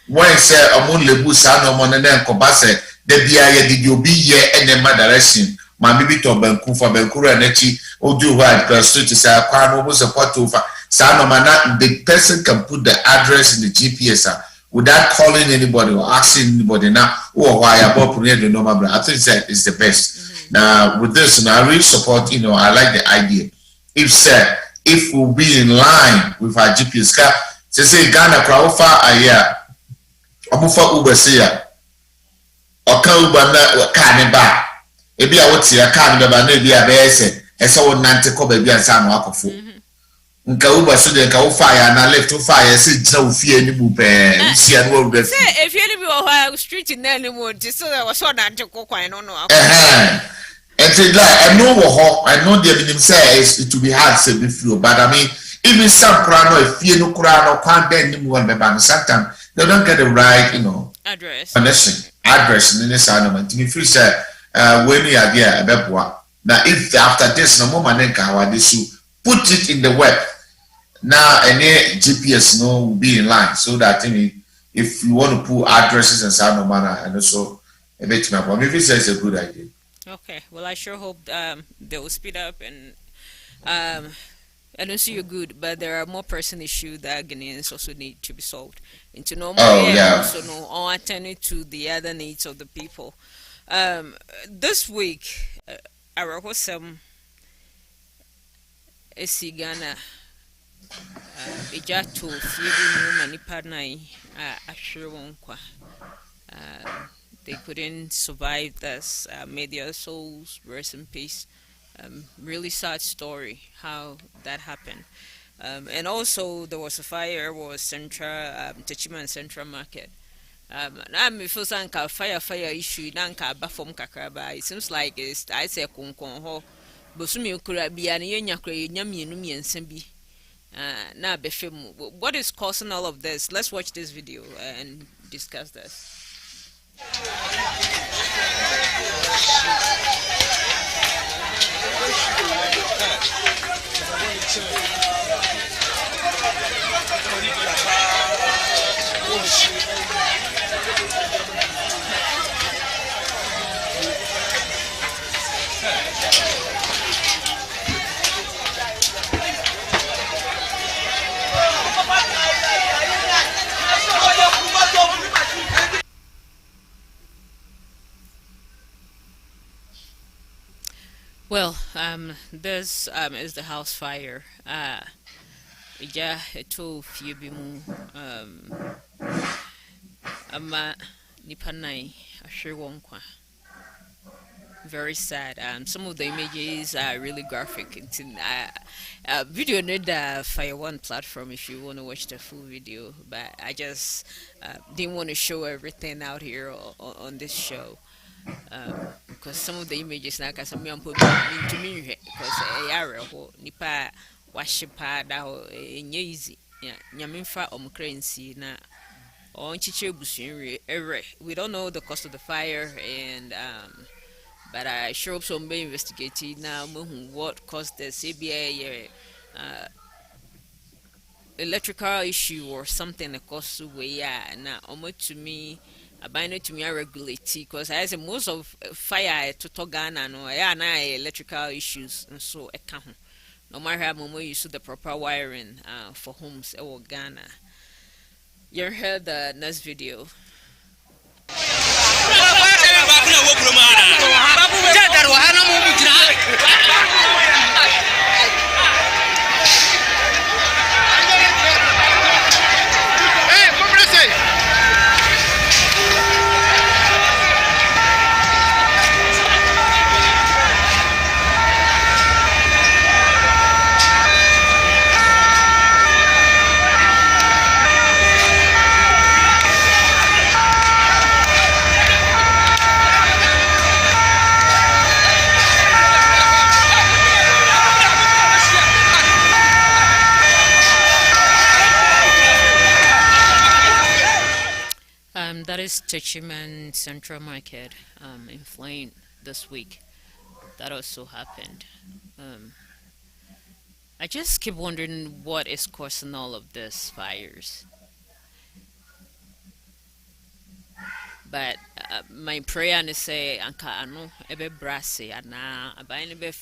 Speaker 2: when say among Lebu Sano Monanen Kobase, the BIA did you be here and then my direction. My maybe to Benkufa, Benkura and Echi, or do what Street to say, I was support to the person can put the address in the GPS without calling anybody or asking anybody now, why about the normal. I think that is the best. Now, with this, I really support, I like the idea. If we'll be in line with our GPS, say Ghana, Kraofa, a year, Abufa Uber say, or Kauba, Carniba. Ebi a wote ya car no ba na ebi a be ese ese wo nante ko ba bi ansa no akofo nka uba so de nka wo fire na left wo fire se gina wo fie ni bu pe nsi an wo be
Speaker 7: say if you be wo street na ni mo ti so wo so nante ko kwan no akofo
Speaker 2: it's like I know the meaning say it to be hard say be flow but I mean even some kra no fie no kra no kwan den ni mo be ba no sometimes they don't get the right address in this element me feel say when we are there, now if after this no more man can put it in the web. Now any GPS will be in line so that if you want to put addresses and so manner and also a bit more. Maybe it's a good idea.
Speaker 7: Okay, well I sure hope they will speed up and I don't see you're good, but there are more pressing issues that Ghanaians also need to be solved. And to know more, also know or attending to the other needs of the people. This week, I wrote some Ghana. Ija to few many partners. They couldn't survive this. Made their souls rest in peace. Really sad story how that happened. And also there was a fire was Central Techima and Central Market. I'm first anka fire issue nanka bafom kakraba. It seems like it's I say konkon ho bosumi okura bia na yenya kra yenya mienu miensa bi na befem. What is causing all of this? Let's watch this video and discuss this. Well, this is the house fire. Ija eto fiebimu ama nipanai ashirwonkwa. Very sad. Some of the images are really graphic. It's in video need the Fire One platform if you want to watch the full video. But I just didn't want to show everything out here on this show. Because some of the images now can be put into me because nipa washipa da easy nyaminfa omkrensi na onchiche busunre we don't know the cause of the fire and but I sure hope some be investigated now what caused the CBA electrical issue or something that caused way now to me abandoned to me regularly because I say most of fire to Ghana no na electrical issues and so no matter how much you use the proper wiring for homes or Ghana. You heard the next video.
Speaker 4: this Techiman Central Market in flame this week. That also happened. I just keep wondering what is causing all of these fires. But my prayer is say anka ano ebe brase ana abayin ebe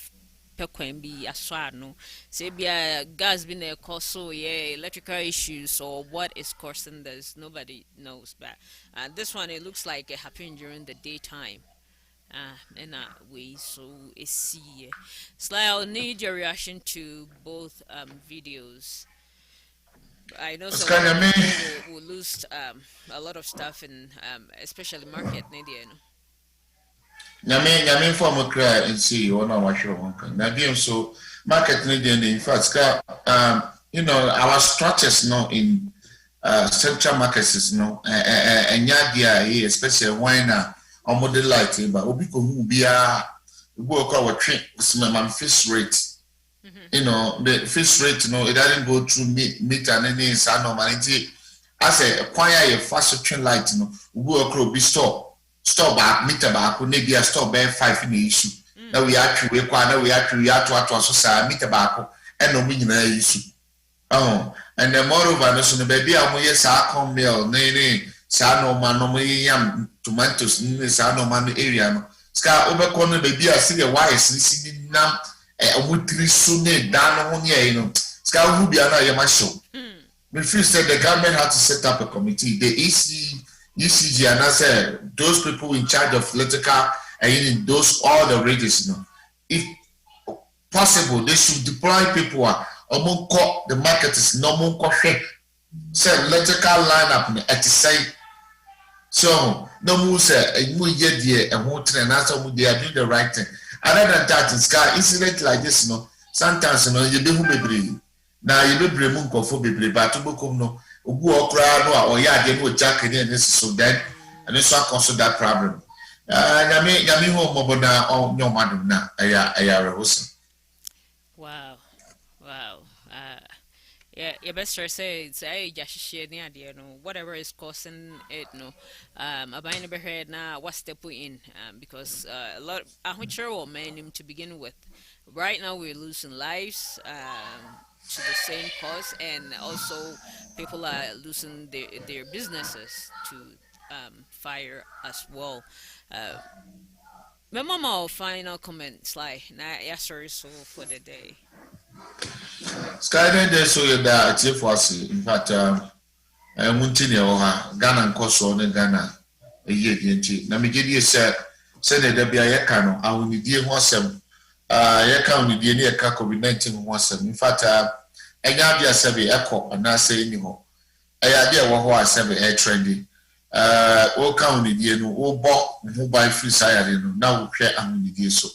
Speaker 4: pekwen bi aswa no say bia gas bi na cause so yeah electrical issues or what is causing this nobody knows, but this one it looks like it happened during the daytime. And we so see. So I'll need your reaction to both videos. I know some people will lose a lot of stuff in especially market media.
Speaker 2: Nyame for mo cry and see one of my show one can. Na bien so market media in fact you know our structures now in central markets is no and yadia especially when on model light but obi ko hu bia go call our train my fish rate. You know, the fish rate, you know, it doesn't go through meter and any sound normality. I say, acquire a fast train light, you know, go across be store back, meter back, maybe a store bear 5 in the issue. Now we actually require, now we actually have to society meter back and no meaning issue. Oh, and then moreover, no so the baby, I'm yes, I come meal, nay, sano man, no yam, tomatoes, sano man area. Scar over corner baby, I see the wires, listening now. Wutri sune down on here, you know. Scar will be another Yamasho. Me feel said the government had to set up a committee. The ECG, and I said those people in charge of electrical and in those all the radios, you know. If possible, they should deploy people. Among the market is no more say electrical lineup at the same. So no more say a new year and won't train us they are doing the right thing. Other than that, in sky incident like this, you know, sometimes you know you be who be now you be bremun kofo be but to become no ugu okra no or ya dey no jack in this so then and this one cause that problem. Nyame ho moboda on your madam na aya rehosa.
Speaker 4: Wow. Yeah, your best say it's just near there, no, whatever is causing it, no. About never heard now what's the point because a lot I'm sure what man to begin with. Right now we're losing lives to the same cause, and also people are losing their businesses to fire as well. My mama final comments like sorry so for the day.
Speaker 2: Skyline there so that for us in fact Muntini or Ghana and Koso on Ghana a year again. Na me give you said there be a yakano, I will need you wasem yakan with the near COVID-19 wasem. In fact, I got your seven echo and not say anymore. I idea what was seven air trending. All count with you know, all bought mobile free side, now we play and with you so.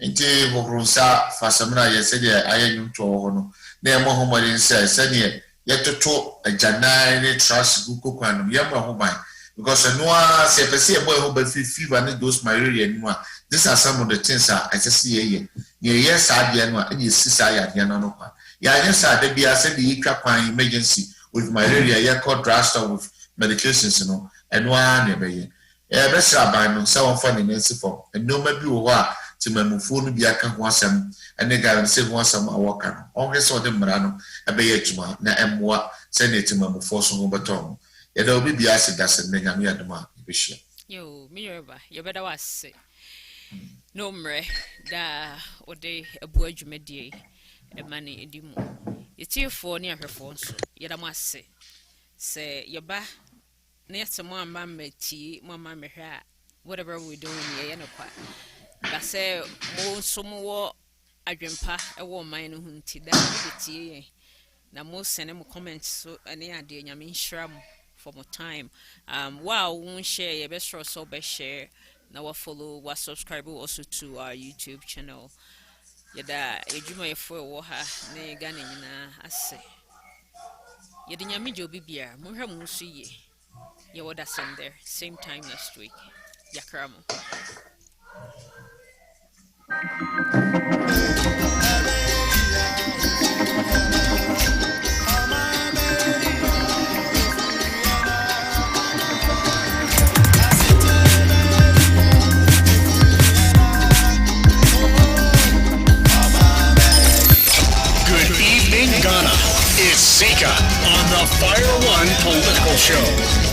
Speaker 2: Nti horonsa fasamna ye se de ayenyu to ho no na mo homodin se ne ye toto ajanai ne trash guko kwanu ye mo homan because no se pese ye boy ho ba fever ne those malaria no these are some of the things I just see ye yes ade no any sisa ya de no kwa ya yes ade bia se de yitwa kwan emergency with malaria ye called drugstore with medications no eno an ye be ye e be sra ban no se won fa ne nsi for eno ma bi wo ho to my phone be a can once and they got say once a walker. Always saw them rano, a bayetuma, na emwa, send it to my force on baton. Yet there will be acid that's a mega near the man.
Speaker 4: Yo, you better was say. No, mre, da or day a boy medie, a money edimo. It's here for near her phone, so yet I must say, your ba near some one mamma tea, mamma me hair, whatever we're doing here, no part. I say, oh, some more I grandpa, a woman who tea that now most send them comments so any idea, I mean, shram for more time. Wow, won't share your best or so best share. Now follow, was subscribe also to our YouTube channel. Yada, you may for waha, nay, gunning, I say. Yadin Yamijo Bibia, Murra Musi, you would send there, same time next week. Yakramo.
Speaker 3: the Fire One Political Show.